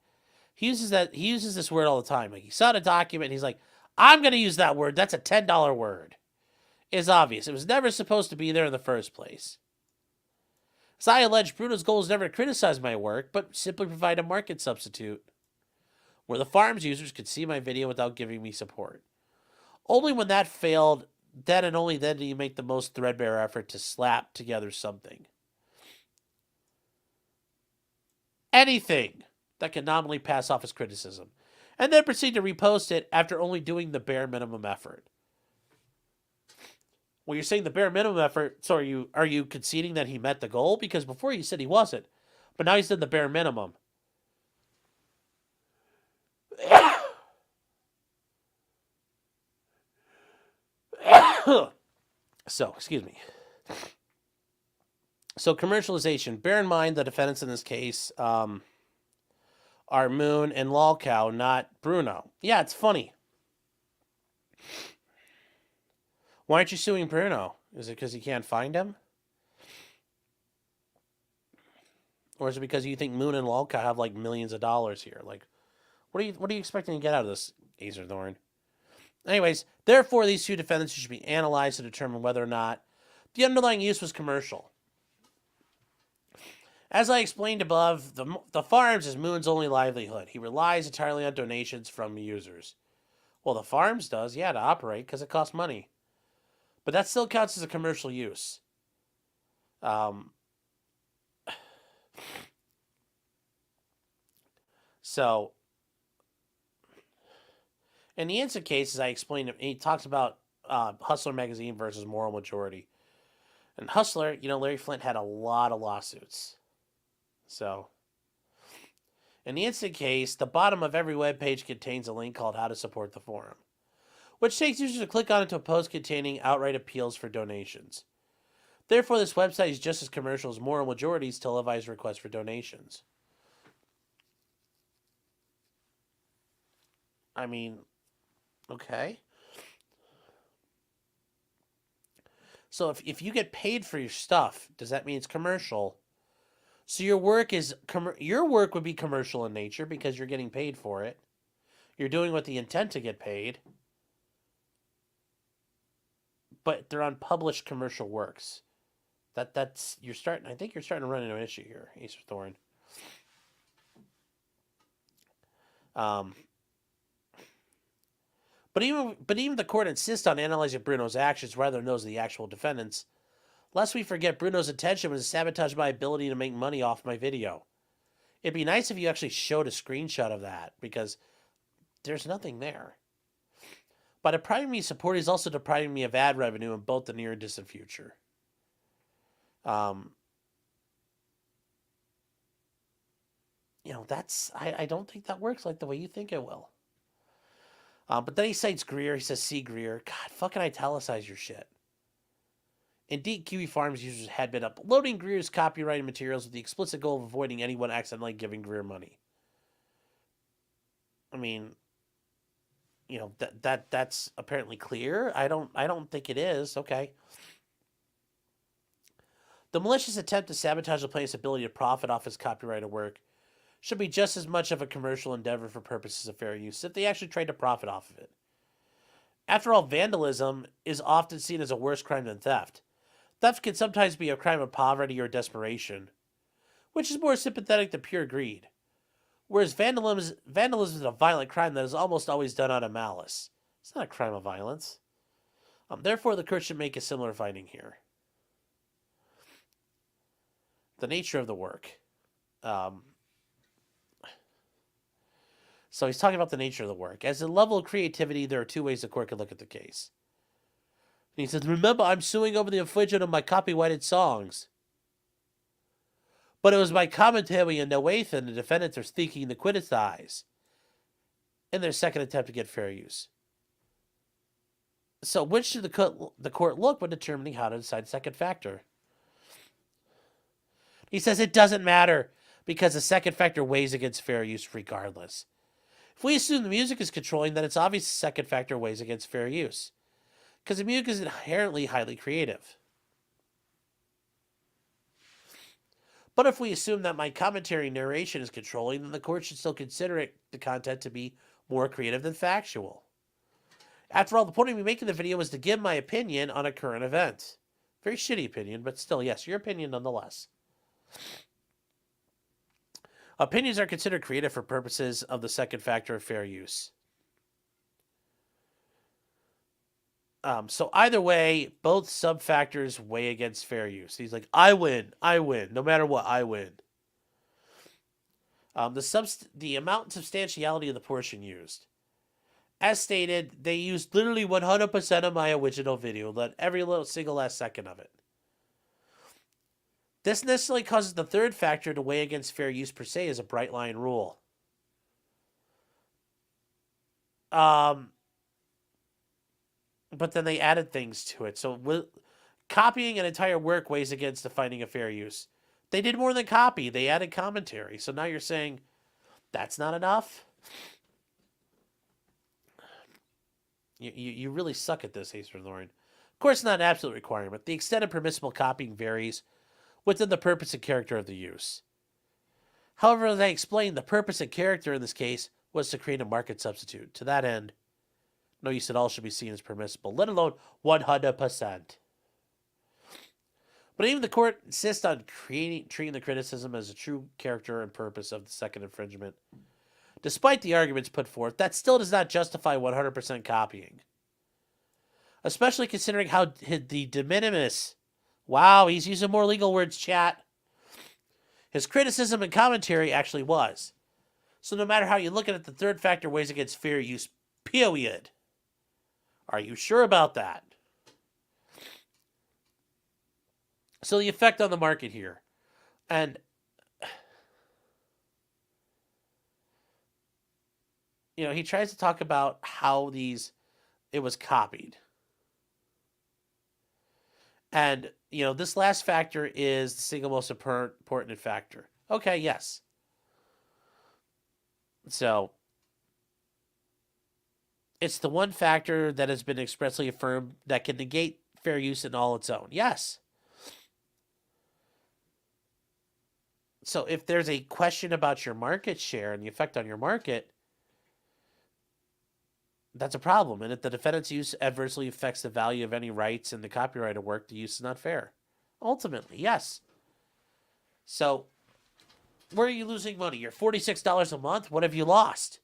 He uses this word all the time. Like, he saw the document and he's like, I'm going to use that word. That's a $10 word. It's obvious. It was never supposed to be there in the first place. As I allege, Bruno's goal is never to criticize my work, but simply provide a market substitute where the farm's users could see my video without giving me support. Only when that failed, then and only then do you make the most threadbare effort to slap together something. Anything that can nominally pass off as criticism, and then proceed to repost it after only doing the bare minimum effort. Well, you're saying the bare minimum effort, so are you conceding that he met the goal? Because before you said he wasn't, but now he's done the bare minimum. So, excuse me. So, commercialization. Bear in mind the defendants in this case are Moon and Lolcow, not Bruno. Yeah, it's funny. Why aren't you suing Bruno? Is it because you can't find him? Or is it because you think Moon and Lolcow have like millions of dollars here? Like, what are you expecting to get out of this, Acerthorn? Anyways, therefore, these two defendants should be analyzed to determine whether or not the underlying use was commercial. As I explained above, the farms is Moon's only livelihood. He relies entirely on donations from users. Well, the farms does, yeah, to operate, because it costs money. But that still counts as a commercial use. So, in the instant case, as I explained, he talks about Hustler magazine versus Moral Majority. And Hustler, Larry Flint had a lot of lawsuits. So, in the instant case, the bottom of every web page contains a link called How to Support the Forum, which takes users to click on it to a post containing outright appeals for donations. Therefore, this website is just as commercial as Moral Majority's televised requests for donations. I mean, okay. So if you get paid for your stuff, does that mean it's commercial? So your work would be commercial in nature because you're getting paid for it. You're doing with the intent to get paid. But they're unpublished commercial works. I think you're starting to run into an issue here, Acerthorn. But even the court insists on analyzing Bruno's actions rather than those of the actual defendants. Lest we forget, Bruno's intention was to sabotage my ability to make money off my video. It'd be nice if you actually showed a screenshot of that, because there's nothing there. By depriving me of support, he's also depriving me of ad revenue in both the near and distant future. I don't think that works like the way you think it will. But then he cites Greer. He says, see Greer. God, fucking italicize your shit. Indeed, Kiwi Farms users had been uploading Greer's copyrighted materials with the explicit goal of avoiding anyone accidentally giving Greer money. I mean, that's apparently clear. I don't think it is. Okay. The malicious attempt to sabotage the plaintiff's ability to profit off his copyrighted work should be just as much of a commercial endeavor for purposes of fair use if they actually tried to profit off of it. After all, vandalism is often seen as a worse crime than theft. Theft can sometimes be a crime of poverty or desperation, which is more sympathetic to pure greed. Whereas vandalism is a violent crime that is almost always done out of malice. It's not a crime of violence. Therefore, the court should make a similar finding here. The nature of the work. So he's talking about the nature of the work. As a level of creativity, there are two ways the court could look at the case. And he says, remember, I'm suing over the infringement of my copyrighted songs. But it was my commentary and no Nathan the defendants are seeking to criticize in their second attempt to get fair use. So which should the court look when determining how to decide the second factor? He says it doesn't matter because the second factor weighs against fair use regardless. If we assume the music is controlling, then it's obvious the second factor weighs against fair use, because the music is inherently highly creative. But if we assume that my commentary narration is controlling, then the court should still consider the content to be more creative than factual. After all, the point of me making the video was to give my opinion on a current event. Very shitty opinion, but still, yes, your opinion nonetheless. Opinions are considered creative for purposes of the second factor of fair use. So either way, both sub-factors weigh against fair use. He's like, I win. No matter what, I win. The amount and substantiality of the portion used. As stated, they used literally 100% of my original video, every single last second of it. This necessarily causes the third factor to weigh against fair use per se as a bright line rule. But then they added things to it. So copying an entire work weighs against the finding of fair use. They did more than copy. They added commentary. So now you're saying that's not enough? You really suck at this, Acerthorn. Of course, it's not an absolute requirement. The extent of permissible copying varies within the purpose and character of the use. However, as I explained, the purpose and character in this case was to create a market substitute. To that end, no use at all should be seen as permissible, let alone 100%. But even the court insists on treating the criticism as a true character and purpose of the second infringement. Despite the arguments put forth, that still does not justify 100% copying. Especially considering how the de minimis... Wow, he's using more legal words, chat. His criticism and commentary actually was. So no matter how you look at it, the third factor weighs against fair use, period. Are you sure about that? So the effect on the market here. And, you know, he tries to talk about how it was copied. And, you know, this last factor is the single most important factor. Okay, yes. So, it's the one factor that has been expressly affirmed that can negate fair use in all its own. Yes. So, if there's a question about your market share and the effect on your market, that's a problem. And if the defendant's use adversely affects the value of any rights in the copyrighted work, the use is not fair. Ultimately, yes. So, where are you losing money? You're $46 a month? What have you lost?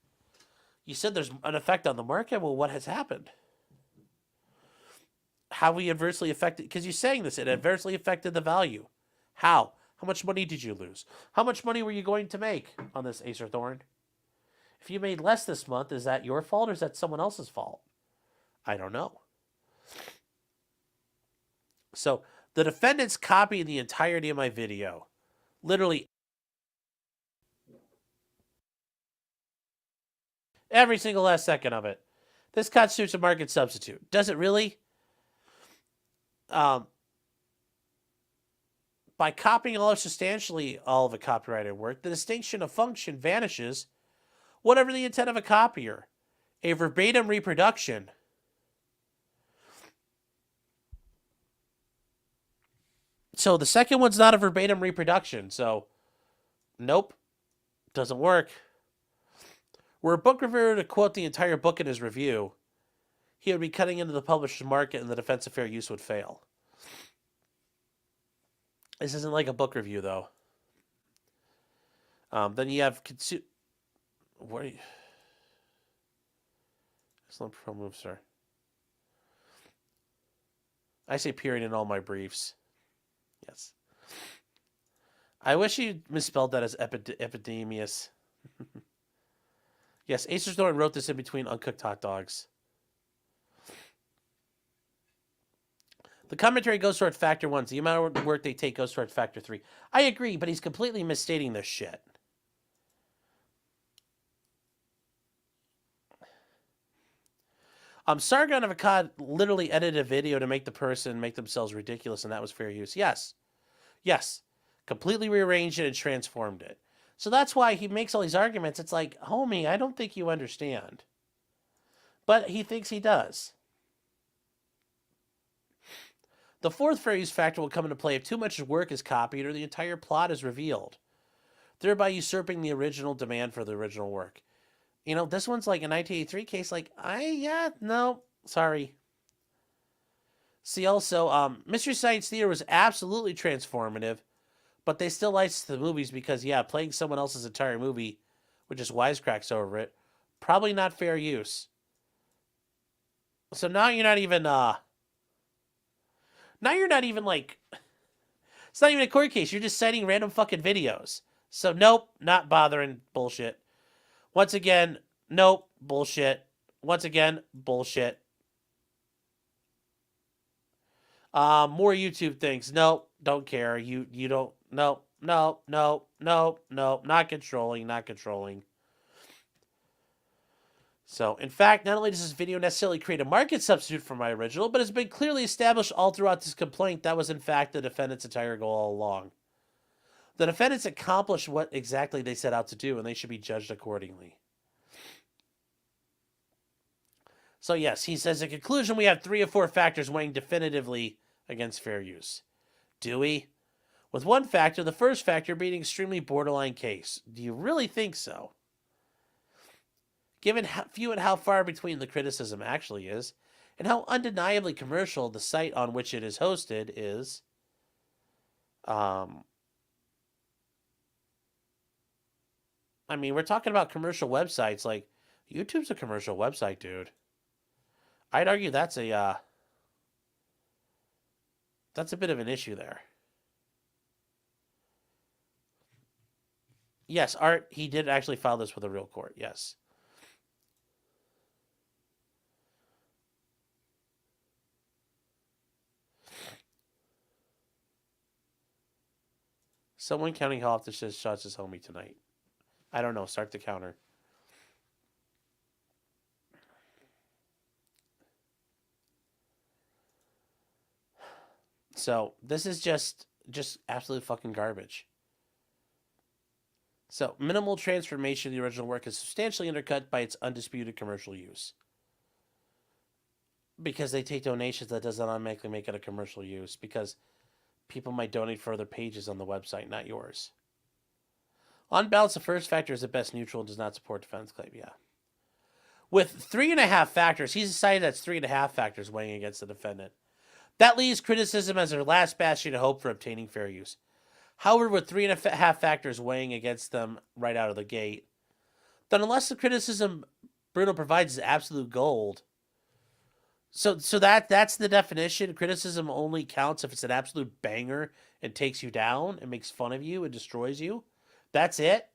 You said there's an effect on the market. Well, what has happened? How we adversely affected? Because you're saying this, it adversely affected the value. How? How much money did you lose? How much money were you going to make on this Acerthorn? If you made less this month, is that your fault or is that someone else's fault? I don't know. So the defendants copied the entirety of my video. Literally every single last second of it. This constitutes a market substitute. Does it really? By copying substantially all of a copyrighted work, the distinction of function vanishes. Whatever the intent of a copier, a verbatim reproduction. So the second one's not a verbatim reproduction. So, nope, doesn't work. Were a book reviewer to quote the entire book in his review, he would be cutting into the publisher's market and the defense of fair use would fail. This isn't like a book review, though. Then you have... What are you... Excellent pro move, sir. I say period in all my briefs. Yes. I wish you misspelled that as epidemius. Yes, Acerthorn wrote this in between uncooked hot dogs. The commentary goes toward factor 1. The amount of work they take goes toward factor 3. I agree, but he's completely misstating this shit. Sargon of Akkad literally edited a video to make the person make themselves ridiculous, and that was fair use. Yes. Yes. Completely rearranged it and transformed it. So that's why he makes all these arguments. It's like, homie, I don't think you understand. But he thinks he does. The fourth fair use factor will come into play if too much work is copied or the entire plot is revealed, thereby usurping the original demand for the original work. You know, this one's like a 1983 case, like, no, sorry. See, also, Mystery Science Theater was absolutely transformative, but they still licensed the movies because, yeah, playing someone else's entire movie with just wisecracks over it, probably not fair use. So now you're not even, like, it's not even a court case. You're just citing random fucking videos. So, nope, not bothering. Bullshit. Once again, nope, bullshit. Once again, bullshit. More YouTube things. Nope, don't care. You don't. Nope, not controlling. So, in fact, not only does this video necessarily create a market substitute for my original, but it's been clearly established all throughout this complaint that was in fact the defendant's entire goal all along. The defendants accomplished what exactly they set out to do, and they should be judged accordingly. So yes, he says, in conclusion, we have 3 of 4 factors weighing definitively against fair use. Do we? With one factor, the first factor being an extremely borderline case. Do you really think so? Given how far between the criticism actually is, and how undeniably commercial the site on which it is hosted is, I mean, we're talking about commercial websites. Like, YouTube's a commercial website, dude. I'd argue that's a bit of an issue there. Yes, Art, he did actually file this with a real court. Yes. Someone counting how often says shots his homie tonight. I don't know. Start the counter. So this is just absolute fucking garbage. So minimal transformation of the original work is substantially undercut by its undisputed commercial use. Because they take donations, that does not automatically make it a commercial use. Because people might donate for other pages on the website, not yours. On balance, the first factor is at best neutral and does not support defense claim. Yeah. With 3.5 factors, he's decided that's 3.5 factors weighing against the defendant. That leaves criticism as their last bastion of hope for obtaining fair use. However, with 3.5 factors weighing against them right out of the gate, then unless the criticism Bruno provides is absolute gold, so that's the definition. Criticism only counts if it's an absolute banger and takes you down and makes fun of you and destroys you. That's it.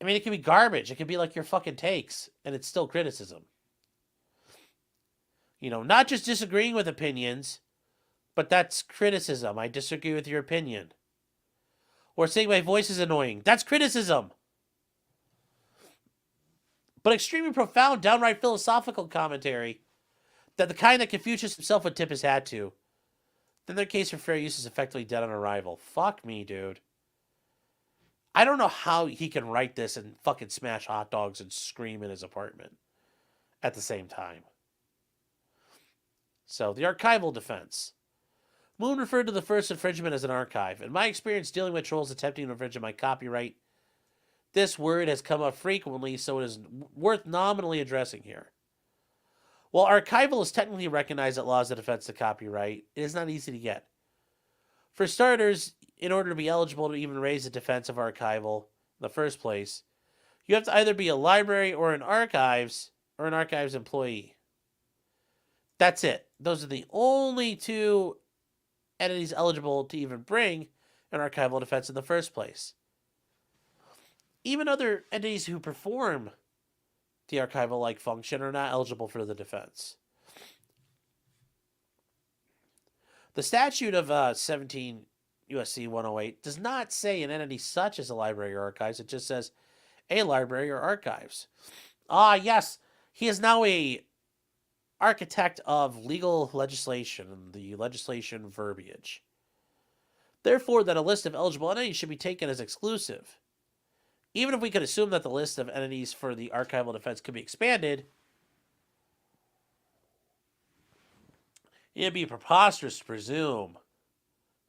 I mean, it can be garbage. It can be like your fucking takes, and it's still criticism. You know, not just disagreeing with opinions, but that's criticism. I disagree with your opinion. Or saying my voice is annoying. That's criticism. But extremely profound, downright philosophical commentary, that the kind that Confucius himself would tip his hat to, then their case for fair use is effectively dead on arrival. Fuck me, dude. I don't know how he can write this and fucking smash hot dogs and scream in his apartment at the same time. So, the archival defense. Moon referred to the first infringement as an archive. In my experience dealing with trolls attempting to infringe on my copyright, this word has come up frequently, so it is worth nominally addressing here. While archival is technically recognized at laws of defense to copyright, it is not easy to get. For starters, in order to be eligible to even raise a defense of archival in the first place, you have to either be a library or an archives employee. That's it. Those are the only two entities eligible to even bring an archival defense in the first place. Even other entities who perform the archival-like function are not eligible for the defense. The statute of 17 U.S.C. 108 does not say an entity such as a library or archives. It just says a library or archives. Ah, yes, he is now a architect of legal legislation and the legislation verbiage. Therefore, that a list of eligible entities should be taken as exclusive. Even if we could assume that the list of entities for the archival defense could be expanded, it'd be preposterous to presume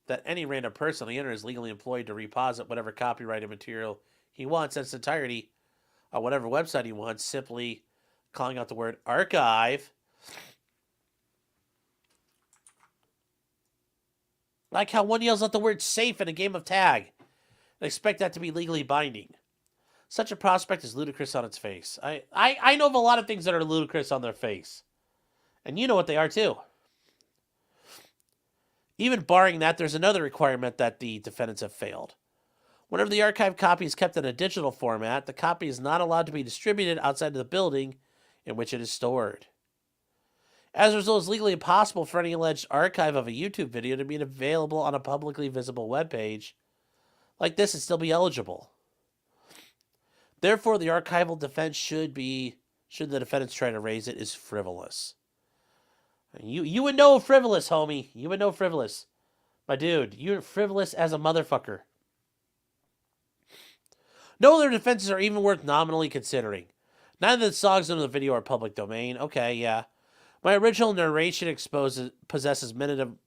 that any random person on the internet is legally employed to reposit whatever copyrighted material he wants in its entirety on whatever website he wants, simply calling out the word archive. Like how one yells out the word safe in a game of tag and expect that to be legally binding. Such a prospect is ludicrous on its face. I know of a lot of things that are ludicrous on their face. And you know what they are too. Even barring that, there's another requirement that the defendants have failed. Whenever the archive copy is kept in a digital format, the copy is not allowed to be distributed outside of the building in which it is stored. As a result, it's legally impossible for any alleged archive of a YouTube video to be available on a publicly visible webpage like this and still be eligible. Therefore, the archival defense should the defendants try to raise it, is frivolous. You would know frivolous, homie. You would know frivolous. My dude, you're frivolous as a motherfucker. No other defenses are even worth nominally considering. None of the songs in the video are public domain. Okay, yeah. My original narration possesses minimum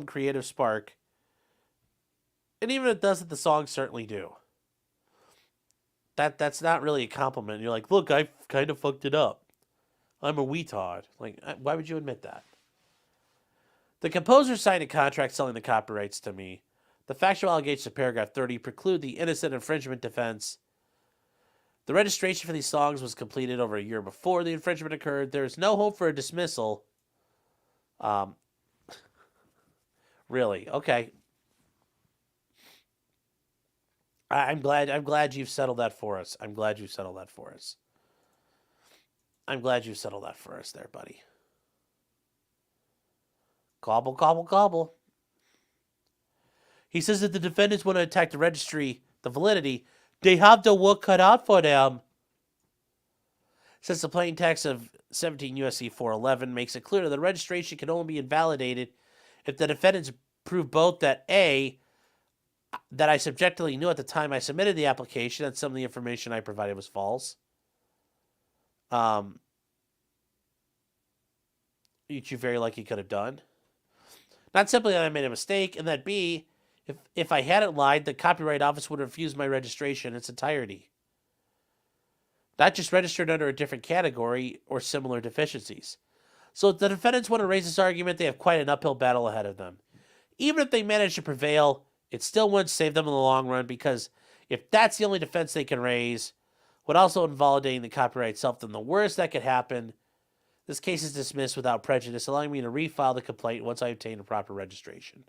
creative spark. And even if it doesn't, the songs certainly do. That's not really a compliment. You're like, look, I kind of fucked it up. I'm a weetard. Like, why would you admit that? The composer signed a contract selling the copyrights to me. The factual allegations of paragraph 30 preclude the innocent infringement defense. The registration for these songs was completed over a year before the infringement occurred. There is no hope for a dismissal. Really? Okay. I'm glad you've settled that for us. I'm glad you settled that for us. I'm glad you settled that for us there, buddy. Gobble, gobble, gobble. He says that the defendants want to attack the registry, the validity. They have the work cut out for them. Since the plain text of 17 U.S.C. 411 makes it clear that the registration can only be invalidated if the defendants prove both that A, that I subjectively knew at the time I submitted the application that some of the information I provided was false, which you very likely could have done. Not simply that I made a mistake, and that B, if I hadn't lied, the Copyright Office would have refused my registration in its entirety. Not just registered under a different category or similar deficiencies. So if the defendants want to raise this argument, they have quite an uphill battle ahead of them. Even if they manage to prevail, it still wouldn't save them in the long run, because if that's the only defense they can raise, would also invalidating the copyright itself, then the worst that could happen, this case is dismissed without prejudice, allowing me to refile the complaint once I obtain a proper registration.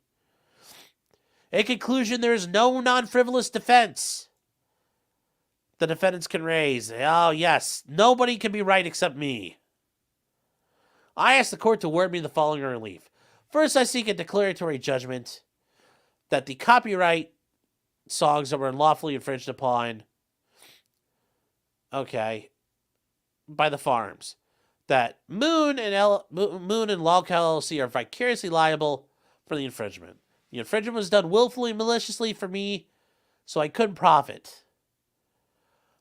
In conclusion, there is no non-frivolous defense the defendants can raise. Oh, yes, nobody can be right except me. I ask the court to award me the following relief. First, I seek a declaratory judgment that the copyright songs that were unlawfully infringed upon, by the farms, that Moon and Lolsuit LLC are vicariously liable for the infringement. The infringement was done willfully and maliciously for me, so I couldn't profit.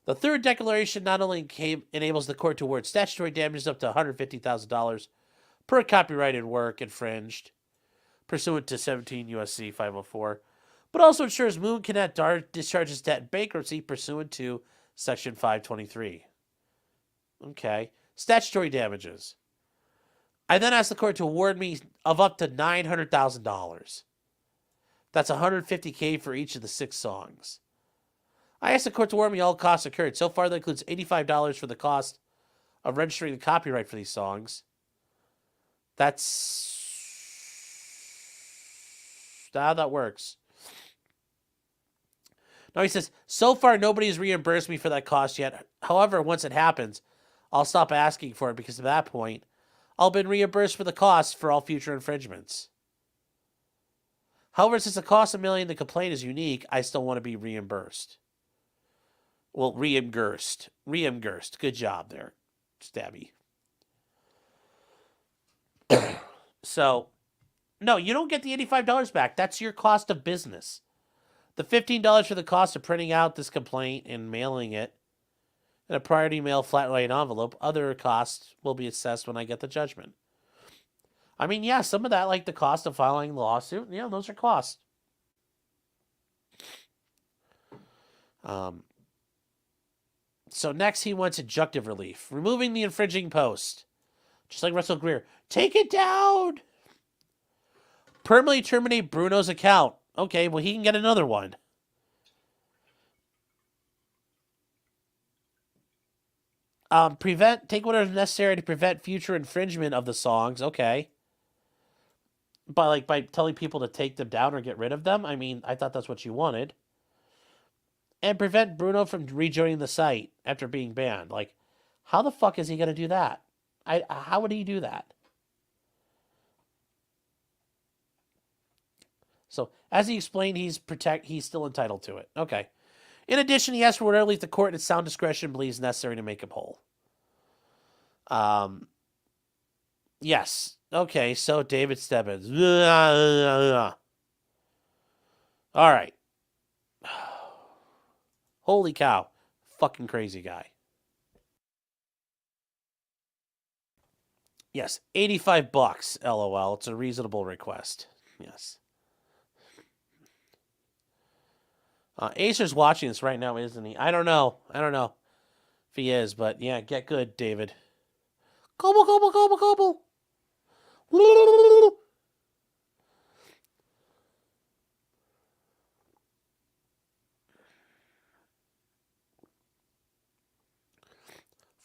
The third declaration not only enables the court to award statutory damages up to $150,000 per copyrighted work infringed, pursuant to 17 U.S.C. 504, but also ensures Moon cannot discharge his debt in bankruptcy pursuant to Section 523. Okay. Statutory damages. I then ask the court to award me of up to $900,000. That's $150K for each of the 6 songs. I ask the court to award me all costs incurred. So far, that includes $85 for the cost of registering the copyright for these songs. That's how that works. Now he says, so far nobody has reimbursed me for that cost yet. However, once it happens, I'll stop asking for it, because at that point, I'll have been reimbursed for the costs for all future infringements. However, since the cost of mailing the complaint is unique, I still want to be reimbursed. Well, reimbursed. Good job there, Stabby. So, no, you don't get the $85 back. That's your cost of business. The $15 for the cost of printing out this complaint and mailing it in a priority mail flat rate envelope. Other costs will be assessed when I get the judgment. I mean, yeah, some of that, like the cost of filing the lawsuit, yeah, those are costs. So next he wants injunctive relief. Removing the infringing post. Just like Russell Greer. Take it down! Permanently terminate Bruno's account. Okay, well, he can get another one. Take whatever is necessary to prevent future infringement of the songs. Okay. By telling people to take them down or get rid of them. I mean, I thought that's what you wanted. And prevent Bruno from rejoining the site after being banned. Like, how the fuck is he going to do that? How would he do that? So, as he explained, he's still entitled to it. Okay. In addition, he asked for whatever relief the court in its sound discretion believes necessary to make him whole. Yes. Okay, so David Stebbins. All right. Holy cow. Fucking crazy guy. Yes, $85, LOL. It's a reasonable request. Yes. Acer's watching this right now, isn't he? I don't know if he is, but yeah, get good, David. Gobble, gobble, gobble, gobble.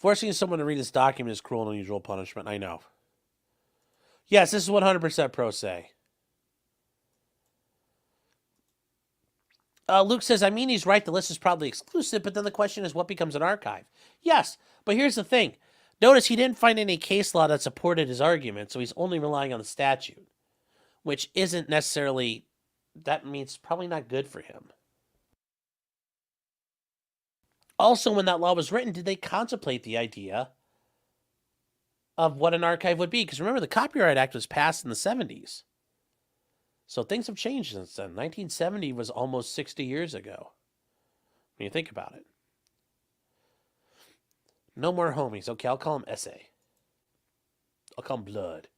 Forcing someone to read this document is cruel and unusual punishment. I know. Yes, this is 100% pro se. Luke says, I mean, he's right. The list is probably exclusive, but then the question is what becomes an archive? Yes, but here's the thing. Notice he didn't find any case law that supported his argument, so he's only relying on the statute, which isn't necessarily, that means probably not good for him. Also, when that law was written, did they contemplate the idea of what an archive would be? Because remember, the Copyright Act was passed in the 70s. So things have changed since then. 1970 was almost 60 years ago, when you think about it. No more homies. Okay, I'll call him Essay. I'll call him Blood.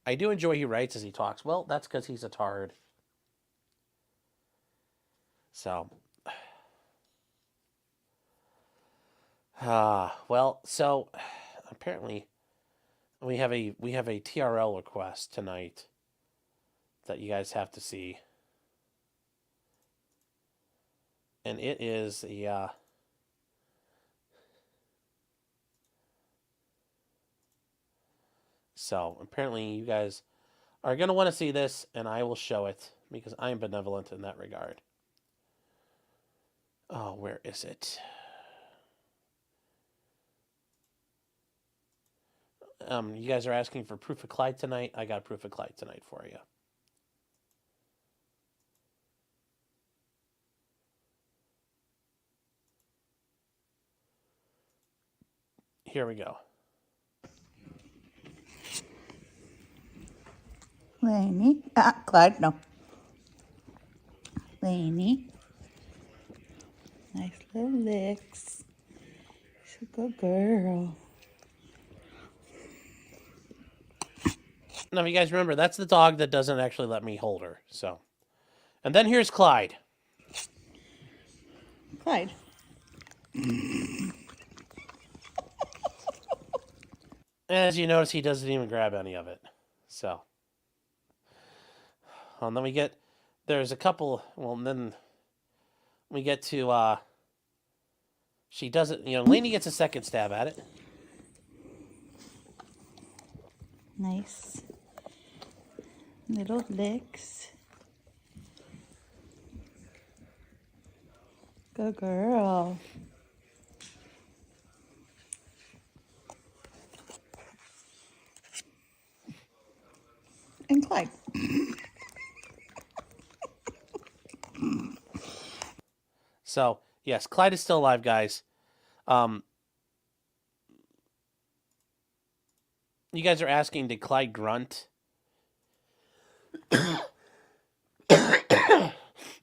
I do enjoy he writes as he talks. Well, that's because he's a tard. So... well, so apparently we have a TRL request tonight that you guys have to see. And it is the so apparently you guys are going to want to see this, and I will show it because I am benevolent in that regard. Oh, where is it? You guys are asking for proof of Clyde tonight. I got proof of Clyde tonight for you. Here we go. Lainey. Clyde, no. Lainey. Nice little licks. She's a good girl. Now, if you guys remember, that's the dog that doesn't actually let me hold her. So, and then here's Clyde. Clyde. As you notice, he doesn't even grab any of it. So, and then we get, there's a couple, well, and then we get to, she doesn't, Lainey gets a second stab at it. Nice. Little licks. Good girl. And Clyde. So, yes, Clyde is still alive, guys. You guys are asking, did Clyde grunt?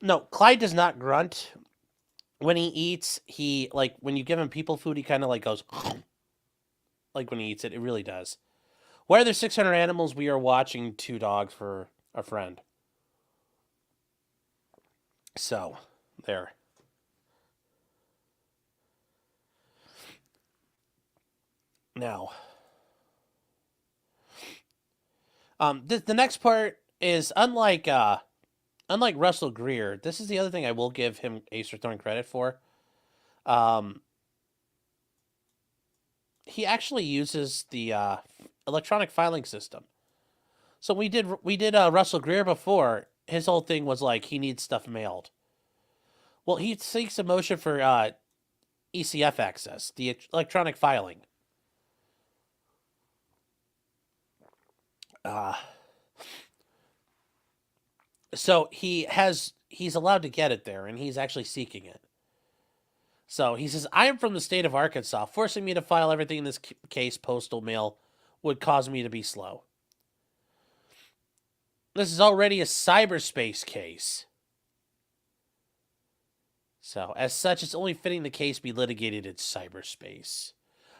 No, Clyde does not grunt. When he eats, when you give him people food, he kind of goes, like when he eats it. It really does. Why are there 600 animals? We are watching 2 dogs for a friend. So, there. Now, the next part is unlike Russell Greer. This is the other thing I will give him Acerthorn credit for. He actually uses the electronic filing system. So we did Russell Greer before. His whole thing was he needs stuff mailed. Well, he seeks a motion for ECF access, the electronic filing. So he's allowed to get it there, and he's actually seeking it. So he says, I am from the state of Arkansas. Forcing me to file everything in this case postal mail would cause me to be slow. This is already a cyberspace case. So, as such, it's only fitting the case be litigated in cyberspace.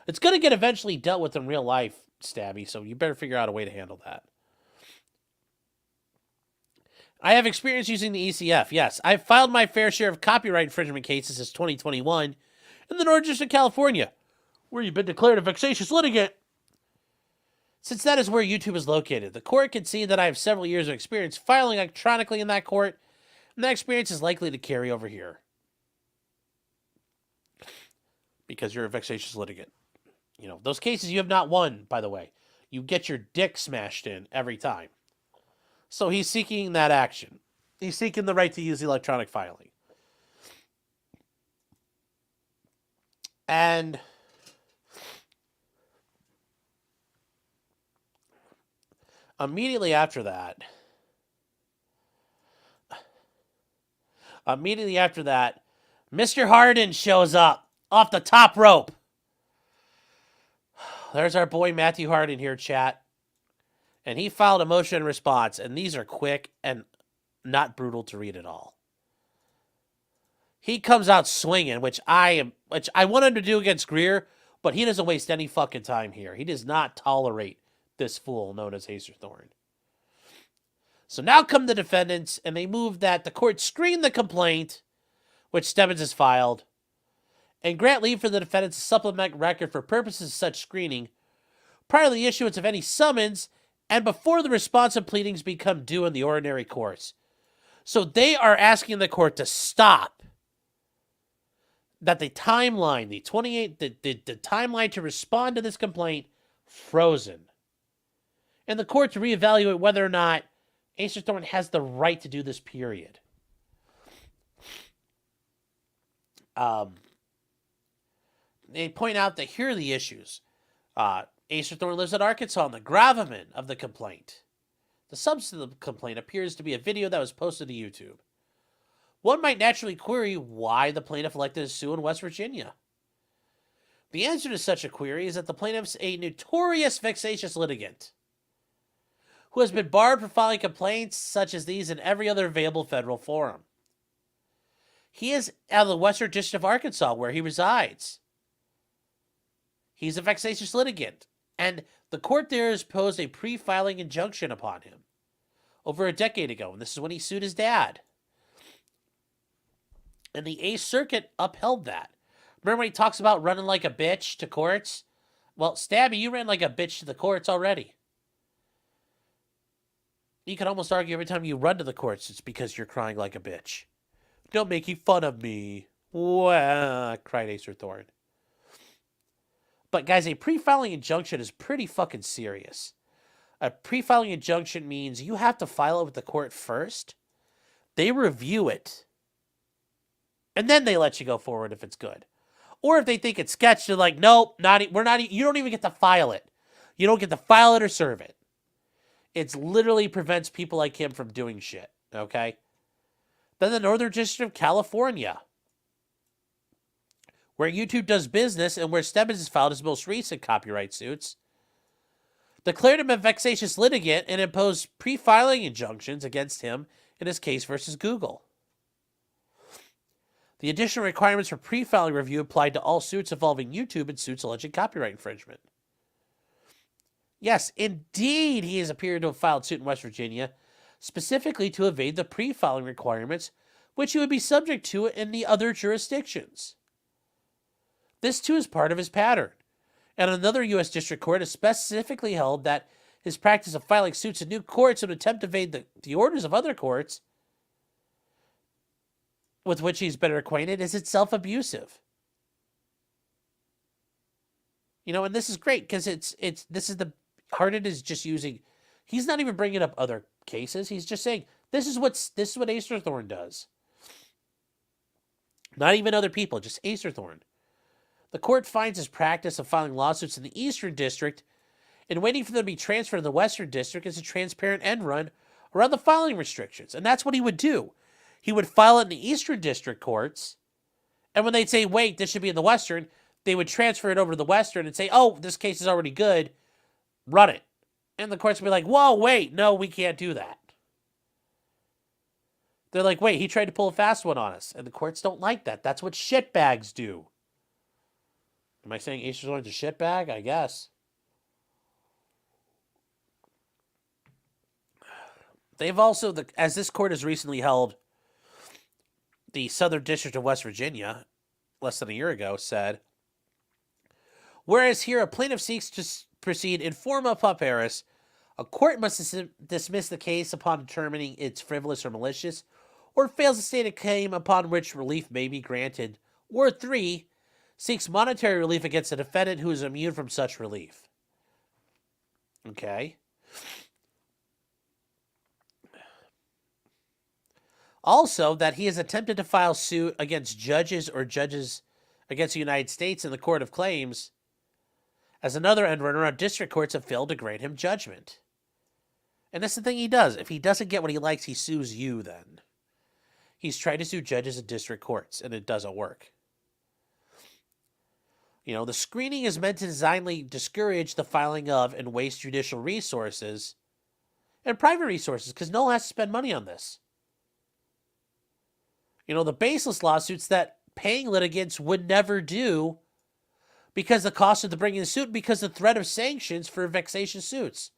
It's going to get eventually dealt with in real life, Stabby, so you better figure out a way to handle that. I have experience using the ECF, yes. I've filed my fair share of copyright infringement cases since 2021 in the Northern District of California, where you've been declared a vexatious litigant. Since that is where YouTube is located, the court can see that I have several years of experience filing electronically in that court, and that experience is likely to carry over here. Because you're a vexatious litigant. You know, those cases you have not won, by the way. You get your dick smashed in every time. So he's seeking that action. He's seeking the right to use electronic filing. And immediately after that, Mr. Harden shows up off the top rope. There's our boy Matthew Harden here, chat. And he filed a motion in response, and these are quick and not brutal to read at all. He comes out swinging, which I want him to do against Greer, but he doesn't waste any fucking time here. He does not tolerate this fool known as Acerthorn. So now come the defendants, and they move that the court screen the complaint, which Stebbins has filed, and grant leave for the defendants to supplement record for purposes of such screening prior to the issuance of any summons and before the responsive pleadings become due in the ordinary course. So they are asking the court to stop that the timeline, the timeline to respond to this complaint, frozen. And the court to reevaluate whether or not Acerthorn has the right to do this, period. They point out that here are the issues. Acerthorn lives in Arkansas, and the gravamen of the complaint. The substance of the complaint appears to be a video that was posted to YouTube. One might naturally query why the plaintiff elected to sue in West Virginia. The answer to such a query is that the plaintiff's a notorious vexatious litigant who has been barred from filing complaints such as these in every other available federal forum. He is out of the Western District of Arkansas, where he resides. He's a vexatious litigant, and the court there has posed a pre-filing injunction upon him over a decade ago, and this is when he sued his dad. And the 8th Circuit upheld that. Remember when he talks about running like a bitch to courts? Well, Stabby, you ran like a bitch to the courts already. You can almost argue every time you run to the courts, it's because you're crying like a bitch. Don't make fun of me. Wah, cried Acerthorn. But guys, a pre-filing injunction is pretty fucking serious. A pre-filing injunction means you have to file it with the court first. They review it. And then they let you go forward if it's good. Or if they think it's sketch, they're like, nope, you don't even get to file it. You don't get to file it or serve it. It literally prevents people like him from doing shit, okay? Then the Northern District of California, where YouTube does business and where Stebbins has filed his most recent copyright suits, declared him a vexatious litigant and imposed pre-filing injunctions against him in his case versus Google. The additional requirements for pre-filing review applied to all suits involving YouTube and suits alleging copyright infringement. Yes, indeed, he has appeared to have filed suit in West Virginia, specifically to evade the pre-filing requirements, which he would be subject to in the other jurisdictions. This, too, is part of his pattern. And another U.S. District Court has specifically held that his practice of filing suits in new courts in an attempt to evade the orders of other courts with which he's better acquainted is itself abusive. You know, and this is great because Harden is just using, he's not even bringing up other cases. He's just saying, this is what Acerthorn does. Not even other people, just Acerthorn. The court finds his practice of filing lawsuits in the Eastern District and waiting for them to be transferred to the Western District is a transparent end run around the filing restrictions. And that's what he would do. He would file it in the Eastern District courts, and when they'd say, wait, this should be in the Western, they would transfer it over to the Western and say, oh, this case is already good, run it. And the courts would be like, whoa, wait, no, we can't do that. They're like, wait, he tried to pull a fast one on us. And the courts don't like that. That's what shitbags do. Am I saying Acerthorn's a shitbag? I guess. They've also, as this court has recently held, the Southern District of West Virginia, less than a year ago, said, whereas here a plaintiff seeks proceed in forma pauperis, a court must dismiss the case upon determining it's frivolous or malicious, or fails to state a claim upon which relief may be granted, or 3, seeks monetary relief against a defendant who is immune from such relief. Okay. Also, that he has attempted to file suit against judges or judges against the United States in the Court of Claims. As another end runner, district courts have failed to grant him judgment. And that's the thing he does. If he doesn't get what he likes, he sues you then. He's tried to sue judges in district courts, and it doesn't work. You know, the screening is meant to designedly discourage the filing of and waste judicial resources and private resources, because no one has to spend money on this. You know, the baseless lawsuits that paying litigants would never do because the cost of the bringing the suit, because the threat of sanctions for vexatious suits.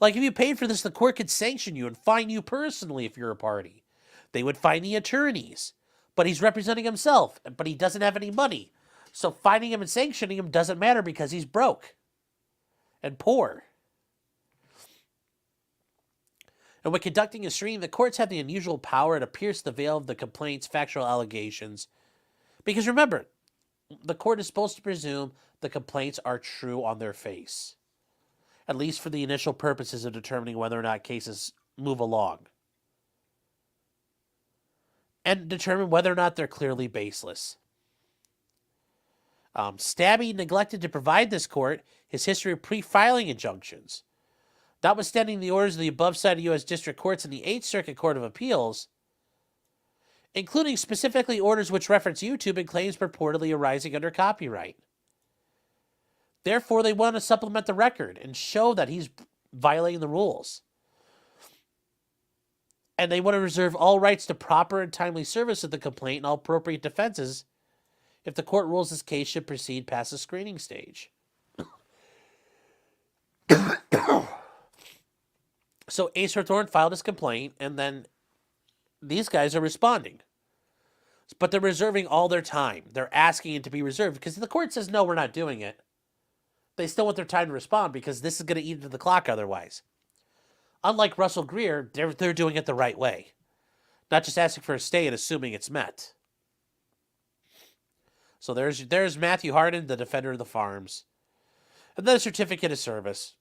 Like, if you paid for this, the court could sanction you and fine you personally if you're a party. They would fine the attorneys. But he's representing himself, but he doesn't have any money. So fining him and sanctioning him doesn't matter because he's broke and poor. And when conducting a screening, the courts have the unusual power to pierce the veil of the complaint's factual allegations. Because remember, the court is supposed to presume the complaints are true on their face, at least for the initial purposes of determining whether or not cases move along, and determine whether or not they're clearly baseless. Stabby neglected to provide this court his history of pre-filing injunctions. Notwithstanding the orders of the above-cited U.S. District Courts and the 8th Circuit Court of Appeals, including specifically orders which reference YouTube and claims purportedly arising under copyright. Therefore, they want to supplement the record and show that he's violating the rules. And they want to reserve all rights to proper and timely service of the complaint and all appropriate defenses if the court rules this case should proceed past the screening stage. So Acerthorn filed his complaint, and then these guys are responding. But they're reserving all their time. They're asking it to be reserved because the court says, no, we're not doing it. They still want their time to respond because this is going to eat into the clock otherwise. Unlike Russell Greer, they're doing it the right way. Not just asking for a stay and assuming it's met. So there's Matthew Harden, the defender of the farms. And then a certificate of service.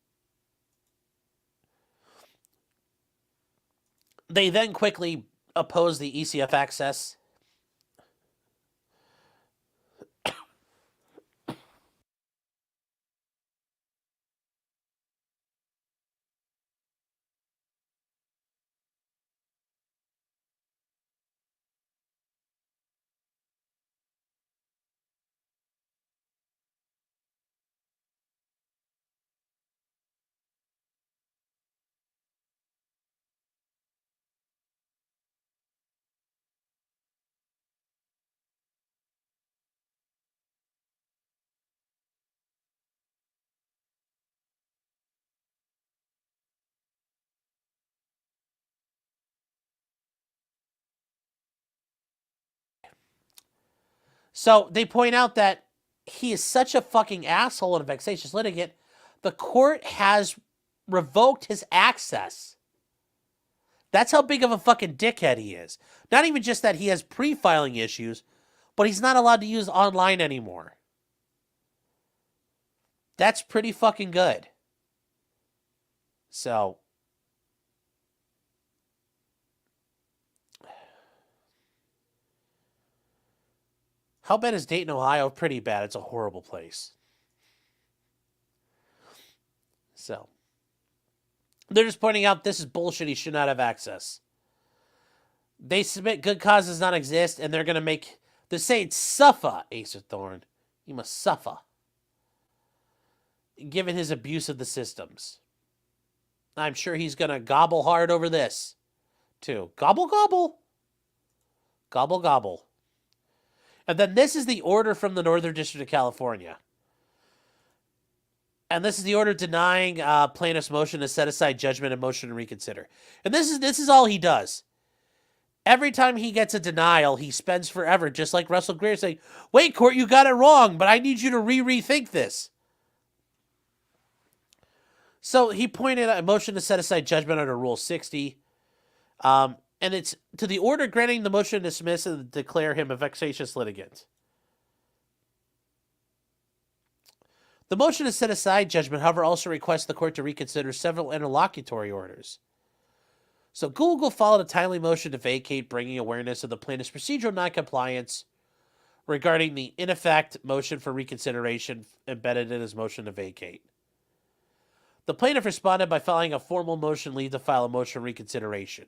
They then quickly oppose the ECF access. So they point out that he is such a fucking asshole and a vexatious litigant, the court has revoked his access. That's how big of a fucking dickhead he is. Not even just that he has pre-filing issues, but he's not allowed to use online anymore. That's pretty fucking good. So how bad is Dayton, Ohio? Pretty bad. It's a horrible place. So they're just pointing out this is bullshit. He should not have access. They submit good cause does not exist, and they're going to make... They're saying, suffer, Acerthorn. You must suffer. Given his abuse of the systems. I'm sure he's going to gobble hard over this, too. Gobble, gobble. Gobble, gobble. And then this is the order from the Northern District of California. And this is the order denying plaintiff's motion to set aside judgment and motion to reconsider. And this is all he does. Every time he gets a denial, he spends forever, just like Russell Greer, saying, wait, court, you got it wrong, but I need you to rethink this. So he pointed out a motion to set aside judgment under Rule 60. And it's to the order granting the motion to dismiss and declare him a vexatious litigant. The motion to set aside judgment, however, also requests the court to reconsider several interlocutory orders. So Google followed a timely motion to vacate, bringing awareness of the plaintiff's procedural noncompliance regarding the in effect motion for reconsideration embedded in his motion to vacate. The plaintiff responded by filing a formal motion leave to file a motion for reconsideration.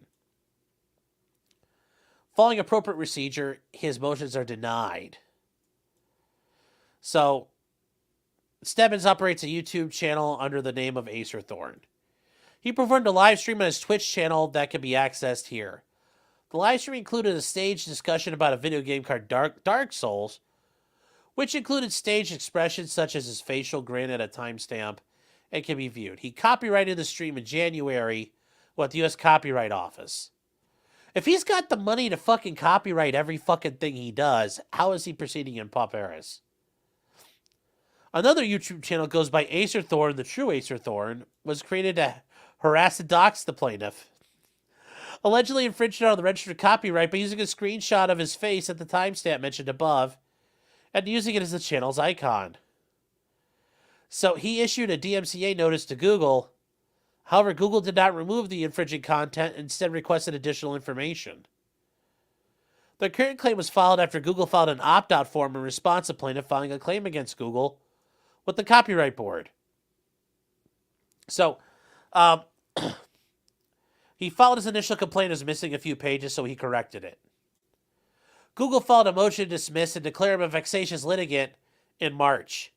Following appropriate procedure, his motions are denied. So, Stebbins operates a YouTube channel under the name of Acerthorn. He performed a live stream on his Twitch channel that can be accessed here. The live stream included a staged discussion about a video game called Dark Souls, which included staged expressions such as his facial grin at a timestamp and can be viewed. He copyrighted the stream in January with the U.S. Copyright Office. If he's got the money to fucking copyright every fucking thing he does, how is he proceeding in pauperis? Another YouTube channel goes by Acerthorn, the true Acerthorn, was created to harass and dox the plaintiff. Allegedly infringed on the registered copyright by using a screenshot of his face at the timestamp mentioned above and using it as the channel's icon. So he issued a DMCA notice to Google. However, Google did not remove the infringing content and instead requested additional information. The current claim was filed after Google filed an opt-out form in response to plaintiff filing a claim against Google with the Copyright Board. So, he filed his initial complaint as missing a few pages, so he corrected it. Google filed a motion to dismiss and declare him a vexatious litigant in March.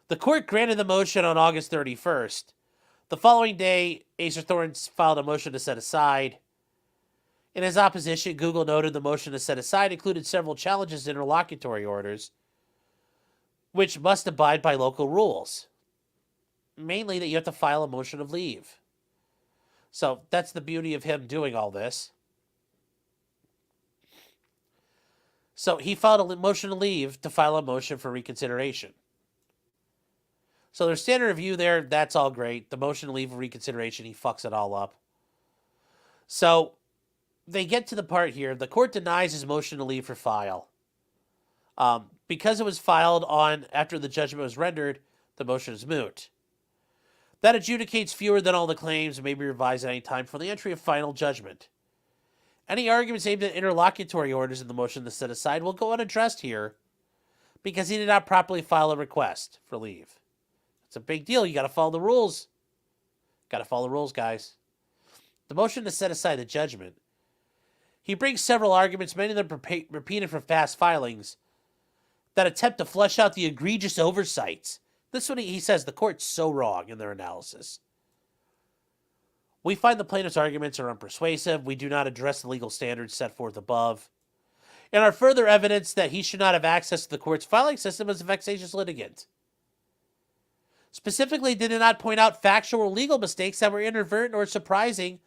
The court granted the motion on August 31st. The following day, Acerthorn filed a motion to set aside. In his opposition, Google noted the motion to set aside included several challenges to interlocutory orders, which must abide by local rules. Mainly that you have to file a motion of leave. So that's the beauty of him doing all this. So he filed a motion to leave to file a motion for reconsideration. So their standard review there, that's all great. The motion to leave for reconsideration, he fucks it all up. So they get to the part here. The court denies his motion to leave for file. Because it was filed on after the judgment was rendered, the motion is moot. That adjudicates fewer than all the claims and may be revised at any time for the entry of final judgment. Any arguments aimed at interlocutory orders in the motion to set aside will go unaddressed here because he did not properly file a request for leave. It's a big deal. You got to follow the rules. Got to follow the rules, guys. The motion to set aside the judgment. He brings several arguments, many of them repeated from past filings, that attempt to flesh out the egregious oversights. This is what he says. The court's so wrong in their analysis. We find the plaintiff's arguments are unpersuasive. We do not address the legal standards set forth above. And our further evidence that he should not have access to the court's filing system as a vexatious litigant. Specifically, did not point out factual or legal mistakes that were inadvertent or surprising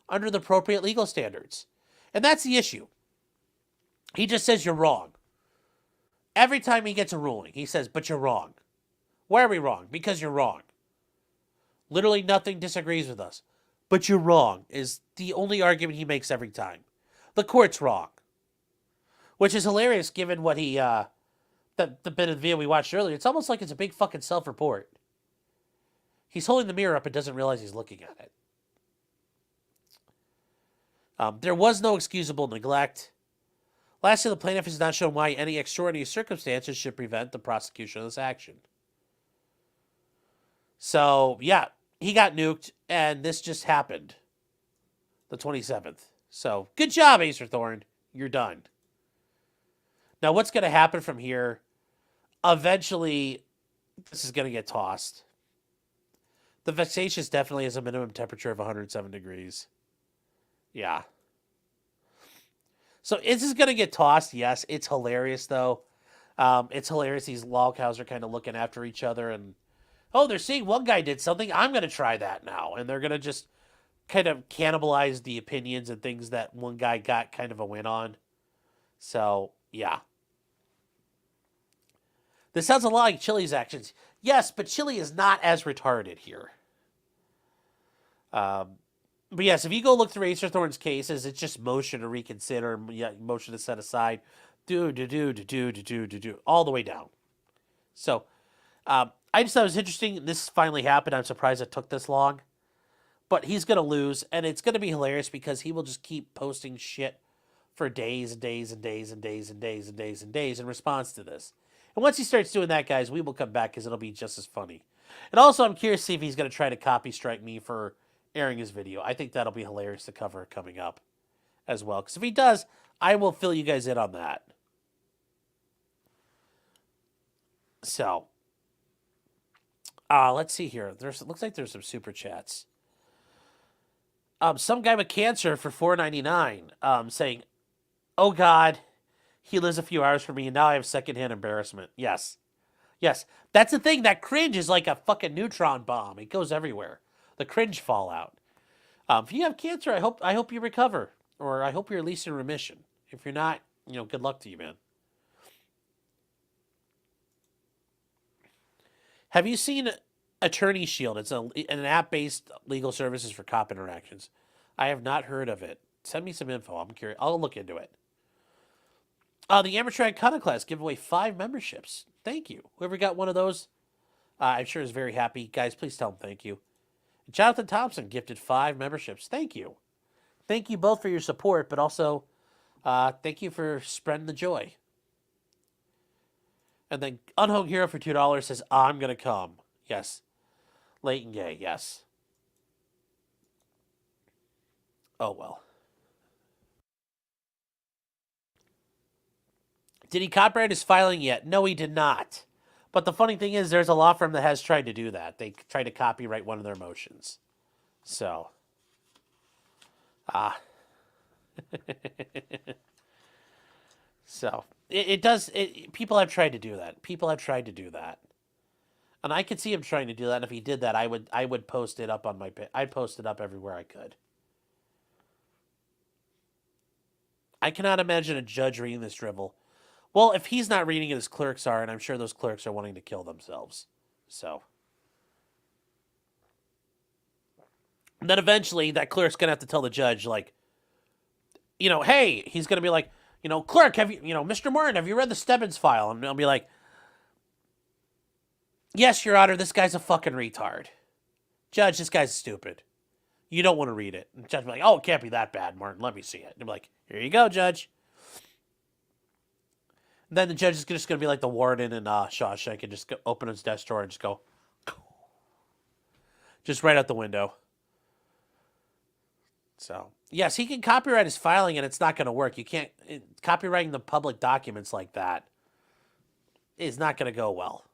under the appropriate legal standards. And that's the issue. He just says you're wrong. Every time he gets a ruling, he says, but you're wrong. Why are we wrong? Because you're wrong. Literally nothing disagrees with us. But you're wrong is the only argument he makes every time. The court's wrong. Which is hilarious given what he, the bit of the video we watched earlier. It's almost like it's a big fucking self-report. He's holding the mirror up and doesn't realize he's looking at it. There was no excusable neglect. Lastly, the plaintiff has not shown why any extraordinary circumstances should prevent the prosecution of this action. So, yeah, he got nuked, and this just happened. The 27th. So, good job, Acerthorn. You're done. Now, what's going to happen from here? Eventually, this is going to get tossed. The vexatious definitely has a minimum temperature of 107 degrees. Yeah. So is this going to get tossed? Yes. It's hilarious, though. It's hilarious. These lolcows are kind of looking after each other. And, oh, they're seeing one guy did something. I'm going to try that now. And they're going to just kind of cannibalize the opinions and things that one guy got kind of a win on. So, yeah. This sounds a lot like Chili's actions. Yes, but Chili is not as retarded here. But yes, if you go look through Acerthorn's cases, it's just motion to reconsider, motion to set aside, do, all the way down. So, I just thought it was interesting. This finally happened. I'm surprised it took this long. But he's going to lose, and it's going to be hilarious because he will just keep posting shit for days and days and days and days and days and days and days in response to this. And once he starts doing that, guys, we will come back because it'll be just as funny. And also, I'm curious to see if he's going to try to copy strike me for airing his video. I think that'll be hilarious to cover coming up as well. Because if he does, I will fill you guys in on that. So, let's see here. Looks like there's some super chats. Some guy with cancer for $4.99 saying, "Oh God, he lives a few hours from me, and now I have secondhand embarrassment." Yes. Yes. That's the thing. That cringe is like a fucking neutron bomb. It goes everywhere. The cringe fallout. If you have cancer, I hope you recover. Or I hope you're at least in remission. If you're not, good luck to you, man. Have you seen Attorney Shield? It's an app-based legal services for cop interactions. I have not heard of it. Send me some info. I'm curious. I'll look into it. The Amateur Iconoclast give away 5 memberships. Thank you. Whoever got one of those, I'm sure is very happy. Guys, please tell them thank you. Jonathan Thompson gifted 5 memberships. Thank you. Thank you both for your support, but also thank you for spreading the joy. And then Unhung Hero for $2 says, "I'm going to come." Yes. Leighton Gay, yes. Oh, well. Did he copyright his filing yet? No, he did not. But the funny thing is, there's a law firm that has tried to do that. They tried to copyright one of their motions. So. So. It does. People have tried to do that. People have tried to do that. And I could see him trying to do that. And if he did that, I would post it up on my page. I'd post it up everywhere I could. I cannot imagine a judge reading this drivel. Well, if he's not reading it, his clerks are, and I'm sure those clerks are wanting to kill themselves. So. And then eventually, that clerk's going to have to tell the judge, like, hey, he's going to be like, clerk, have you, Mr. Martin, have you read the Stebbins file? And I'll be like, yes, Your Honor, this guy's a fucking retard. Judge, this guy's stupid. You don't want to read it. And the judge will be like, oh, it can't be that bad, Martin. Let me see it. And I'll be like, here you go, Judge. And then the judge is just going to be like the warden in Shawshank and just open his desk drawer and just go, just right out the window. So, yes, he can copyright his filing and it's not going to work. You can't, copywriting the public documents like that is not going to go well.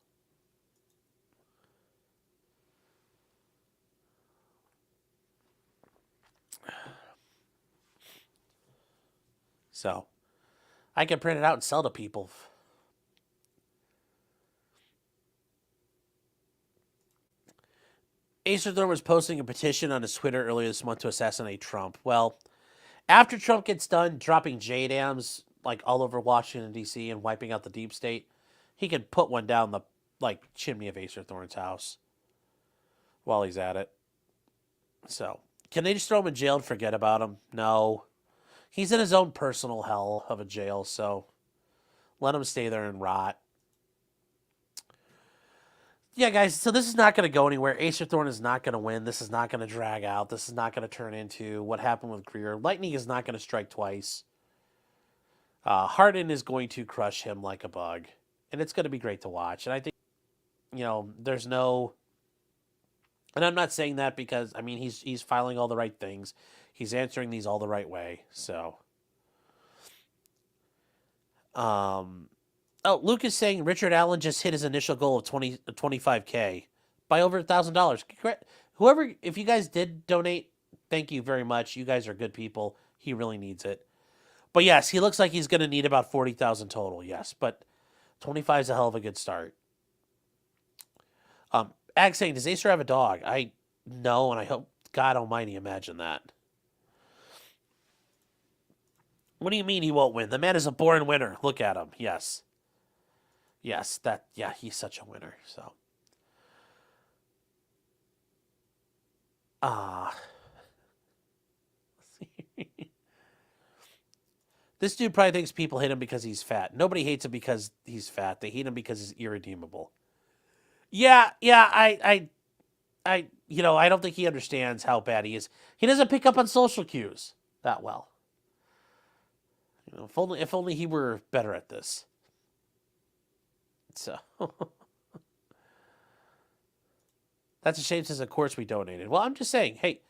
So, I can print it out and sell to people. Acerthorn was posting a petition on his Twitter earlier this month to assassinate Trump. Well, after Trump gets done dropping JDAMs like all over Washington, D.C. and wiping out the deep state, he can put one down the chimney of Acerthorn's house while he's at it. So, can they just throw him in jail and forget about him? No. He's in his own personal hell of a jail, so let him stay there and rot. Yeah, guys, so this is not going to go anywhere. Acerthorn is not going to win. This is not going to drag out. This is not going to turn into what happened with Greer. Lightning is not going to strike twice. Hardin is going to crush him like a bug. And it's going to be great to watch. And I think, there's no... And I'm not saying that because, he's filing all the right things. He's answering these all the right way. So... Oh, Luke is saying Richard Allen just hit his initial goal of 25K by over $1,000. Whoever, if you guys did donate, thank you very much. You guys are good people. He really needs it. But yes, he looks like he's going to need about 40,000 total. Yes, but 25 is a hell of a good start. Ag saying, does Acer have a dog? I know, and I hope God Almighty imagine that. What do you mean he won't win? The man is a born winner. Look at him. Yes. Yes, he's such a winner. So. This dude probably thinks people hate him because he's fat. Nobody hates him because he's fat. They hate him because he's irredeemable. Yeah, I don't think he understands how bad he is. He doesn't pick up on social cues that well. If only he were better at this. So that's a shame, since of course we donated. Well, I'm just saying, hey,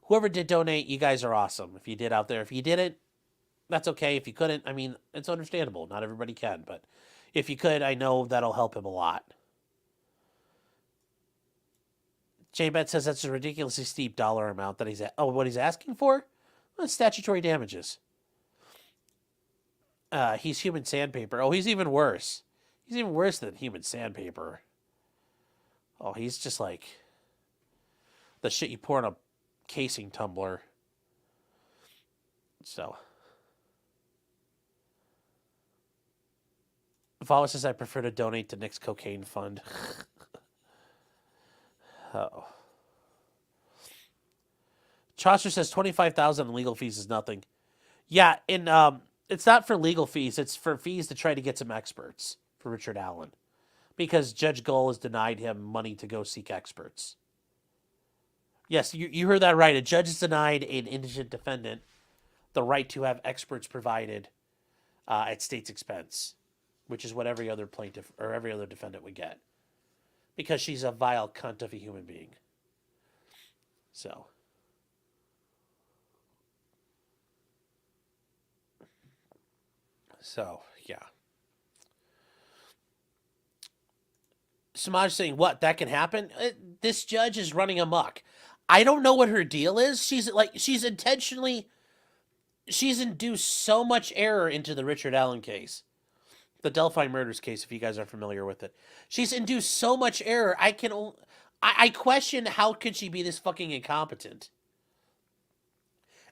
whoever did donate, you guys are awesome. If you did out there, if you didn't, that's okay. If you couldn't, I mean, it's understandable. Not everybody can, but if you could, I know that'll help him a lot. J-Bet says that's a ridiculously steep dollar amount that he's at. Oh, what he's asking for? Well, statutory damages. He's human sandpaper. Oh, he's even worse. He's even worse than human sandpaper. Oh, he's just like the shit you pour in a casing tumbler. So. Vala says I prefer to donate to Nick's cocaine fund. Oh. Chaucer says 25,000 in legal fees is nothing. Yeah, and it's not for legal fees. It's for fees to try to get some experts for Richard Allen, because Judge Gull has denied him money to go seek experts. Yes, you heard that right. A judge has denied an indigent defendant the right to have experts provided at state's expense, which is what every other plaintiff or every other defendant would get, because she's a vile cunt of a human being. So. So, yeah. Samaj saying, what, that can happen? This judge is running amok. I don't know what her deal is. She's induced so much error into the Richard Allen case. The Delphi murders case, if you guys are familiar with it. She's induced so much error, I question how could she be this fucking incompetent.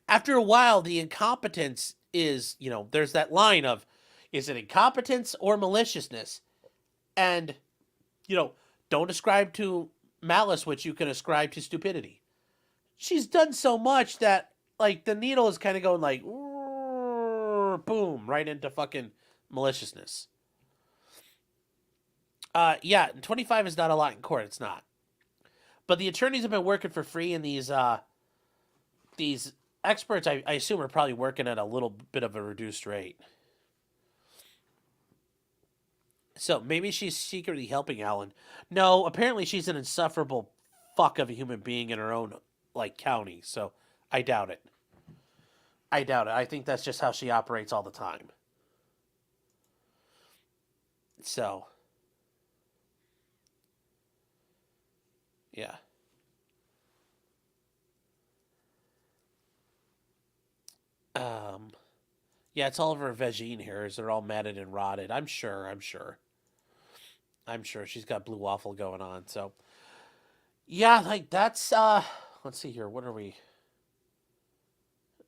After a while, the incompetence is, there's that line of, is it incompetence or maliciousness? And, don't ascribe to malice which you can ascribe to stupidity. She's done so much that, like, the needle is kind of going like, boom, right into fucking maliciousness. Yeah, 25 is not a lot in court. It's not. But the attorneys have been working for free, and these experts, I assume, are probably working at a little bit of a reduced rate. So maybe she's secretly helping Alan. No, apparently she's an insufferable fuck of a human being in her own, county. So I doubt it. I think that's just how she operates all the time. So. Yeah. Yeah, it's all over Vegine hairs. They're all matted and rotted. I'm sure. She's got blue waffle going on. So, yeah, that's, let's see here. What are we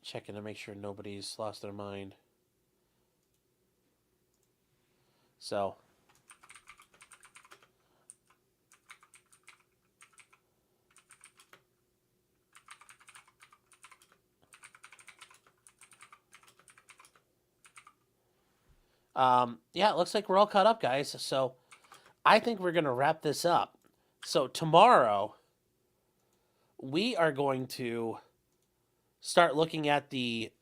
checking to make sure nobody's lost their mind? So. Yeah, it looks like we're all caught up, guys. So I think we're going to wrap this up. So tomorrow, we are going to start looking at the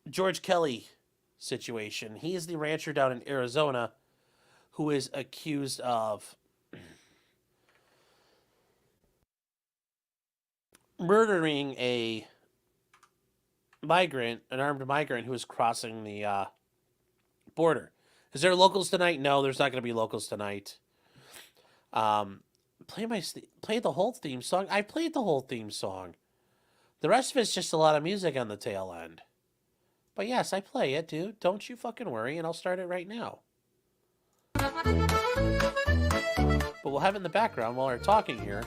George Kelly situation. He is the rancher down in Arizona who is accused of murdering an armed migrant who was crossing the border. Is there locals tonight? No, there's not going to be locals tonight. Play the whole theme song. I played the whole theme song. The rest of it's just a lot of music on the tail end. But yes, I play it, dude. Don't you fucking worry, and I'll start it right now. But we'll have it in the background while we're talking here,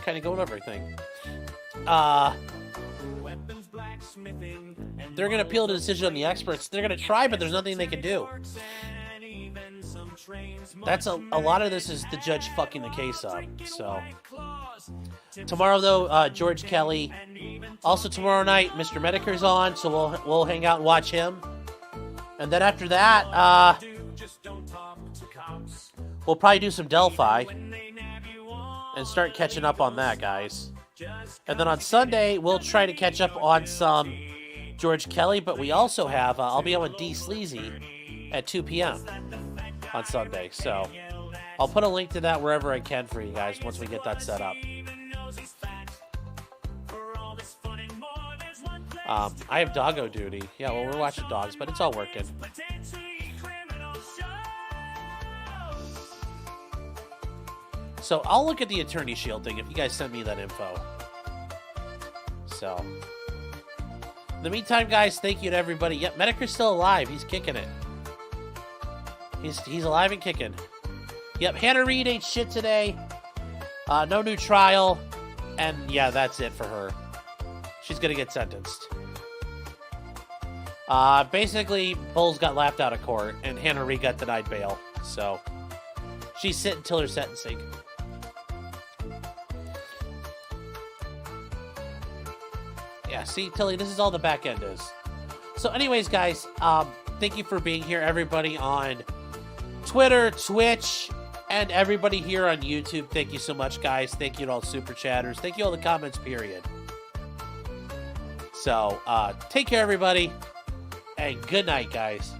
kind of going over everything. They're going to appeal the decision on the experts. They're going to try, but there's nothing they can do. that's a lot of this is the judge fucking the case up. So tomorrow though, George Kelly. Also tomorrow night, Mr. Medicare's on, so we'll hang out and watch him. And then after that, we'll probably do some Delphi and start catching up on that, guys. And then on Sunday, we'll try to catch up on some George Kelly, but we also have, I'll be on D Sleazy at 2 p.m. on Sunday. So I'll put a link to that wherever I can for you guys once we get that set up. I have doggo duty. Yeah, well, we're watching dogs, but it's all working. So I'll look at the Attorney Shield thing if you guys send me that info. So, in the meantime, guys, thank you to everybody. Yep, Medicare's still alive. He's kicking it. He's alive and kicking. Yep, Hannah Reid ate shit today. No new trial. And yeah, that's it for her. She's gonna get sentenced. Basically, Bowles got laughed out of court, and Hannah Reid got denied bail. So, she's sitting till her sentencing. Yeah, see, Tilly, this is all the back end is. So anyways, guys, thank you for being here, everybody on Twitter, Twitch, and everybody here on YouTube. Thank you so much, guys. Thank you to all the super chatters. Thank you all the comments, period. So, take care, everybody, and good night, guys.